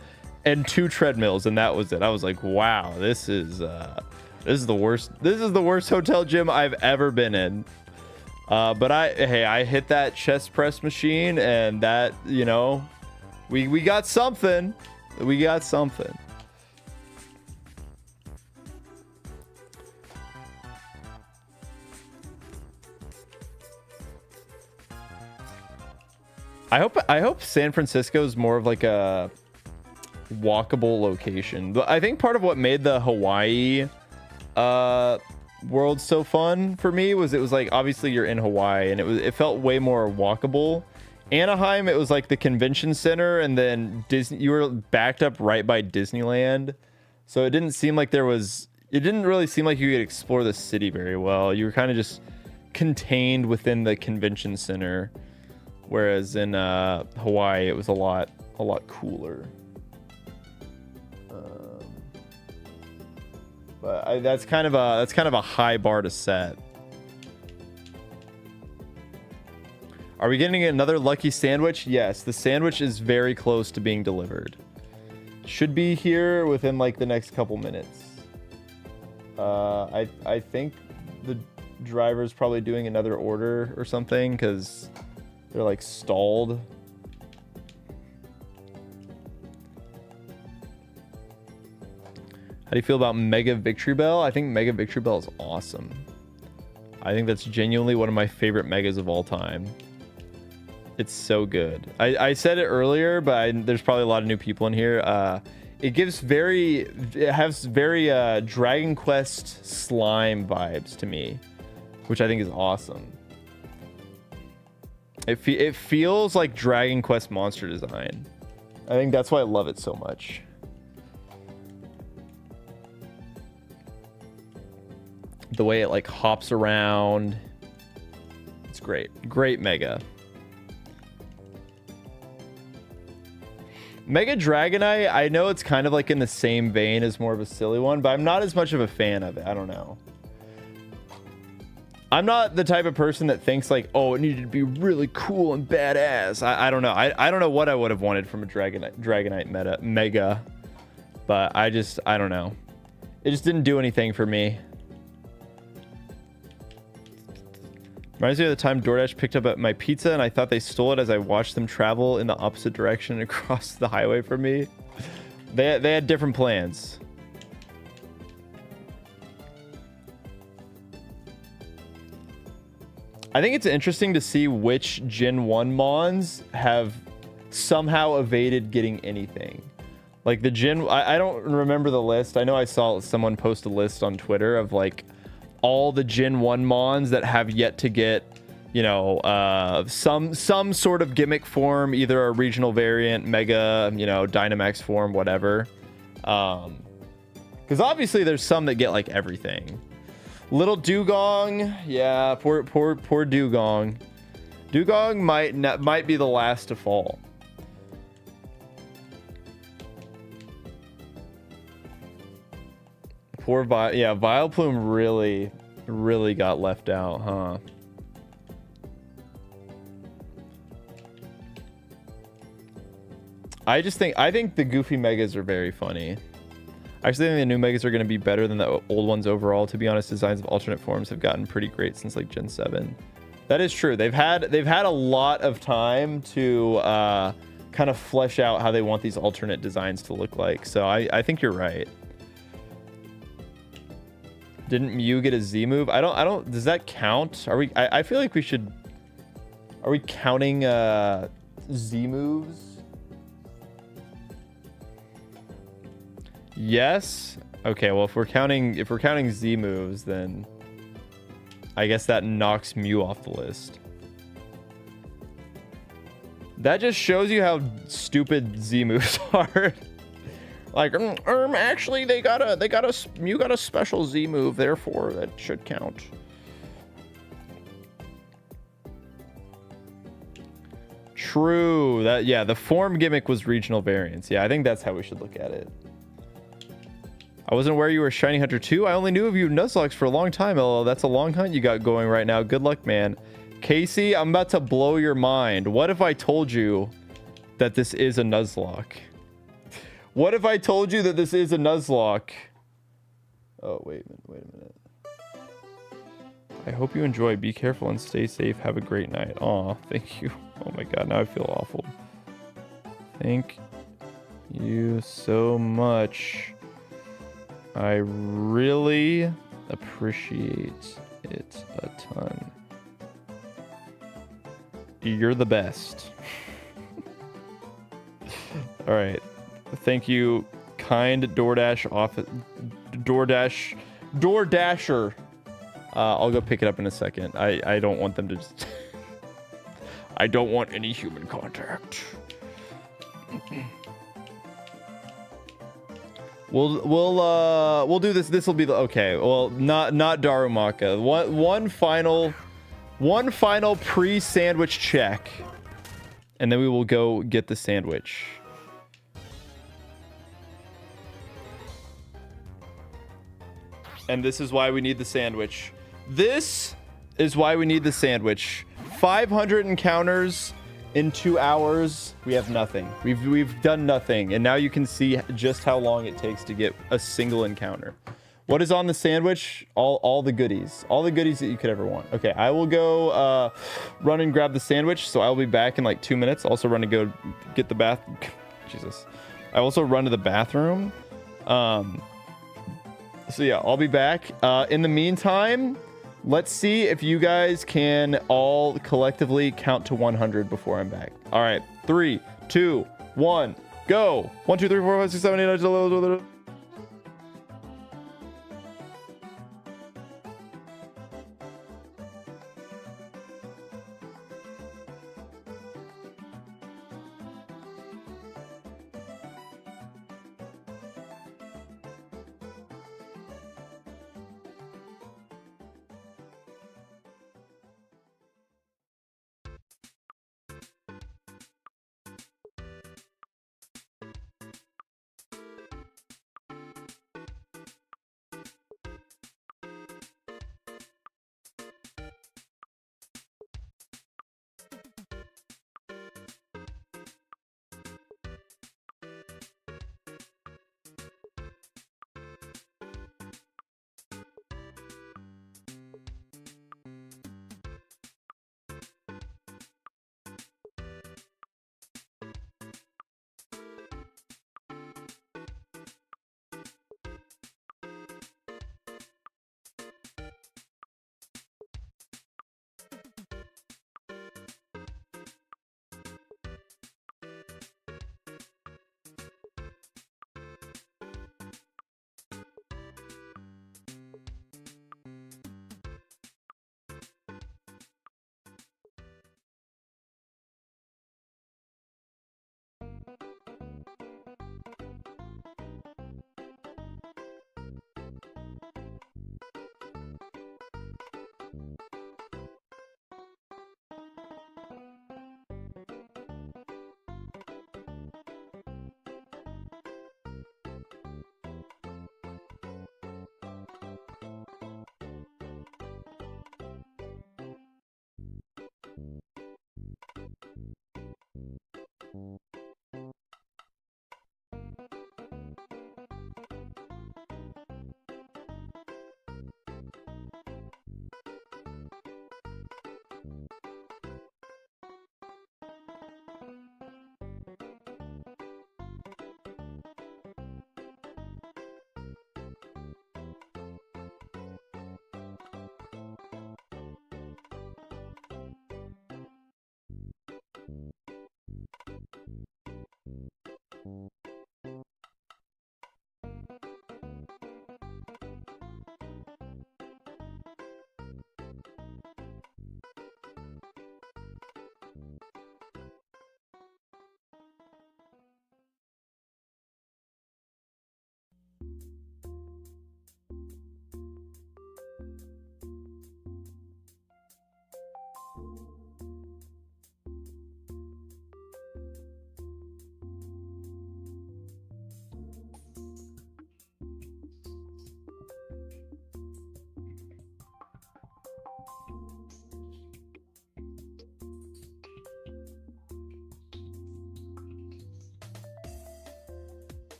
and 2 treadmills, and that was it. I was like, wow, this is the worst. This is the worst hotel gym I've ever been in. But I hit that chest press machine, and that, you know, we got something. We got something. I hope San Francisco is more of like a walkable location. But I think part of what made the Hawaii world so fun for me was it was like, obviously you're in Hawaii, and it felt way more walkable. Anaheim, it was like the convention center, and then Disney, you were backed up right by Disneyland. So it didn't really seem like you could explore the city very well. You were kind of just contained within the convention center. Whereas in Hawaii, it was a lot cooler. But that's kind of a high bar to set. Are we getting another lucky sandwich? Yes, the sandwich is very close to being delivered. Should be here within like the next couple minutes. I think the driver's probably doing another order or something, because they're like stalled. How do you feel about Mega Victory Bell? I think Mega Victory Bell is awesome. I think that's genuinely one of my favorite megas of all time. It's so good. I said it earlier, but there's probably a lot of new people in here. It has very Dragon Quest slime vibes to me, which I think is awesome. It feels like Dragon Quest monster design. I think that's why I love it so much. The way it like hops around. It's great. Great Mega. Mega Dragonite, I know it's kind of like in the same vein as more of a silly one, but I'm not as much of a fan of it. I don't know. I'm not the type of person that thinks like, oh, it needed to be really cool and badass. I don't know. I don't know what I would have wanted from a Dragonite Mega, but I don't know. It just didn't do anything for me. Reminds me of the time DoorDash picked up my pizza and I thought they stole it as I watched them travel in the opposite direction across the highway from me. They had different plans. I think it's interesting to see which Gen 1 Mons have somehow evaded getting anything. Like the Gen... I don't remember the list. I know I saw someone post a list on Twitter of like all the Gen 1 Mons that have yet to get, you know, some sort of gimmick form, either a regional variant, Mega, you know, Dynamax form, whatever. Because obviously there's some that get like everything. Little Dugong, yeah, poor Dugong. Dugong might be the last to fall. Poor yeah, Vileplume really got left out, huh? I think the goofy megas are very funny. I actually think the new megas are going to be better than the old ones overall. To be honest, designs of alternate forms have gotten pretty great since like Gen 7. That is true. They've had a lot of time to kind of flesh out how they want these alternate designs to look like. So I think you're right. Didn't Mew get a Z move? I don't. Does that count? Are we? I feel like we should. Are we counting Z moves? Yes. Okay. Well, if we're counting Z moves, then I guess that knocks Mew off the list. That just shows you how stupid Z moves are. Like, actually, Mew got a special Z move, therefore that should count. True. That, yeah, the form gimmick was regional variance. Yeah, I think that's how we should look at it. I wasn't aware you were a Shiny Hunter too. I only knew of you Nuzlocke for a long time. LOL, that's a long hunt you got going right now. Good luck, man. Casey, I'm about to blow your mind. What if I told you that this is a Nuzlocke? What if I told you that this is a Nuzlocke? Oh, wait a minute. I hope you enjoy. Be careful and stay safe. Have a great night. Aw, thank you. Oh my god, now I feel awful. Thank you so much. I really appreciate it a ton. You're the best. All right. Thank you, kind DoorDasher. I'll go pick it up in a second. I don't want them to just I don't want any human contact. We'll do this. This will be the okay. Well, not Darumaka. One final pre-sandwich check, and then we will go get the sandwich. And this is why we need the sandwich. This is why we need the sandwich. 500 encounters in 2 hours. We have nothing. We've done nothing. And now you can see just how long it takes to get a single encounter. What is on the sandwich? All the goodies. All the goodies that you could ever want. Okay, I will go run and grab the sandwich. So I'll be back in like 2 minutes. Also run to go get the bath. Jesus. I also run to the bathroom. So yeah, I'll be back. In the meantime, let's see if you guys can all collectively count to 100 before I'm back. All right, 3, 2, 1, go. 1, 2, 3, 4, 5, 6, 7, 8, 9, 10.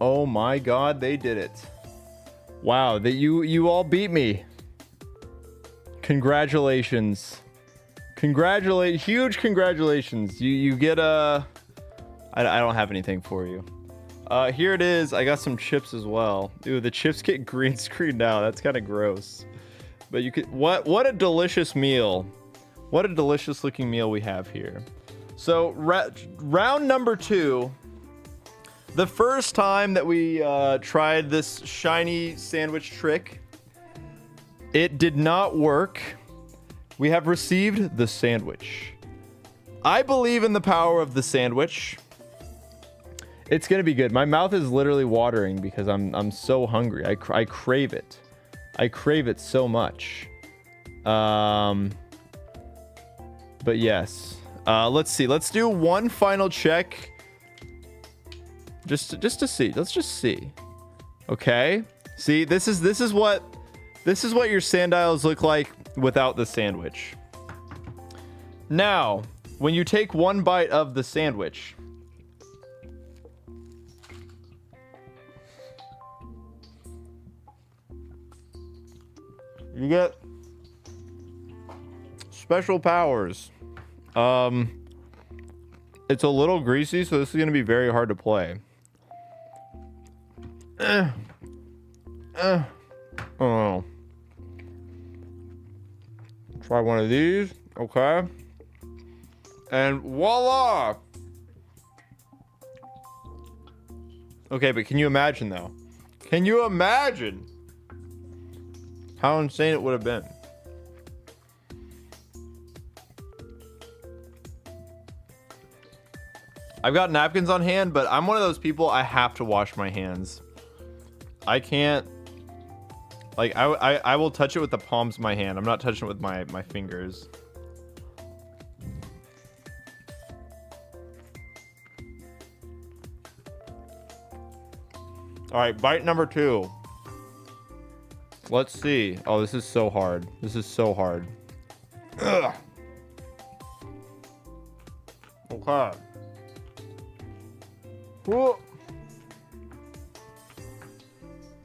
Oh my god, they did it. Wow, that you all beat me. Congratulations. Huge congratulations. You get a... I don't have anything for you. Here it is. I got some chips as well. Ooh, the chips get green screened now. That's kind of gross. But you could... What a delicious meal. What a delicious looking meal we have here. So, round number 2. The first time that we tried this shiny sandwich trick, it did not work. We have received the sandwich. I believe in the power of the sandwich. It's gonna be good. My mouth is literally watering because I'm so hungry. I crave it. I crave it so much. But yes. Let's see. Let's do one final check. Just to see. Let's just see. Okay. See, this is what your Sandiles look like without the sandwich. Now, when you take one bite of the sandwich, you get special powers. It's a little greasy, so this is gonna be very hard to play. Oh. Try one of these. Okay. And voila! Okay, but can you imagine, though? Can you imagine how insane it would have been? I've got napkins on hand, but I'm one of those people, I have to wash my hands. I can't... Like, I will touch it with the palms of my hand. I'm not touching it with my fingers. Alright, bite number 2. Let's see. Oh, this is so hard. This is so hard. Ugh. Okay. Whoa.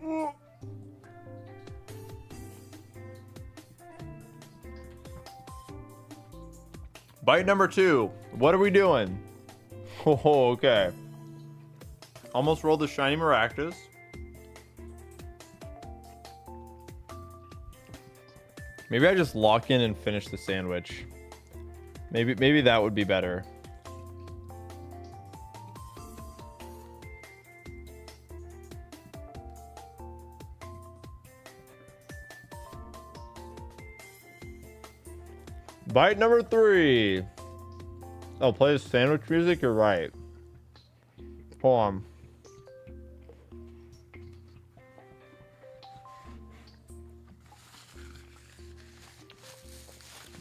Whoa. Bite number 2. What are we doing? Oh, okay. Almost rolled the shiny maracas. Maybe I just lock in and finish the sandwich. Maybe that would be better. Bite number 3. Oh, play the sandwich music? You're right. Hold on.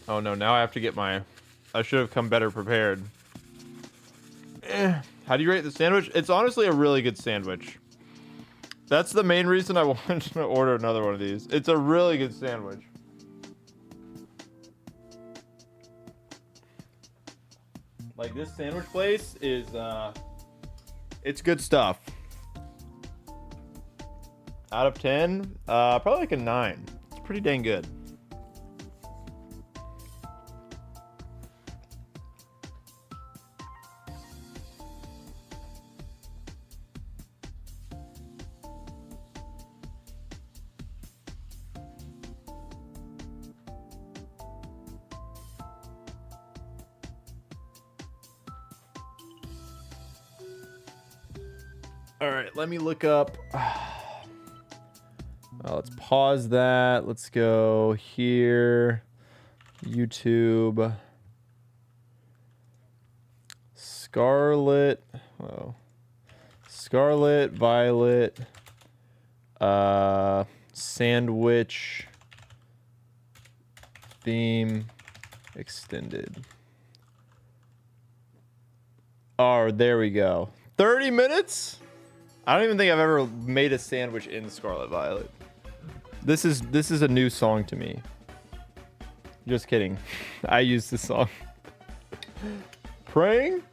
Oh no, now I have to get my... I should have come better prepared. How do you rate the sandwich? It's honestly a really good sandwich. That's the main reason I wanted to order another one of these. It's a really good sandwich. Like, this sandwich place is, it's good stuff. Out of 10, probably like a 9. It's pretty dang good. All right, let me look up. Let's pause that. Let's go here. YouTube. Scarlet. Oh. Scarlet, Violet. Sandwich. Theme. Extended. Oh, there we go. 30 minutes? I don't even think I've ever made a sandwich in Scarlet Violet. This is a new song to me. Just kidding. I use this song. Praying?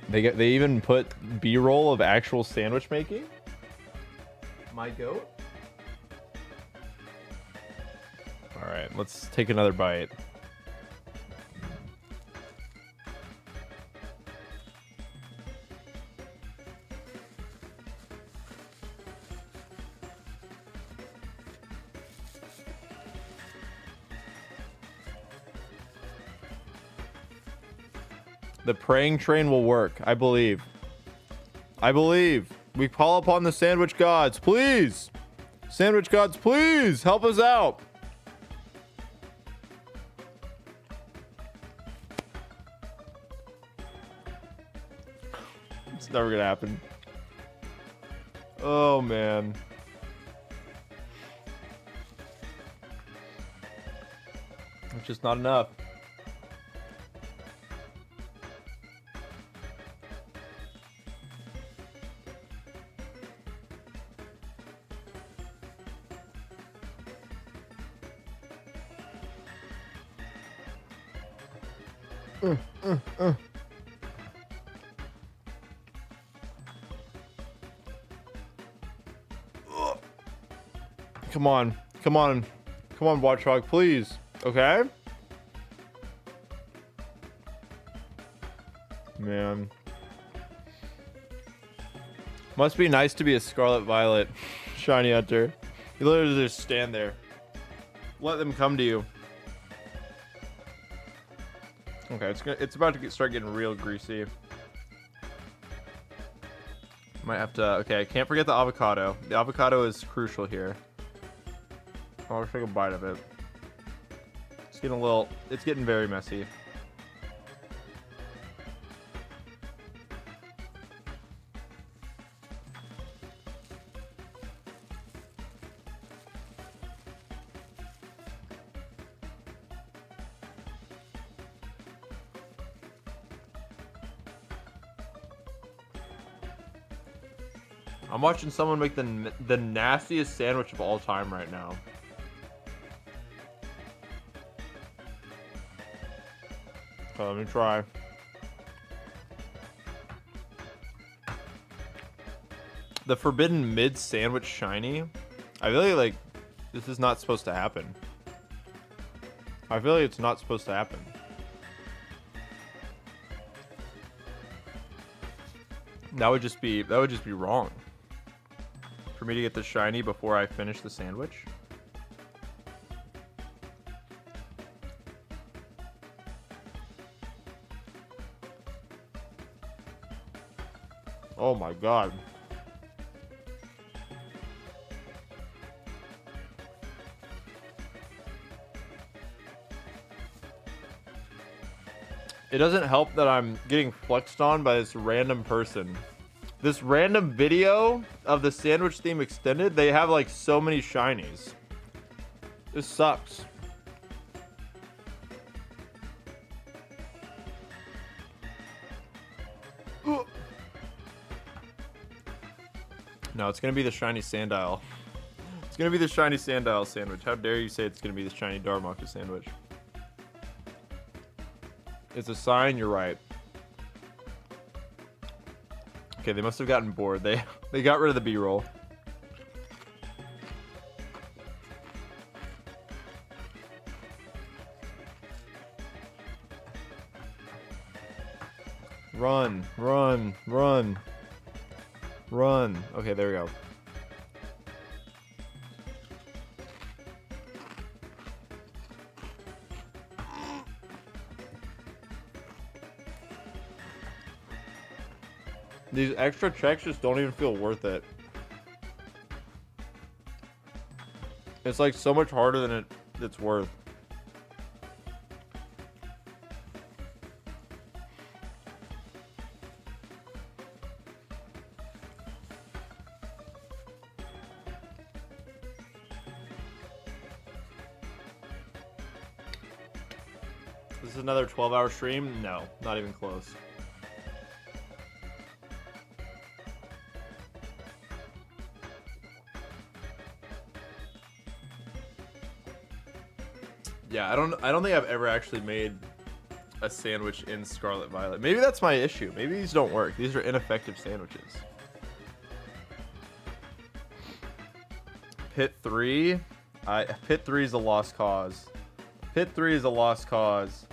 They even put B-roll of actual sandwich making. My goat. All right, let's take another bite. The praying train will work. I believe. I believe. We call upon the sandwich gods. Please. Sandwich gods, please help us out. It's never gonna happen. Oh, man. It's just not enough. Come on, come on, come on, Watchdog, please. Okay. Man. Must be nice to be a Scarlet Violet Shiny Hunter. You literally just stand there. Let them come to you. Okay, it's about to start getting real greasy. Might have to. Okay, I can't forget the avocado. The avocado is crucial here. I'll take a bite of it. It's getting a little. It's getting very messy. I'm watching someone make the nastiest sandwich of all time right now. Okay, let me try. The forbidden mid sandwich shiny. I really like. This is not supposed to happen. I feel like it's not supposed to happen. That would just be wrong. For me to get the shiny before I finish the sandwich. Oh my god. It doesn't help that I'm getting flexed on by this random person. This random video of the sandwich theme extended, they have like so many shinies. This sucks. No, it's gonna be the Shiny Sandile. It's gonna be the Shiny Sandile sandwich. How dare you say it's gonna be the Shiny Darmaka sandwich? It's a sign, you're right. Okay, they must have gotten bored. They got rid of the B-roll. Run, run, run. Run. Okay, there we go. These extra checks just don't even feel worth it. It's like so much harder than it's worth. This is another 12-hour stream? No, not even close. Yeah, I don't think I've ever actually made a sandwich in Scarlet Violet. Maybe that's my issue. Maybe these don't work. These are ineffective sandwiches. Pit 3. Pit 3 is a lost cause. Pit 3 is a lost cause.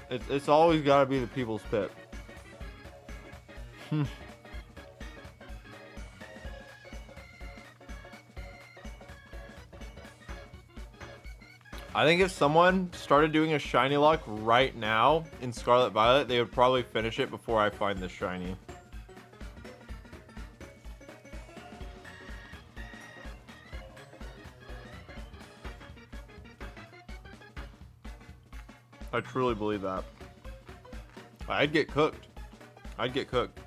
It's always got to be the people's pit. I think if someone started doing a Shinylocke right now in Scarlet Violet, they would probably finish it before I find this shiny. I truly believe that. I'd get cooked. I'd get cooked.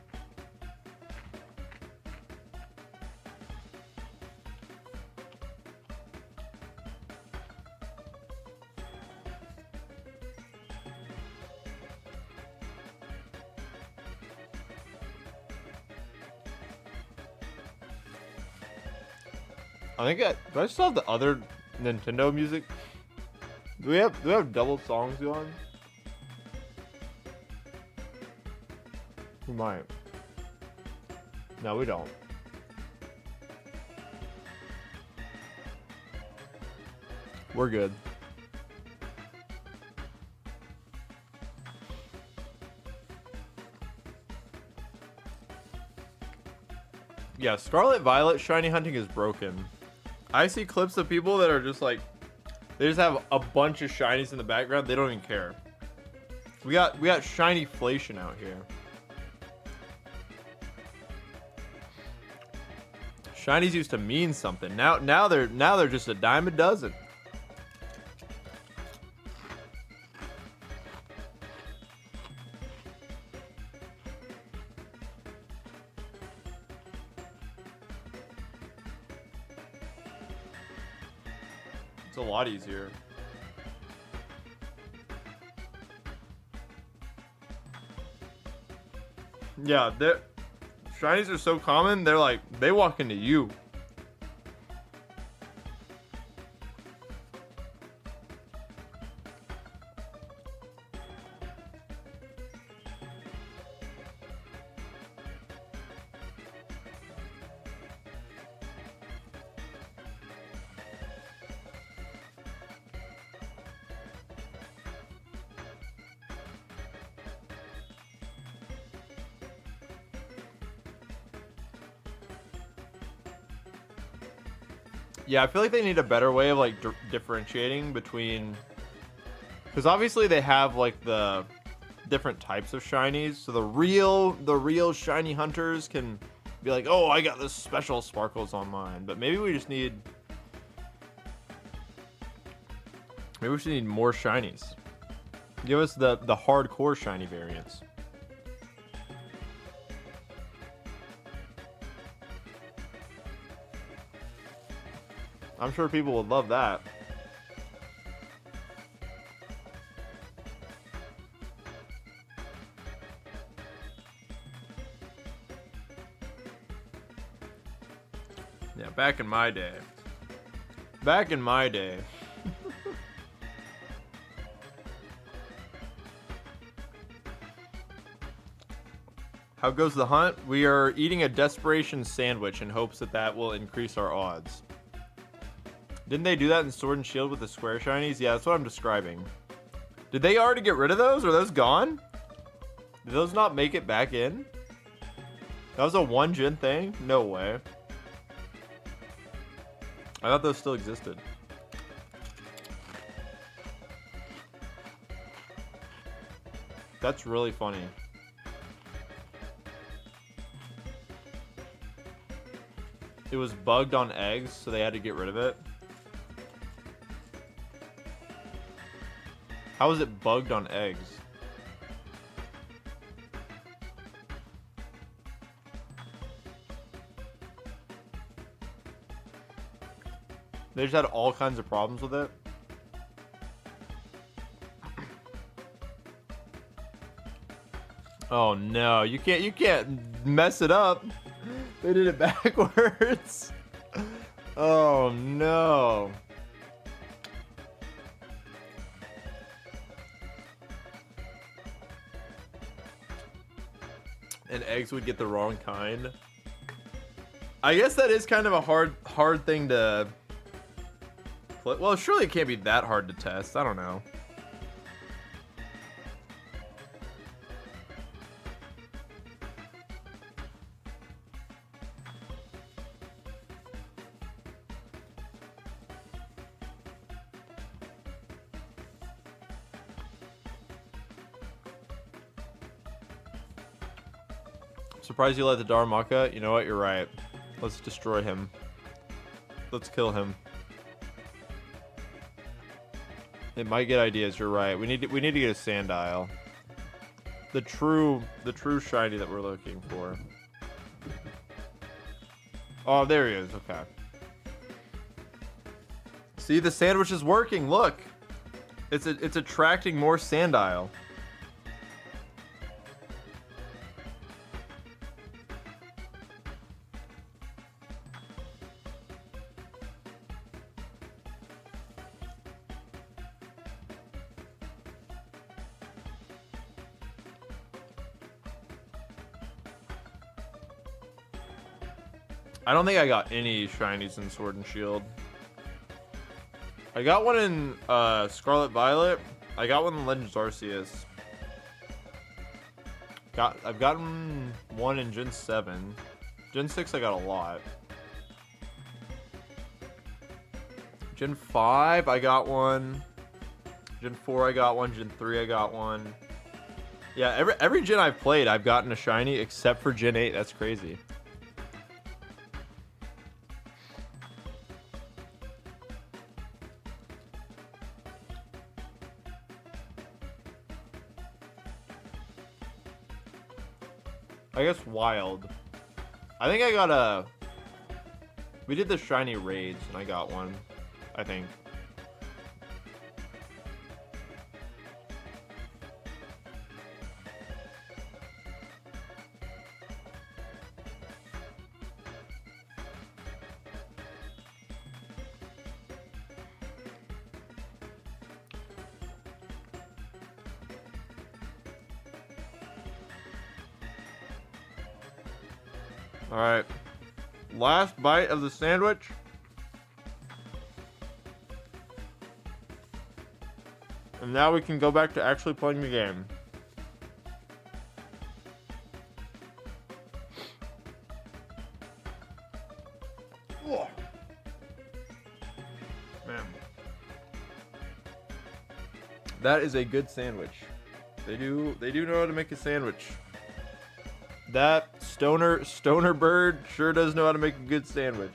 I think do I still have the other Nintendo music? Do we have double songs going? We might. No, we don't. We're good. Yeah, Scarlet Violet shiny hunting is broken. I see clips of people that are just like, they just have a bunch of shinies in the background. They don't even care. We got shinyflation out here. Shinies used to mean something. Now they're just a dime a dozen. It's a lot easier. Yeah, shinies are so common, they're like, they walk into you. Yeah, I feel like they need a better way of like differentiating between, because obviously they have like the different types of shinies. So the real shiny hunters can be like, oh, I got this special sparkles on mine. But maybe we just need more shinies. Give us the hardcore shiny variants. I'm sure people would love that. Yeah, back in my day. Back in my day. How goes the hunt? We are eating a Desperation sandwich in hopes that will increase our odds. Didn't they do that in Sword and Shield with the square shinies? Yeah, that's what I'm describing. Did they already get rid of those? Are those gone? Did those not make it back in? That was a one-gen thing? No way. I thought those still existed. That's really funny. It was bugged on eggs, so they had to get rid of it. How is it bugged on eggs? They just had all kinds of problems with it. Oh no, you can't mess it up. They did it backwards. Oh no. And eggs would get the wrong kind. I guess that is kind of a hard thing to... Well, surely it can't be that hard to test. I don't know. Surprised you let the Darmaka. You know what? You're right. Let's destroy him. Let's kill him. It might get ideas. You're right. We need to get a Sandile. The true shiny that we're looking for. Oh, there he is. Okay. See, the sandwich is working. Look, it's attracting more Sandile. I don't think I got any shinies in Sword and Shield. I got one in Scarlet Violet. I got one in Legends Arceus. I've gotten one in Gen 7. Gen 6 I got a lot. Gen 5 I got one. Gen 4 I got one. Gen 3 I got one. Yeah, every gen I've played I've gotten a shiny except for Gen 8. That's crazy. I guess wild. I think I got a... We did the shiny raids and I got one. I think. Alright. Last bite of the sandwich. And now we can go back to actually playing the game. Oh. Man. That is a good sandwich. They do know how to make a sandwich. That stoner bird sure does know how to make a good sandwich.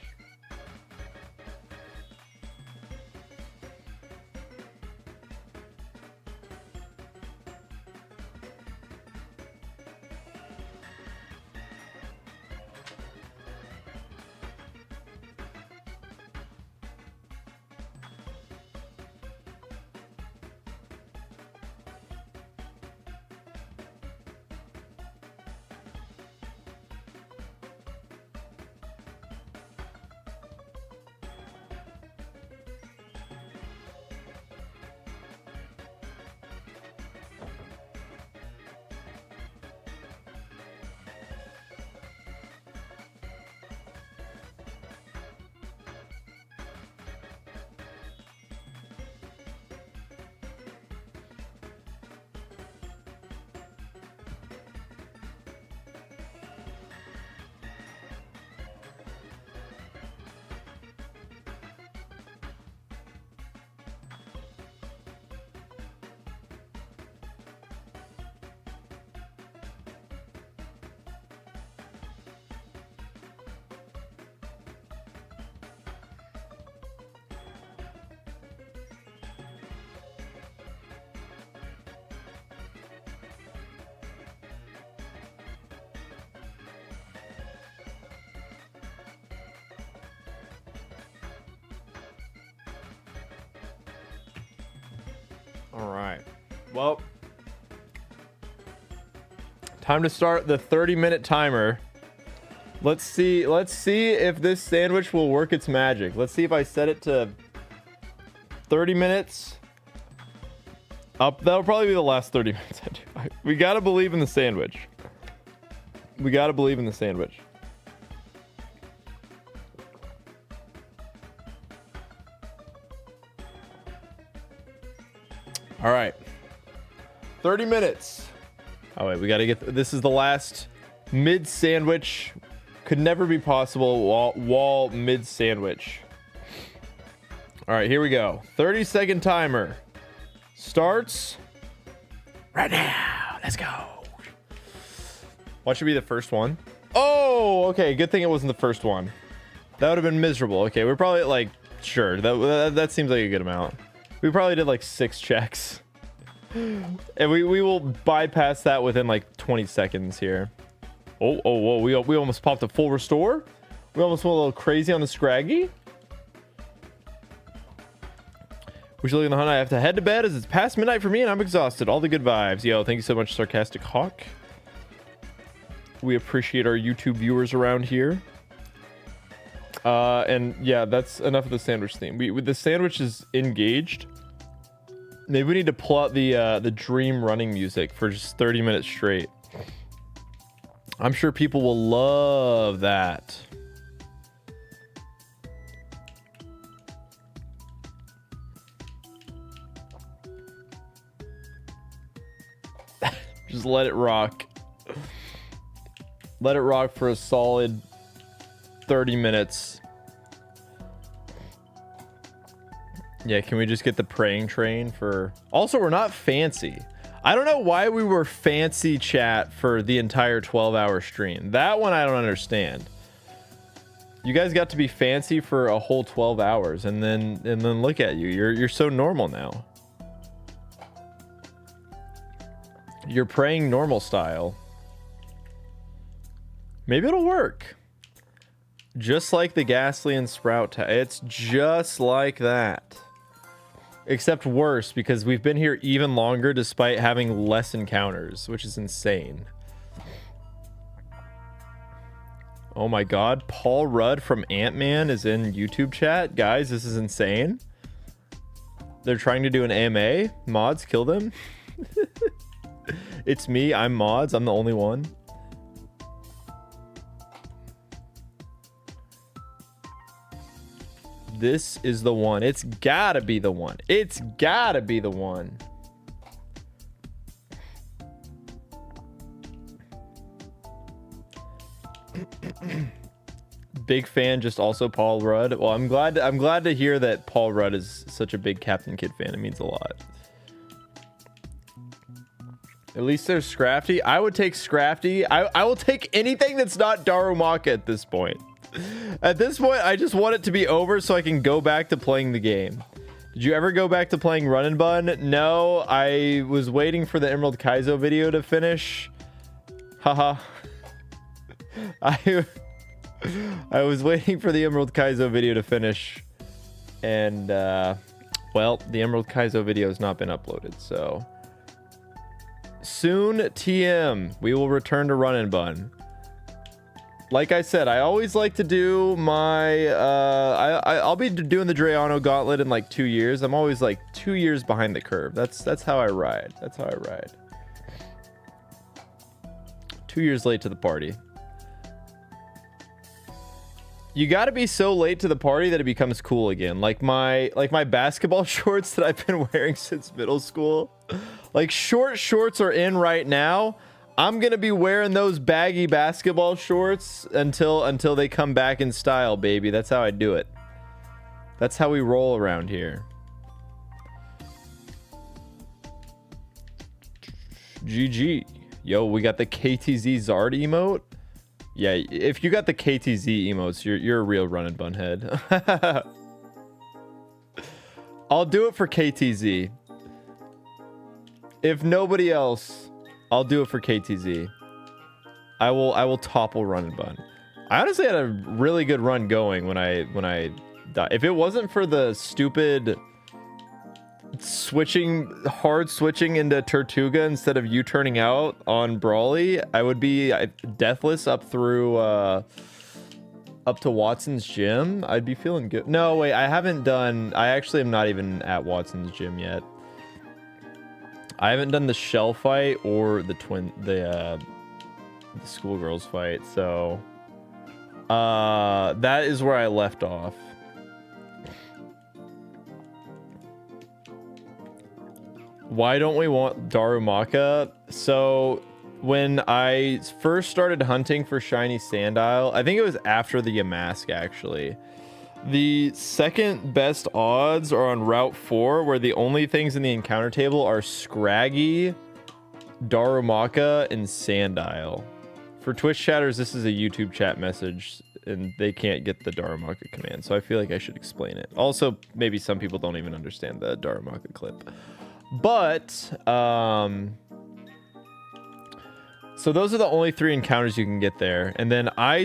All right. Well, Time to start the 30-minute timer. Let's see if this sandwich will work its magic. Let's see if I set it to 30 minutes. That'll probably be the last 30 minutes I do. We gotta believe in the sandwich. We gotta believe in the sandwich. All right. 30 minutes. Oh wait, we gotta get, this is the last mid sandwich. Could never be possible wall mid sandwich. All right, here we go. 30-second timer starts right now. Let's go. What should be the first one? Oh, okay. Good thing it wasn't the first one. That would have been miserable. Okay, we're probably at like, sure. That seems like a good amount. We probably did like 6 checks. And we will bypass that within like 20 seconds here. Oh, whoa. We almost popped a full restore. We almost went a little crazy on the Scraggy. We should look in the hunt. I have to head to bed as it's past midnight for me and I'm exhausted. All the good vibes. Yo, thank you so much, Sarcastic Hawk. We appreciate our YouTube viewers around here. And yeah, that's enough of the sandwich theme. The sandwich is engaged. Maybe we need to pull out the dream running music for just 30 minutes straight. I'm sure people will love that. Just let it rock. Let it rock for a solid 30 minutes. Yeah, can we just get the praying train for... Also, we're not fancy. I don't know why we were fancy chat for the entire 12-hour stream. That one I don't understand. You guys got to be fancy for a whole 12 hours and then look at you. You're so normal now. You're praying normal style. Maybe it'll work. Just like the Ghastly and Sprout. It's just like that. Except worse, because we've been here even longer despite having less encounters, which is insane. Oh my god, Paul Rudd from Ant-Man is in YouTube chat. Guys, this is insane. They're trying to do an AMA. Mods, kill them. It's me, I'm Mods, I'm the only one. This is the one. It's gotta be the one. It's gotta be the one. Big fan, just also Paul Rudd. Well, I'm glad to hear that Paul Rudd is such a big Captain Kid fan. It means a lot. At least there's Scrafty. I would take Scrafty. I will take anything that's not Darumaka at this point. At this point, I just want it to be over so I can go back to playing the game. Did you ever go back to playing Run and Bun? No, I was waiting for the Emerald Kaizo video to finish. Haha. I was waiting for the Emerald Kaizo video to finish. And, well, the Emerald Kaizo video has not been uploaded, so... Soon, TM, we will return to Run and Bun. Like I said, I always like to do my I'll be doing the Drayano Gauntlet in like 2 years. I'm always like 2 years behind the curve. That's how I ride. That's how I ride. 2 years late to the party. You got to be so late to the party that it becomes cool again. Like my basketball shorts that I've been wearing since middle school. Like short shorts are in right now. I'm gonna be wearing those baggy basketball shorts until they come back in style, baby. That's how I do it. That's how we roll around here. GG. Yo, we got the KTZ Zard emote. Yeah, if you got the KTZ emotes, you're a real Run and Bun head. I'll do it for KTZ. If nobody else, I'll do it for KTZ. I will topple Run and Bun. I honestly had a really good run going when I died. If it wasn't for the stupid hard switching into Tortuga instead of you turning out on Brawly, I would be deathless up to Watson's Gym. I'd be feeling good. No, wait, I actually am not even at Watson's Gym yet. I haven't done the shell fight or the schoolgirls fight, so that is where I left off. Why don't we want Darumaka? So when I first started hunting for Shiny Sandile, I think it was after the Yamask actually. The second best odds are on Route 4, where the only things in the encounter table are Scraggy, Darumaka, and Sandile. For Twitch chatters, this is a YouTube chat message, and they can't get the Darumaka command, so I feel like I should explain it. Also, maybe some people don't even understand the Darumaka clip. But, so those are the only 3 encounters you can get there. And then I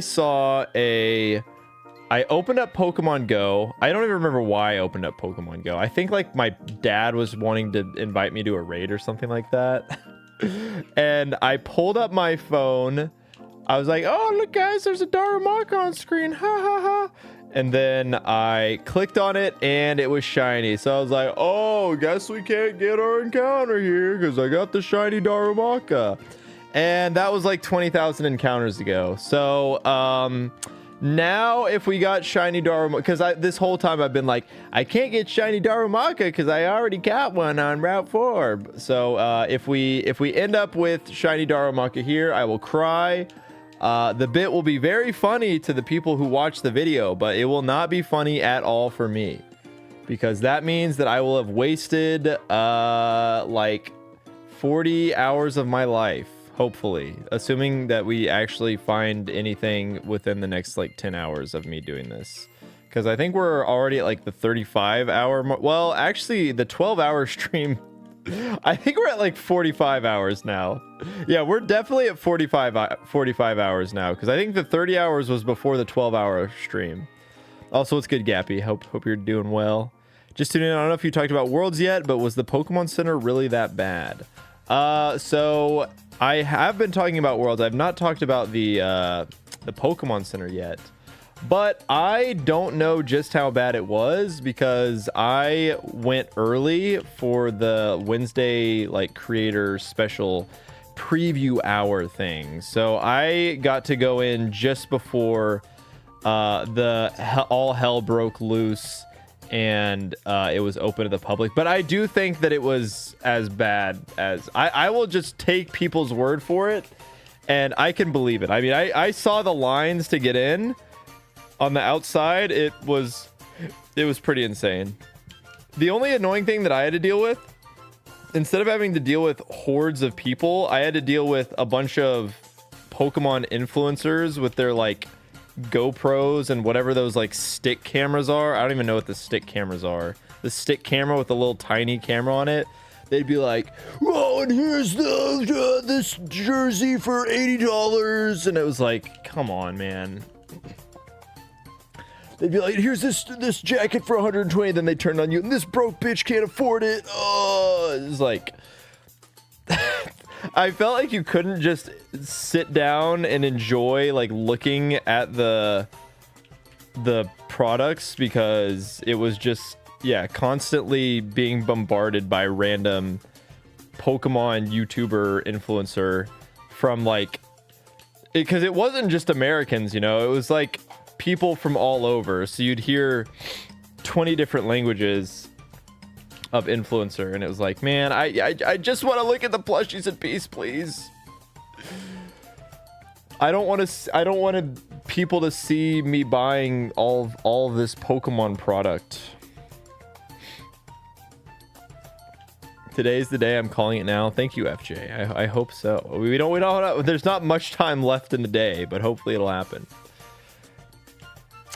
opened up Pokemon Go. I don't even remember why I opened up Pokemon Go. I think like my dad was wanting to invite me to a raid or something like that. And I pulled up my phone. I was like, oh, look, guys, there's a Darumaka on screen. Ha, ha, ha. And then I clicked on it, and it was shiny. So I was like, oh, guess we can't get our encounter here because I got the shiny Darumaka. And that was like 20,000 encounters ago. So now if we got shiny Darumaka, because this whole time I've been like, I can't get shiny Darumaka because I already got one on Route 4. So if we end up with shiny Darumaka here, I will cry. The bit will be very funny to the people who watch the video, but it will not be funny at all for me, because that means that I will have wasted like 40 hours of my life, hopefully, assuming that we actually find anything within the next like 10 hours of me doing this, because I think we're already at like the 35-hour well, actually the 12-hour stream, I think we're at like 45 hours now. Yeah, we're definitely at 45 hours now, because I think the 30 hours was before the 12-hour stream. Also, what's good, Gappy? Hope you're doing well. Just tuning in, I don't know if you talked about Worlds yet, but was the Pokemon Center really that bad? So I have been talking about Worlds. I've not talked about the Pokemon Center yet. But I don't know just how bad it was, because I went early for the Wednesday like creator special preview hour thing. So I got to go in just before all hell broke loose and it was open to the public. But I do think that it was as bad as I will just take people's word for it, and I can believe it. I mean, I saw the lines to get in. On the outside, it was pretty insane. The only annoying thing that I had to deal with, instead of having to deal with hordes of people, I had to deal with a bunch of Pokemon influencers with their like GoPros and whatever those like stick cameras are. I don't even know what the stick cameras are. The stick camera with a little tiny camera on it. They'd be like, oh, and here's this jersey for $80. And it was like, come on, man. They'd be like, here's this jacket for 120. Then they turn on you, and this broke bitch can't afford it. Oh, it's like, I felt like you couldn't just sit down and enjoy like looking at the products, because it was just, yeah, constantly being bombarded by random Pokemon YouTuber influencer from like, because it wasn't just Americans, you know, it was like people from all over. So you'd hear 20 different languages of influencer, and it was like, man, I just want to look at the plushies in peace, please. I don't want people to see me buying all of this Pokemon product. Today's the day. I'm calling it now. Thank you, FJ. I hope so. We don't. There's not much time left in the day, but hopefully it'll happen.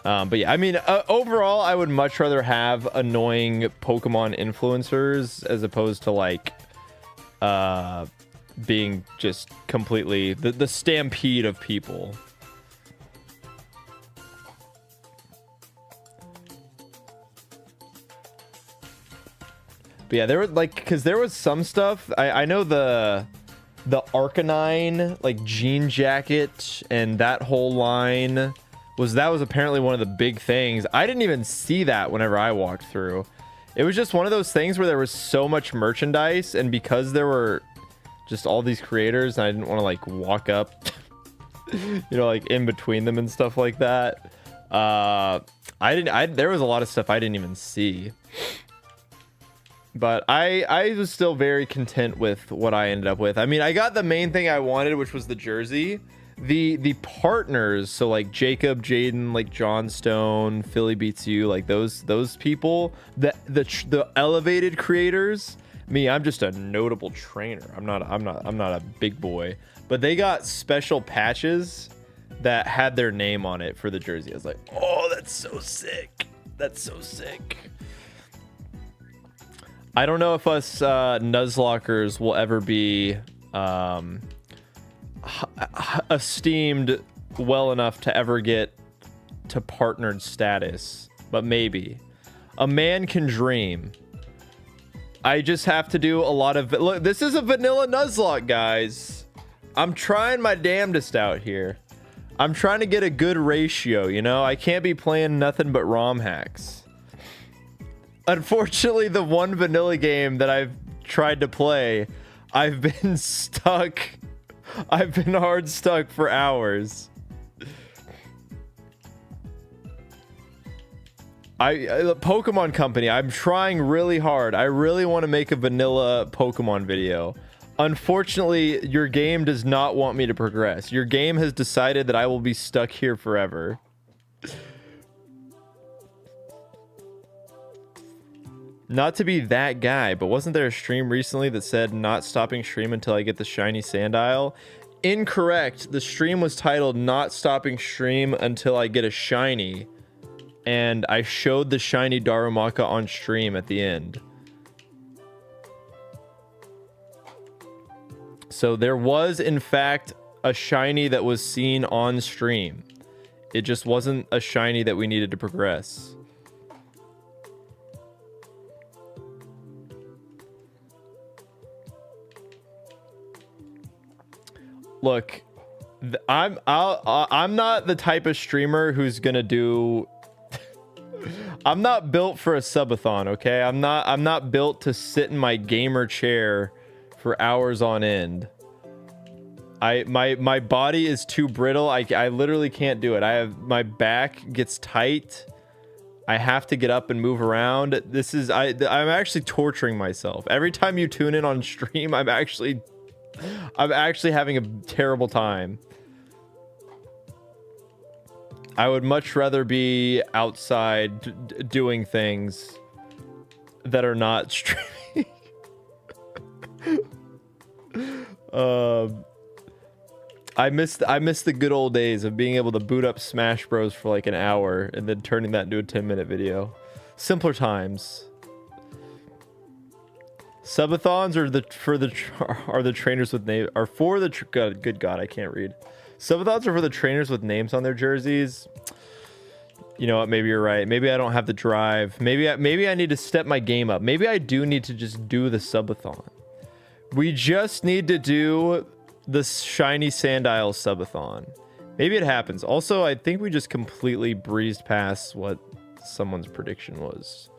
But yeah, I mean, overall, I would much rather have annoying Pokemon influencers as opposed to like being just completely the stampede of people. But yeah, there was like, because there was some stuff. I know the Arcanine like jean jacket and that whole line was apparently one of the big things. I didn't even see that whenever I walked through. It was just one of those things where there was so much merchandise, and because there were just all these creators, and I didn't want to like walk up, you know, like in between them and stuff like that. There was a lot of stuff I didn't even see. But I was still very content with what I ended up with. I mean, I got the main thing I wanted, which was the jersey. The partners, so like Jacob, Jaden, like Johnstone, Philly Beats You, like those people, the elevated creators. Me, I'm just a notable trainer. I'm not a big boy. But they got special patches that had their name on it for the jersey. I was like, oh, that's so sick. That's so sick. I don't know if us Nuzlockers will ever be esteemed well enough to ever get to partnered status, but maybe. A man can dream. I just have to do a lot of... Look, this is a vanilla Nuzlocke, guys. I'm trying my damnedest out here. I'm trying to get a good ratio, you know? I can't be playing nothing but ROM hacks. Unfortunately, the one vanilla game that I've tried to play, I've been stuck. I've been hard stuck for hours. Pokemon Company, I'm trying really hard. I really want to make a vanilla Pokemon video. Unfortunately, your game does not want me to progress. Your game has decided that I will be stuck here forever. Not to be that guy, but wasn't there a stream recently that said not stopping stream until I get the shiny Sandile? Incorrect. The stream was titled not stopping stream until I get a shiny. And I showed the shiny Darumaka on stream at the end. So there was, in fact, a shiny that was seen on stream. It just wasn't a shiny that we needed to progress. Look, I'm not the type of streamer who's gonna do... I'm not built for a subathon, okay? I'm not built to sit in my gamer chair for hours on end. My body is too brittle. I literally can't do it. My back gets tight. I have to get up and move around. I'm actually torturing myself. Every time you tune in on stream, I'm actually having a terrible time. I would much rather be outside doing things that are not streaming. I miss the good old days of being able to boot up Smash Bros for like an hour and then turning that into a 10-minute video. Simpler times. Subathons are the trainers with names are for the good God, I can't read. Subathons are for the trainers with names on their jerseys. You know what? Maybe you're right. Maybe I don't have the drive. Maybe I need to step my game up. Maybe I do need to just do the subathon. We just need to do the Shiny Sandile subathon. Maybe it happens. Also, I think we just completely breezed past what someone's prediction was.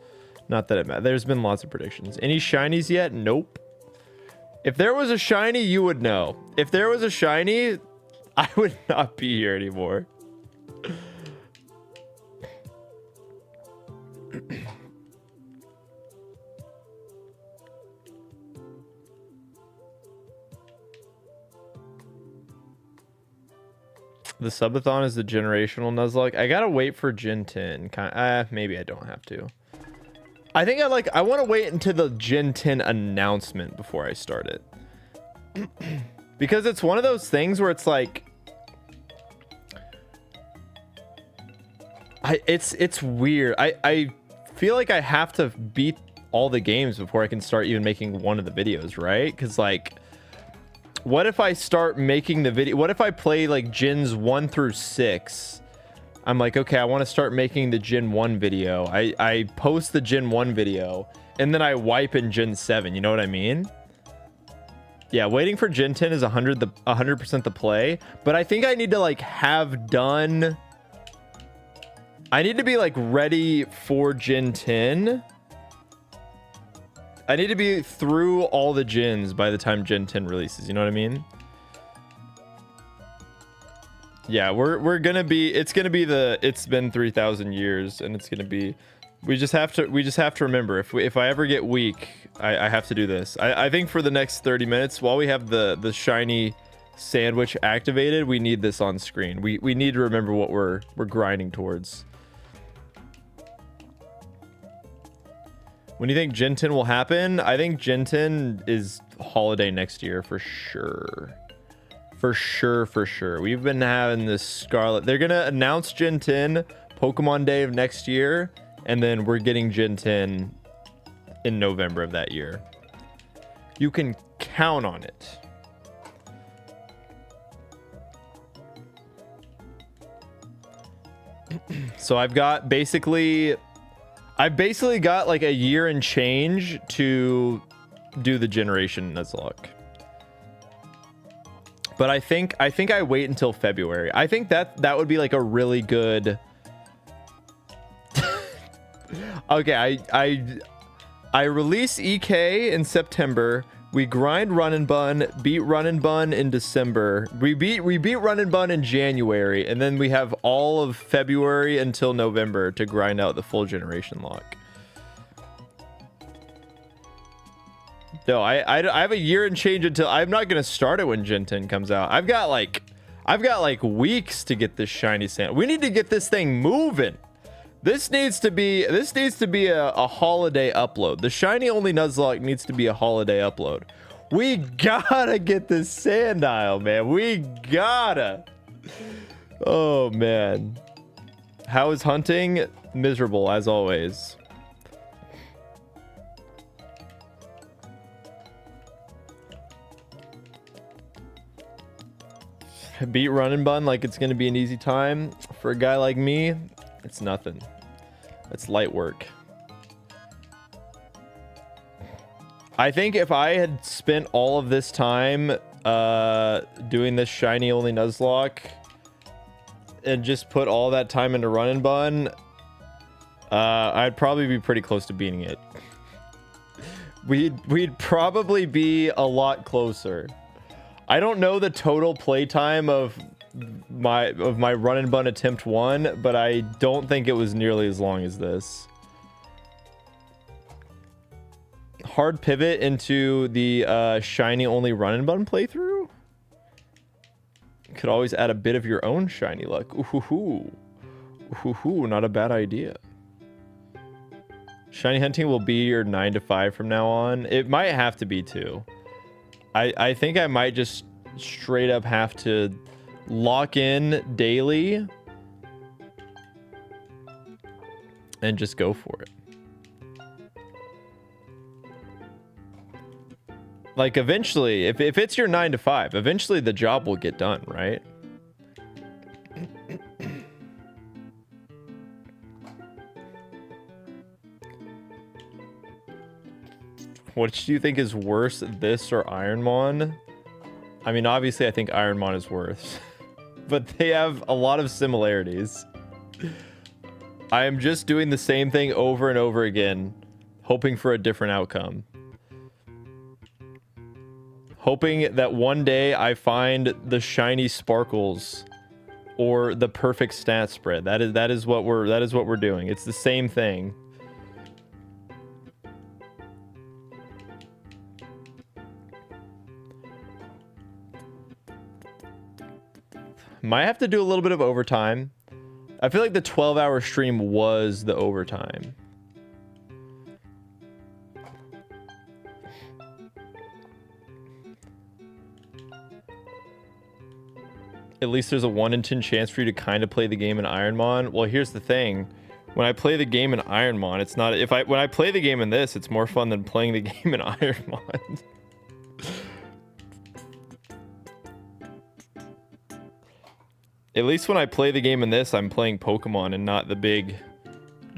Not that it matters. There's been lots of predictions. Any shinies yet? Nope. If there was a shiny, you would know. If there was a shiny, I would not be here anymore. The subathon is the generational Nuzlocke. I gotta wait for Gen 10. Maybe I don't have to. I think I want to wait until the Gen 10 announcement before I start it. Because it's one of those things where it's like... It's weird. I feel like I have to beat all the games before I can start even making one of the videos, right? Because like... What if I start making the video? What if I play like Gens 1 through 6? I'm like, okay, I want to start making the Gen 1 video. I post the Gen 1 video. and then I wipe in Gen 7. You know what I mean? Yeah, waiting for Gen 10 is 100% the play, but I think I need to like have done. I need to be like ready for Gen 10. I need to be through all the gens by the time Gen 10 releases. You know what I mean? Yeah, we're gonna be. It's gonna be the. It's been 3,000 years, and it's gonna be. We just have to remember if I ever get weak, I have to do this. I think for the next 30 minutes while we have the shiny sandwich activated, we need this on screen. We need to remember what we're grinding towards. When do you think Gen 10 will happen? I think Gen 10 is holiday next year for sure. For sure. We've been having this Scarlet. They're gonna announce Gen 10 Pokemon Day of next year. And then we're getting Gen 10 in November of that year. You can count on it. So I've basically got like a year and change to do the generation Nuzlocke. But I think I wait until February. I think that would be like a really good. Okay, I release EK in September. We grind Run and Bun, beat Run and Bun in December. We beat Run and Bun in January, and then we have all of February until November to grind out the full generation lock. No, I have a year and change until I'm not gonna start it when Gen 10 comes out. I've got like weeks to get this shiny sand. We need to get this thing moving. This needs to be a holiday upload. The shiny only Nuzlocke needs to be a holiday upload. We gotta get this Sandile, man. We gotta. Oh man. How is hunting? Miserable as always. Beat Run and Bun like it's gonna be an easy time. For a guy like me, it's nothing. It's light work. I think if I had spent all of this time doing this shiny only Nuzlocke and just put all that time into Run and Bun, I'd probably be pretty close to beating it. We'd probably be a lot closer. I don't know the total playtime of my Run and Bun attempt 1, but I don't think it was nearly as long as this. Hard pivot into the shiny only Run and Bun playthrough. Could always add a bit of your own shiny luck. Ooh, not a bad idea. Shiny hunting will be your 9 to 5 from now on. It might have to be too. I think I might just straight up have to lock in daily and just go for it. Like eventually, if it's your 9 to 5, eventually the job will get done, right? Which do you think is worse, this or Ironmon? I mean, obviously, I think Ironmon is worse. But they have a lot of similarities. I am just doing the same thing over and over again, hoping for a different outcome. Hoping that one day I find the shiny sparkles or the perfect stat spread. That is what we're doing. It's the same thing. Might have to do a little bit of overtime. I feel like the 12-hour stream was the overtime. At least there's a 1 in 10 chance for you to kind of play the game in Ironmon. Well, here's the thing. When I play the game in Ironmon, it's not... When I play the game in this, it's more fun than playing the game in Ironmon. At least when I play the game in this, I'm playing Pokemon and not the big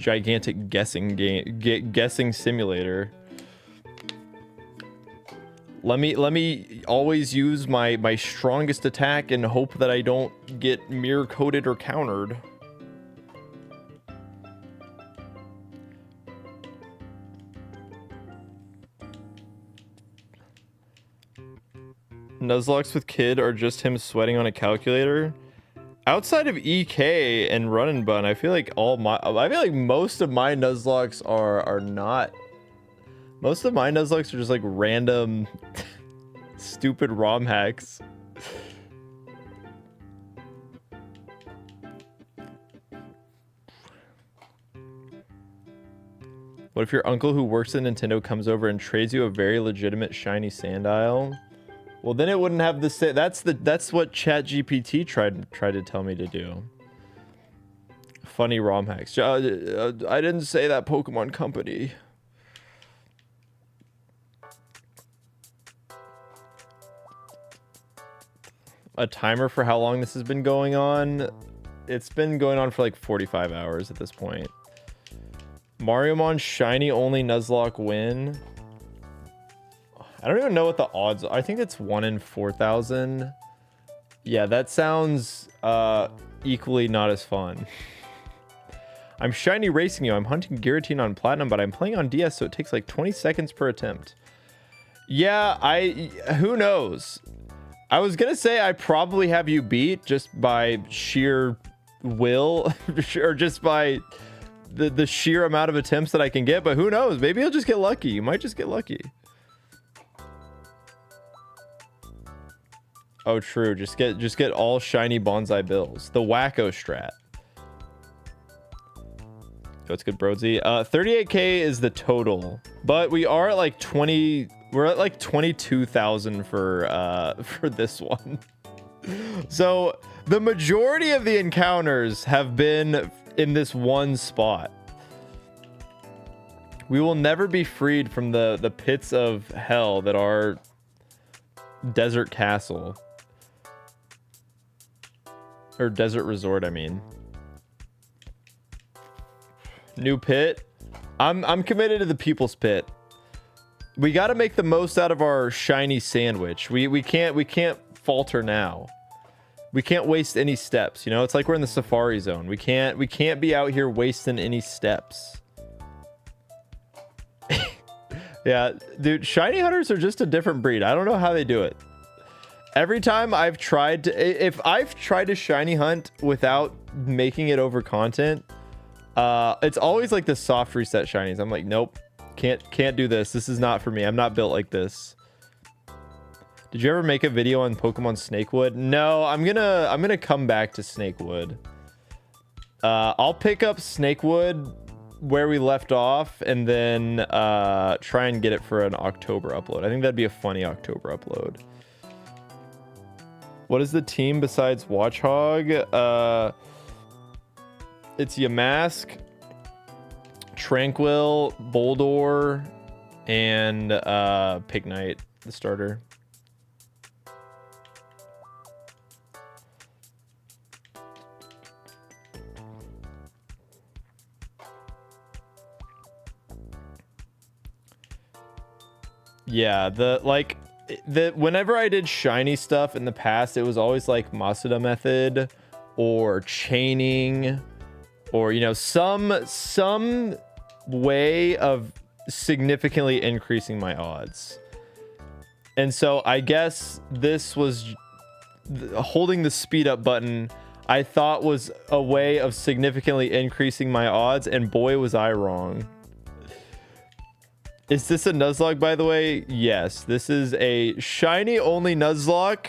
gigantic guessing game, guessing simulator. Let me always use my strongest attack and hope that I don't get mirror coated or countered. Nuzlocks with kid are just him sweating on a calculator. Outside of EK and Run and Bun, I feel like most of my Nuzlocke are not. Most of my Nuzlocke are just like random stupid ROM hacks. What if your uncle who works at Nintendo comes over and trades you a very legitimate Shiny Sandile? Well, then it wouldn't have the same. That's what ChatGPT tried to tell me to do. Funny ROM hacks. I didn't say that, Pokemon Company. A timer for how long this has been going on? It's been going on for like 45 hours at this point. Mariamon Shiny only Nuzlocke win. I don't even know what the odds are. I think it's 1 in 4,000. Yeah, that sounds equally not as fun. I'm Shiny racing you. I'm hunting Giratina on Platinum, but I'm playing on DS, so it takes like 20 seconds per attempt. Yeah, who knows? I was gonna say I probably have you beat just by sheer will, or just by the sheer amount of attempts that I can get, but who knows? Maybe you'll just get lucky. You might just get lucky. Oh, true. Just get all shiny bonsai bills. The Wacko strat. Oh, it's good, Brodsy. 38k is the total, but we are at like 20. We're at like 22,000 for this one. So the majority of the encounters have been in this one spot. We will never be freed from the pits of hell that are Desert Castle. Or Desert Resort, I mean. New pit. I'm committed to the People's Pit. We got to make the most out of our shiny sandwich. We can't falter now. We can't waste any steps, you know? It's like we're in the Safari Zone. We can't be out here wasting any steps. Yeah, dude, shiny hunters are just a different breed. I don't know how they do it. Every time I've tried to, if I've tried to shiny hunt without making it over content, it's always like the soft reset shinies. I'm like, nope, can't do this. This is not for me. I'm not built like this. Did you ever make a video on Pokemon Snakewood? No, I'm gonna come back to Snakewood. I'll pick up Snakewood where we left off and then try and get it for an October upload. I think that'd be a funny October upload. What is the team besides Watchhog? It's Yamask, Tranquil, Boldor, and Pignite, the starter. Yeah, whenever I did shiny stuff in the past, it was always like Masuda method or chaining or, you know, some way of significantly increasing my odds. And so I guess this was holding the speed up button, I thought was a way of significantly increasing my odds, and boy was I wrong. Is this a Nuzlocke, by the way? Yes, this is a shiny only Nuzlocke,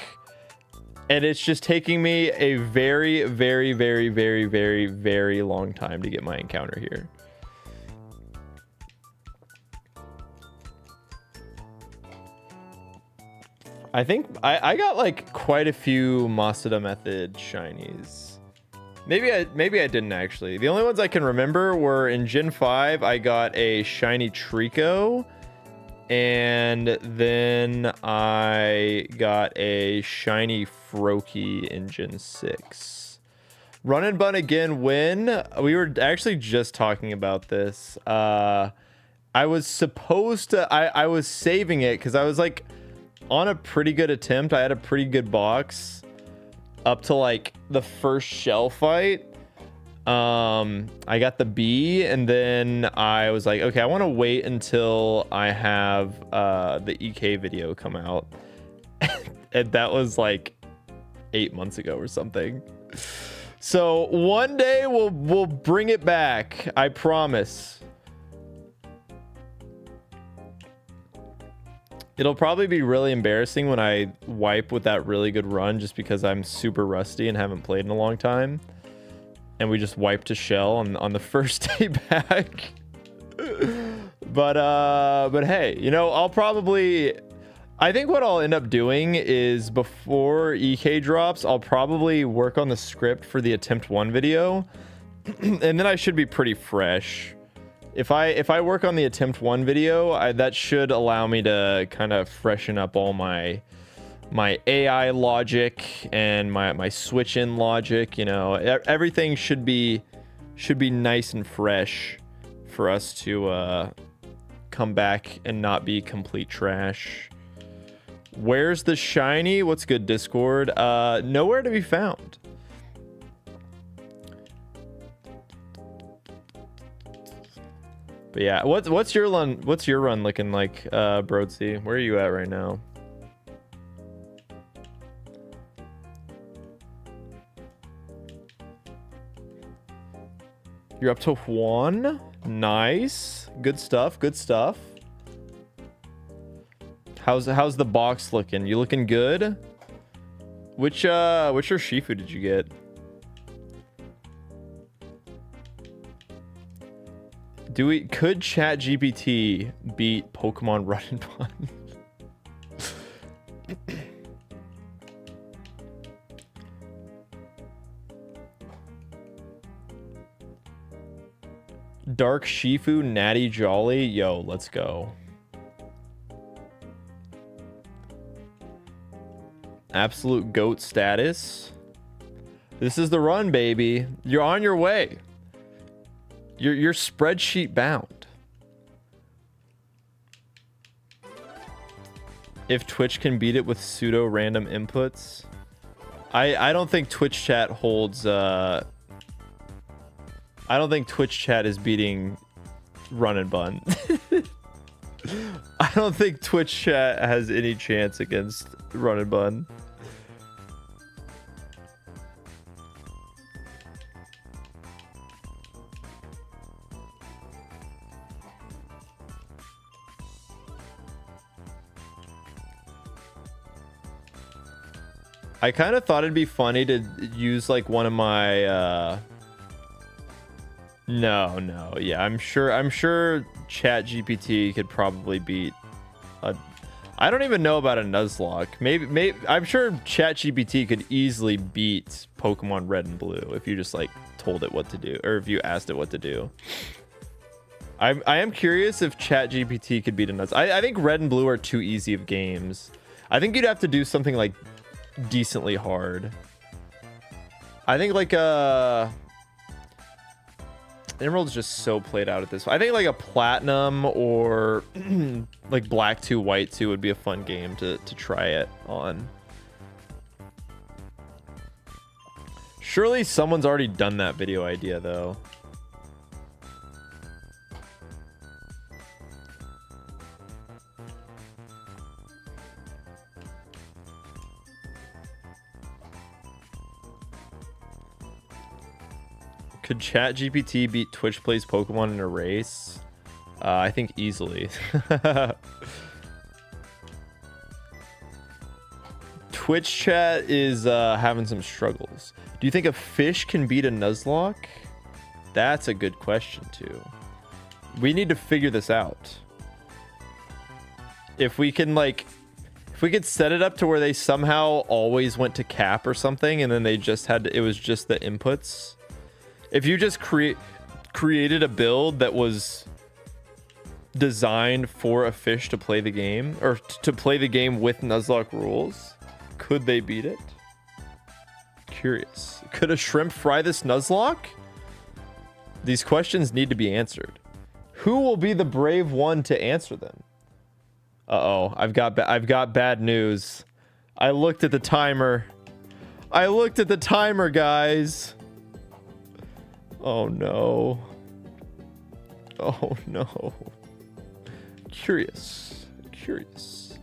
and it's just taking me a very, very, very, very, very, very long time to get my encounter here. I think I got like quite a few Masuda method shinies. Maybe I didn't actually. The only ones I can remember were in Gen 5, I got a shiny Trico, and then I got a shiny Froakie in Gen 6. Run and bun again when? We were actually just talking about this. I was supposed to... I was saving it because I was like on a pretty good attempt. I had a pretty good box up to like the first shell fight. I got the B, and then I was like, okay, I want to wait until I have the EK video come out. And that was like 8 months ago or something. So one day we'll bring it back, I promise. It'll probably be really embarrassing when I wipe with that really good run, just because I'm super rusty and haven't played in a long time. And we just wiped a shell on the first day back. But hey, you know, I think what I'll end up doing is before EK drops, I'll probably work on the script for the attempt 1 video. And then I should be pretty fresh. If I work on the attempt 1 video, that should allow me to kind of freshen up all my AI logic and my switch in logic. You know, everything should be nice and fresh for us to come back and not be complete trash. Where's the shiny? What's good, Discord? Nowhere to be found. But yeah, what's your run looking like, Broadsea? Where are you at right now? You're up to 1. Nice. Good stuff. Good stuff. How's the box looking? You looking good? Which Shifu did you get? Could ChatGPT beat Pokemon Run and Bun? Dark Shifu, Natty Jolly. Yo, let's go. Absolute GOAT status. This is the run, baby. You're on your way. You're spreadsheet bound. If Twitch can beat it with pseudo random inputs. I don't think Twitch chat holds I don't think Twitch chat is beating Run and Bun. I don't think Twitch chat has any chance against Run and Bun. I kind of thought it'd be funny to use like one of my No, yeah, I'm sure ChatGPT could probably beat I don't even know about a Nuzlocke. Maybe I'm sure ChatGPT could easily beat Pokemon Red and Blue if you just like told it what to do, or if you asked it what to do. I am curious if ChatGPT could beat a Nuzlocke. I think Red and Blue are too easy of games. I think you'd have to do something like decently hard. I think like Emerald's just so played out at this. I think like a Platinum or like Black 2, White 2 would be a fun game to try it on. Surely someone's already done that video idea though. Could ChatGPT beat Twitch Plays Pokemon in a race? I think easily. Twitch chat is having some struggles. Do you think a fish can beat a Nuzlocke? That's a good question too. We need to figure this out. If we can could set it up to where they somehow always went to cap or something, and then they just had it was just the inputs. If you just created a build that was designed for a fish to play the game, or to play the game with Nuzlocke rules, could they beat it? Curious. Could a shrimp fry this Nuzlocke? These questions need to be answered. Who will be the brave one to answer them? Uh-oh, I've got bad news. I looked at the timer. I looked at the timer, guys. Oh no. Oh no. Curious. Curious.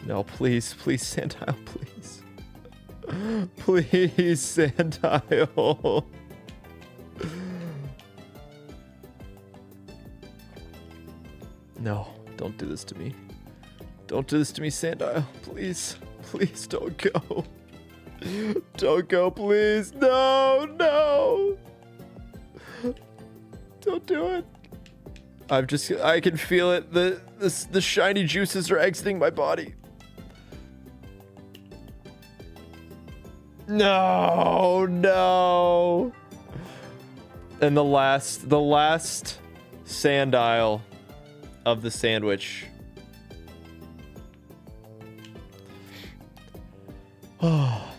No, please, please, Sandile, please. Please, Sandile. No, don't do this to me. Don't do this to me, Sandile. Please, please don't go. Don't go, please. No, no. Don't do it. I can feel it. The shiny juices are exiting my body. No, no. And the last Sandile of the sandwich. Oh.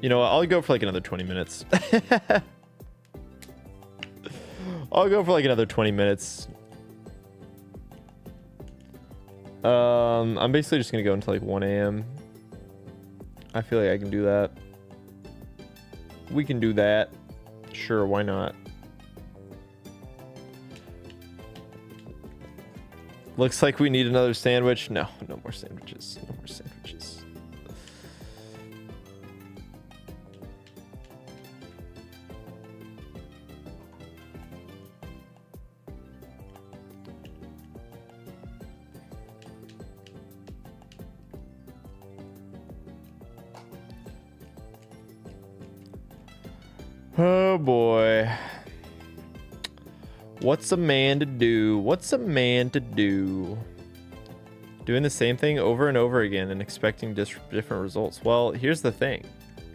You know what? I'll go for like another 20 minutes. I'll go for like another 20 minutes. I'm basically just gonna go until like 1 a.m. I feel like I can do that. We can do that. Sure, why not? Looks like we need another sandwich. No, no more sandwiches. No more sandwiches. Oh boy. What's a man to do? What's a man to do? Doing the same thing over and over again and expecting different results. Well, here's the thing.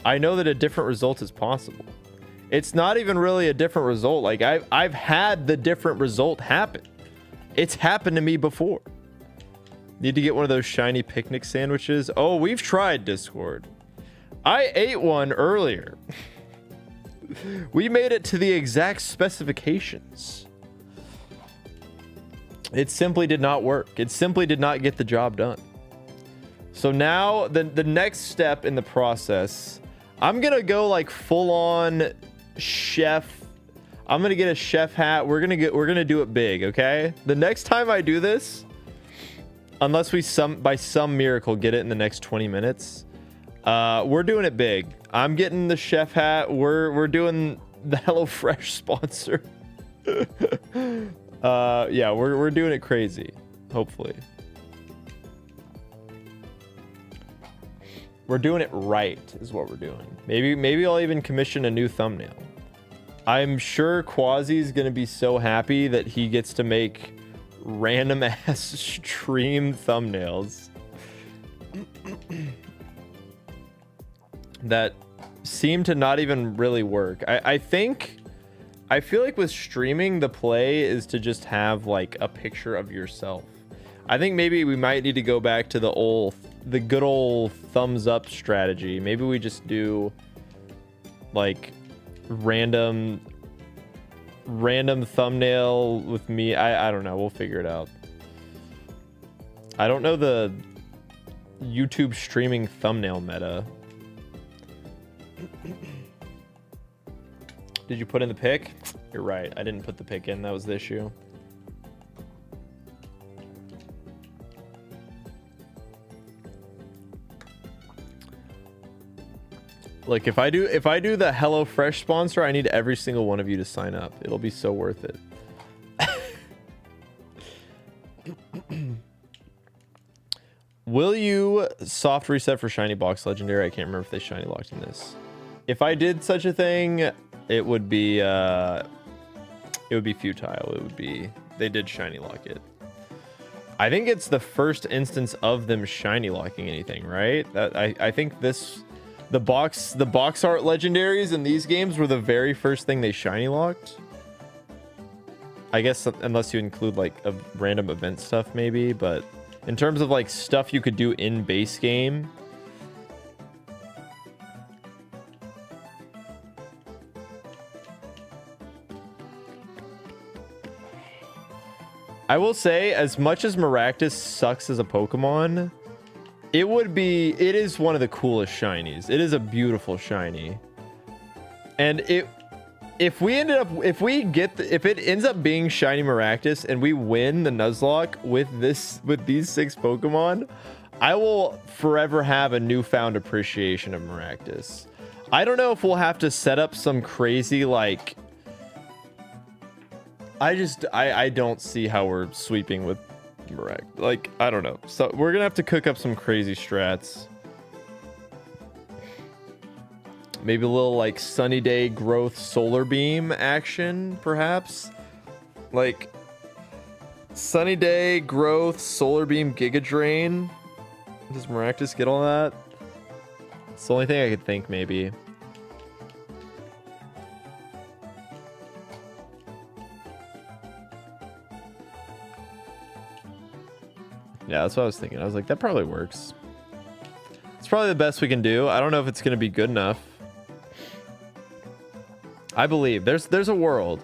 I know that a different result is possible. It's not even really a different result. Like I've had the different result happen. It's happened to me before. Need to get one of those shiny picnic sandwiches. Oh, we've tried Discord. I ate one earlier. We made it to the exact specifications. It simply did not work. It simply did not get the job done. So now the next step in the process, I'm gonna go like full on chef. I'm gonna get a chef hat. We're gonna do it big, okay? The next time I do this, unless we by some miracle get it in the next 20 minutes, we're doing it big. I'm getting the chef hat. We're doing the HelloFresh sponsor. Yeah, we're doing it crazy. Hopefully, we're doing it right is what we're doing. Maybe I'll even commission a new thumbnail. I'm sure Quasi's gonna be so happy that he gets to make random ass stream thumbnails that seem to not even really work. I feel like with streaming, the play is to just have like a picture of yourself. I think maybe we might need to go back to the good old thumbs up strategy. Maybe we just do like random thumbnail with me. I don't know. We'll figure it out. I don't know the YouTube streaming thumbnail meta. Did you put in the pic? You're right. I didn't put the pic in. That was the issue. Look, if I do the HelloFresh sponsor, I need every single one of you to sign up. It'll be so worth it. Will you soft reset for Shiny Box Legendary? I can't remember if they Shiny locked in this. If I did such a thing, it would be futile. They did Shiny lock it. I think it's the first instance of them Shiny locking anything, right? I think the box art legendaries in these games were the very first thing they Shiny locked. I guess unless you include like a random event stuff maybe, but in terms of like stuff you could do in base game, I will say, as much as Maractus sucks as a Pokemon, it is one of the coolest shinies. It is a beautiful shiny. And if it ends up being shiny Maractus and we win the Nuzlocke with these 6 Pokemon, I will forever have a newfound appreciation of Maractus. I don't know if we'll have to set up some crazy, like, I don't see how we're sweeping with Maractus. Like, I don't know. So we're gonna have to cook up some crazy strats. Maybe a little like Sunny Day growth solar beam action, perhaps. Like Sunny Day growth solar beam Giga Drain. Does Maractus get all that? It's the only thing I could think, maybe. Yeah, that's what I was thinking. I was like, that probably works. It's probably the best we can do. I don't know if it's going to be good enough. I believe there's a world.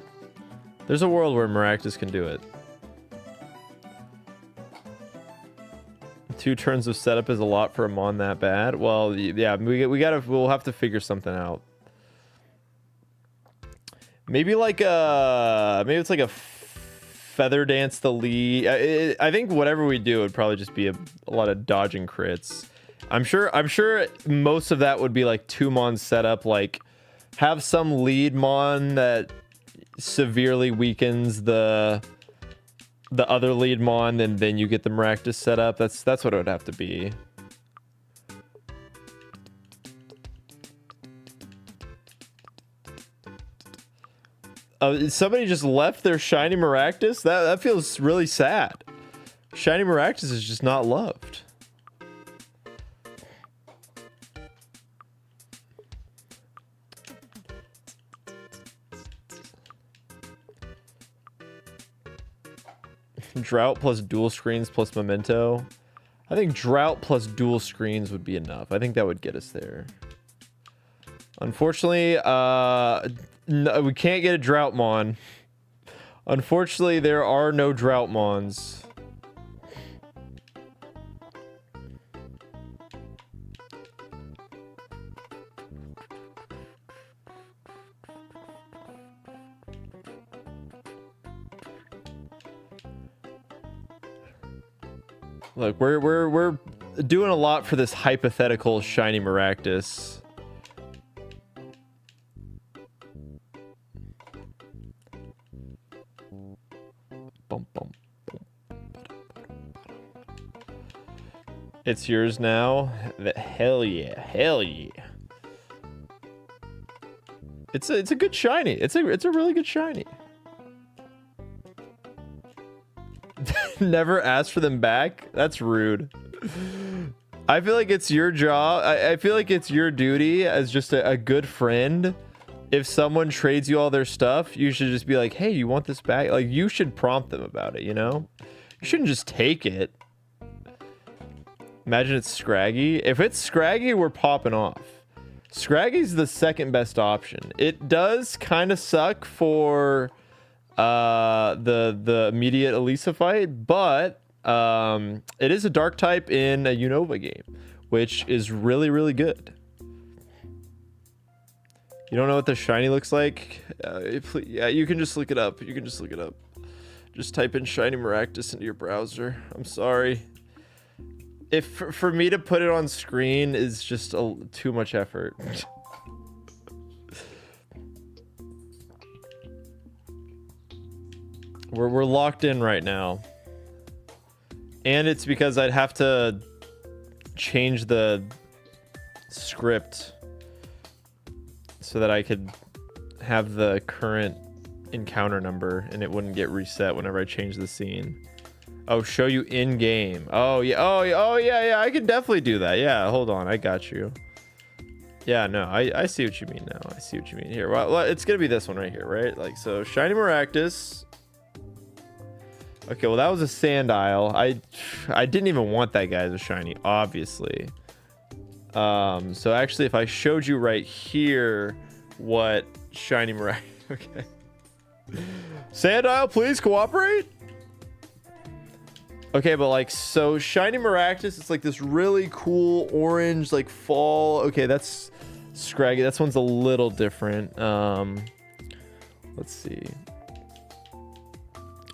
There's a world where Maractus can do it. 2 turns of setup is a lot for a Mon that bad. Well, yeah, we'll have to figure something out. Maybe like maybe it's like a Feather Dance the lead. I think whatever we do would probably just be a lot of dodging crits. I'm sure most of that would be like 2 Mon setup, like have some lead Mon that severely weakens the other lead Mon, and then you get the Maractus set up. That's what it would have to be. Somebody just left their shiny Maractus? That feels really sad. Shiny Maractus is just not loved. Drought plus dual screens plus memento. I think drought plus dual screens would be enough. I think that would get us there. Unfortunately, no, we can't get a drought Mon. Unfortunately, there are no drought Mons. Look, we're doing a lot for this hypothetical shiny Maractus. It's yours now. Hell yeah, hell yeah. It's a good shiny. It's a really good shiny. Never ask for them back? That's rude. I feel like it's your job. I feel like it's your duty as just a good friend. If someone trades you all their stuff, you should just be like, hey, you want this back? Like, you should prompt them about it, you know? You shouldn't just take it. Imagine it's Scraggy. If it's Scraggy, we're popping off. Scraggy's the second best option. It does kind of suck for the immediate Elisa fight, but it is a dark type in a Unova game, which is really, really good. You don't know what the shiny looks like? Yeah, you can just look it up. You can just look it up. Just type in shiny Maractus into your browser. I'm sorry. If for me to put it on screen is just too much effort. We're locked in right now. And it's because I'd have to change the script so that I could have the current encounter number and it wouldn't get reset whenever I change the scene. Oh, show you in game. Oh yeah. Oh yeah. I can definitely do that. Yeah, hold on. I got you. Yeah, no, I see what you mean now. I see what you mean here. Well, it's gonna be this one right here, right? Like, so shiny Maractus. Okay, well that was a Sandile. I didn't even want that guy as a shiny, obviously. So actually, if I showed you right here what shiny Maractus. Okay. Sandile, please cooperate. Okay, but like, so Shiny Maractus, it's like this really cool orange, like fall. Okay, that's Scraggy. That one's a little different. Let's see.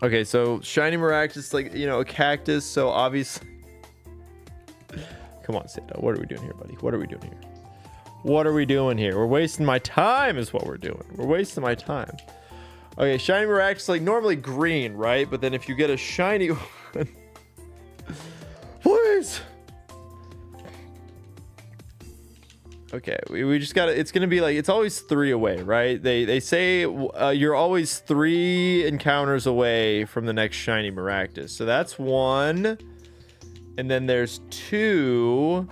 Okay, so Shiny Maractus, like, you know, a cactus. So obviously, come on, Sando. What are we doing here, buddy? What are we doing here? What are we doing here? We're wasting my time is what we're doing. We're wasting my time. Okay, Shiny Maractus, like normally green, right? But then if you get a shiny one, please. Okay, we just gotta, it's gonna be like, it's always 3 away, right? They say you're always 3 encounters away from the next Shiny Maractus. So that's 1. And then there's 2.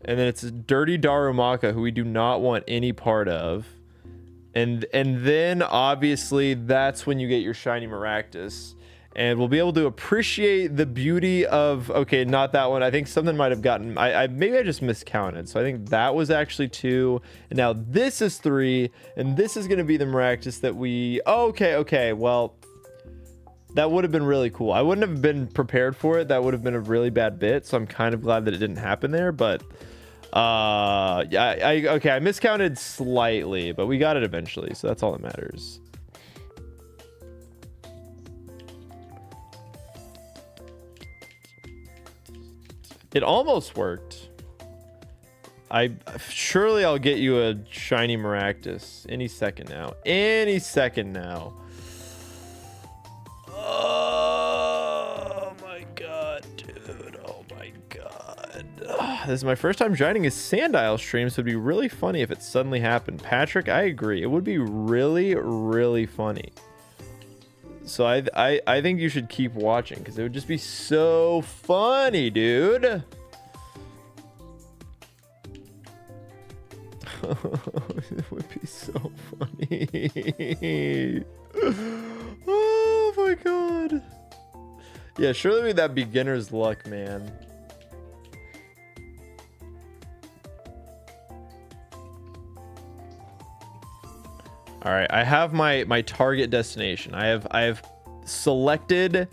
And then it's a Dirty Darumaka, who we do not want any part of. And then obviously that's when you get your Shiny Maractus. And we'll be able to appreciate the beauty of, okay, not that one. I think something might have gotten, maybe I just miscounted. So I think that was actually 2. And now this is 3. And this is going to be the Maractus that we, okay. Well, that would have been really cool. I wouldn't have been prepared for it. That would have been a really bad bit. So I'm kind of glad that it didn't happen there. But yeah, okay, I miscounted slightly, but we got it eventually. So that's all that matters. It almost worked. Surely I'll get you a Shiny Maractus any second now. Any second now. Oh my god, dude. Oh my god. This is my first time joining a Sandile stream, so it'd be really funny if it suddenly happened. Patrick, I agree. It would be really, really funny. So I think you should keep watching because it would just be so funny, dude. It would be so funny. Oh my god. Yeah, surely with that beginner's luck, man. All right, I have my target destination. I have selected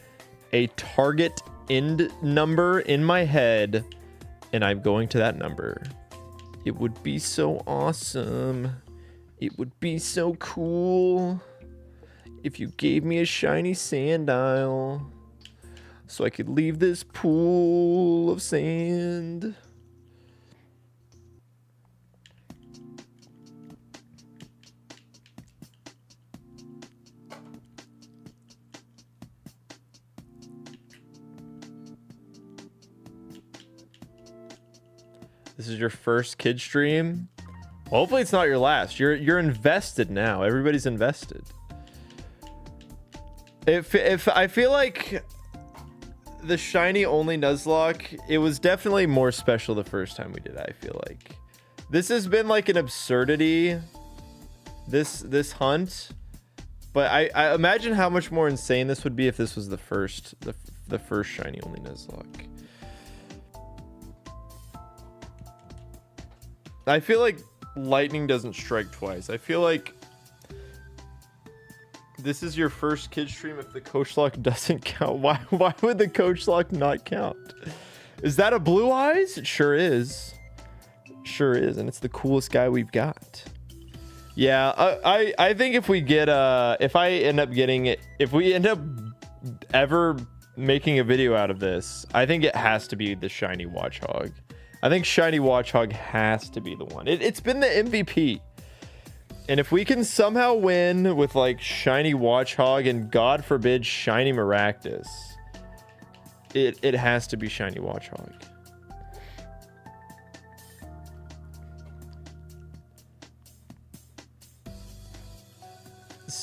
a target end number in my head, and I'm going to that number. It would be so awesome. It would be so cool if you gave me a Shiny Sandile so I could leave this pool of sand. This is your first kid stream. Hopefully it's not your last. You're invested now. Everybody's invested. If I feel like the shiny only Nuzlocke, it was definitely more special the first time we did it. I feel like this has been like an absurdity, this hunt, but I imagine how much more insane this would be if this was the first shiny only Nuzlocke. I feel like lightning doesn't strike twice. I feel like this is your first kid stream if the coach lock doesn't count. Why would the coach lock not count? Is that a Blue Eyes? It sure is. Sure is, and it's the coolest guy we've got. Yeah, I think if we get if we end up ever making a video out of this, I think it has to be the shiny Watchog. I think Shiny Watchog has to be the one. It's been the MVP. And if we can somehow win with like Shiny Watchog and God forbid Shiny Maractus, it has to be Shiny Watchog.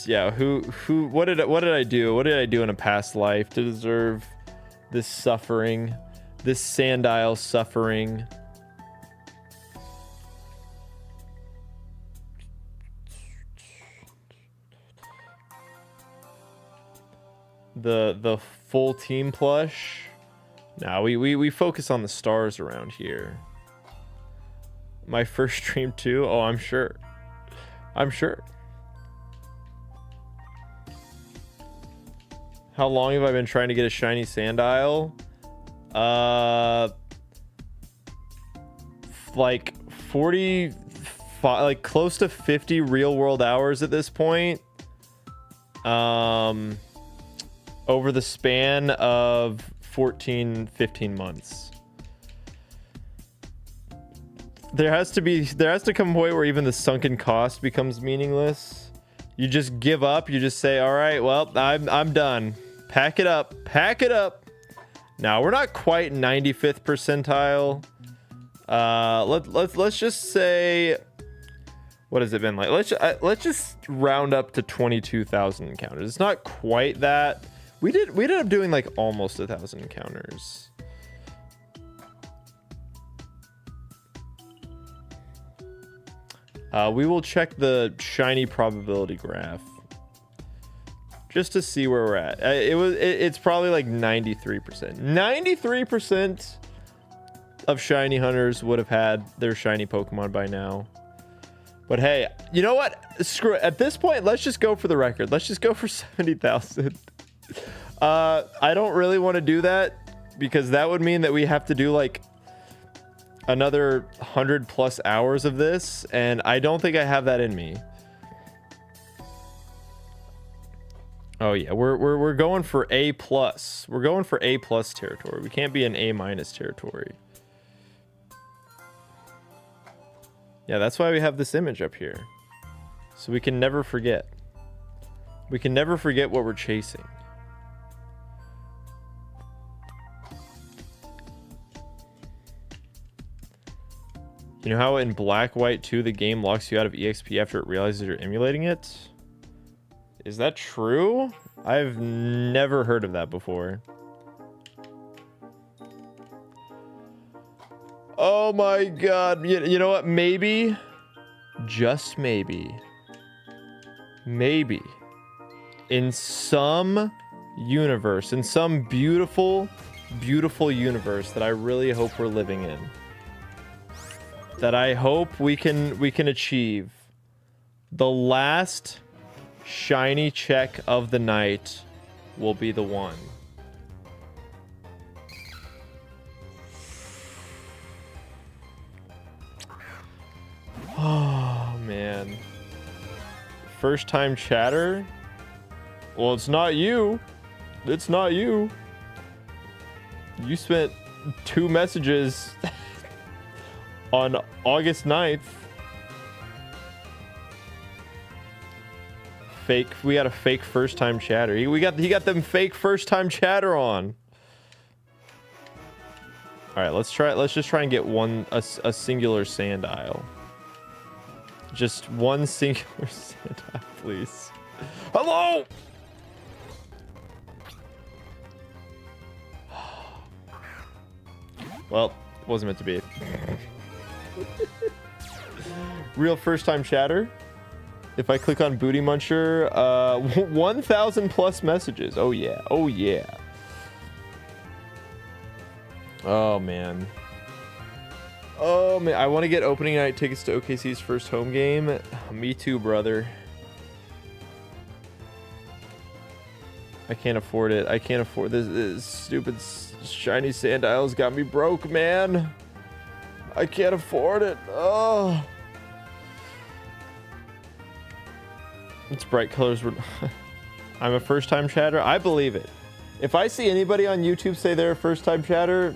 Yeah, what did I do? What did I do in a past life to deserve this suffering? This Sandile suffering. The full team plush. Now we focus on the stars around here. My first stream too. Oh, I'm sure. I'm sure. How long have I been trying to get a Shiny Sandile? Like 45, like close to 50 real world hours at this point. Over the span of 14, 15 months. There has to come a point where even the sunken cost becomes meaningless. You just give up. You just say, all right, well, I'm done. Pack it up. Pack it up. Now, we're not quite 95th percentile. Let's just say, what has it been like? Let's just round up to 22,000 encounters. It's not quite that. We ended up doing like almost 1,000 encounters. We will check the shiny probability graph just to see where we're at. It's probably like 93%. 93% of shiny hunters would have had their shiny Pokemon by now. But hey, you know what? Screw it. At this point, let's just go for the record. Let's just go for 70,000. I don't really want to do that because that would mean that we have to do like another 100 plus hours of this, and I don't think I have that in me. Oh yeah, we're going for A plus. We're going for A plus territory. We can't be in A minus territory. Yeah, that's why we have this image up here. So we can never forget. We can never forget what we're chasing. You know how in Black White 2 the game locks you out of EXP after it realizes you're emulating it? Is that true? I've never heard of that before. Oh my god. You know what? Maybe, just maybe, in some universe, in some beautiful, beautiful universe that I really hope we're living in, that I hope we can achieve, the last shiny check of the night will be the one. Oh man. First time chatter? Well, it's not you. It's not you. You spent 2 messages on August 9th. Fake. We got a fake first time chatter. He got them fake first time chatter on. All right, let's just try and get a singular Sandile. Just one singular Sandile, please. Hello. Well, wasn't meant to be. Real first time chatter. If I click on Booty Muncher, 1,000 plus messages. Oh yeah. Oh yeah. Oh man. Oh man, I want to get opening night tickets to OKC's first home game. Me too, brother. I can't afford it. I can't afford this stupid shiny Sandile's got me broke, man. I can't afford it. Oh. It's bright colors. I'm a first time chatter. I believe it. If I see anybody on YouTube say they're a first time chatter,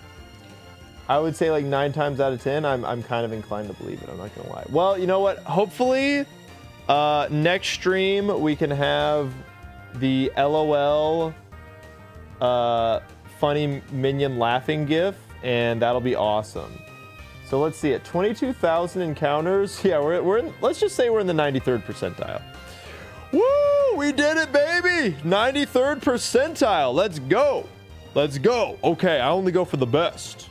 I would say like 9 times out of 10, I'm kind of inclined to believe it. I'm not gonna lie. Well, you know what? Hopefully, next stream we can have the LOL funny minion laughing gif, and that'll be awesome. So let's see it. 22,000 encounters. Yeah, we're in, let's just say we're in the 93rd percentile. Woo! We did it, baby! 93rd percentile. Let's go. Let's go. Okay, I only go for the best.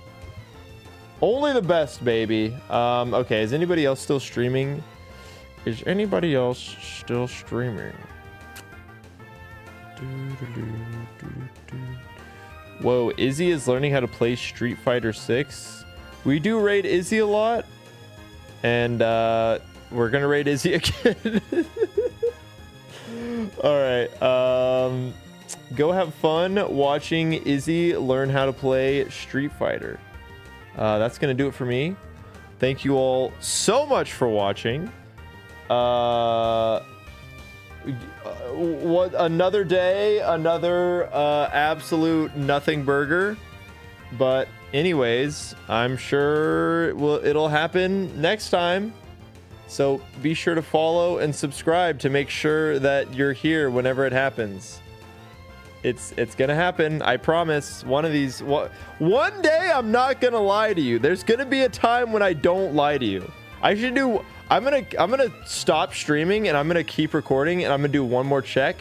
Only the best, baby. Okay, is anybody else still streaming? Is anybody else still streaming? Whoa, Izzy is learning how to play Street Fighter 6. We do raid Izzy a lot. And we're gonna raid Izzy again. Alright, go have fun watching Izzy learn how to play Street Fighter. That's going to do it for me. Thank you all so much for watching. What another day, another absolute nothing burger. But anyways, I'm sure it'll happen next time. So be sure to follow and subscribe to make sure that you're here whenever it happens. It's gonna happen, I promise. One day I'm not gonna lie to you. There's gonna be a time when I don't lie to you. I'm gonna stop streaming and I'm gonna keep recording and I'm gonna do one more check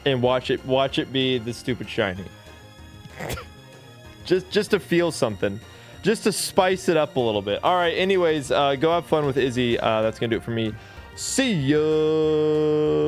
and watch it be the stupid shiny. just to feel something, just to spice it up a little bit. All right, anyways, go have fun with Izzy. That's gonna do it for me. See ya.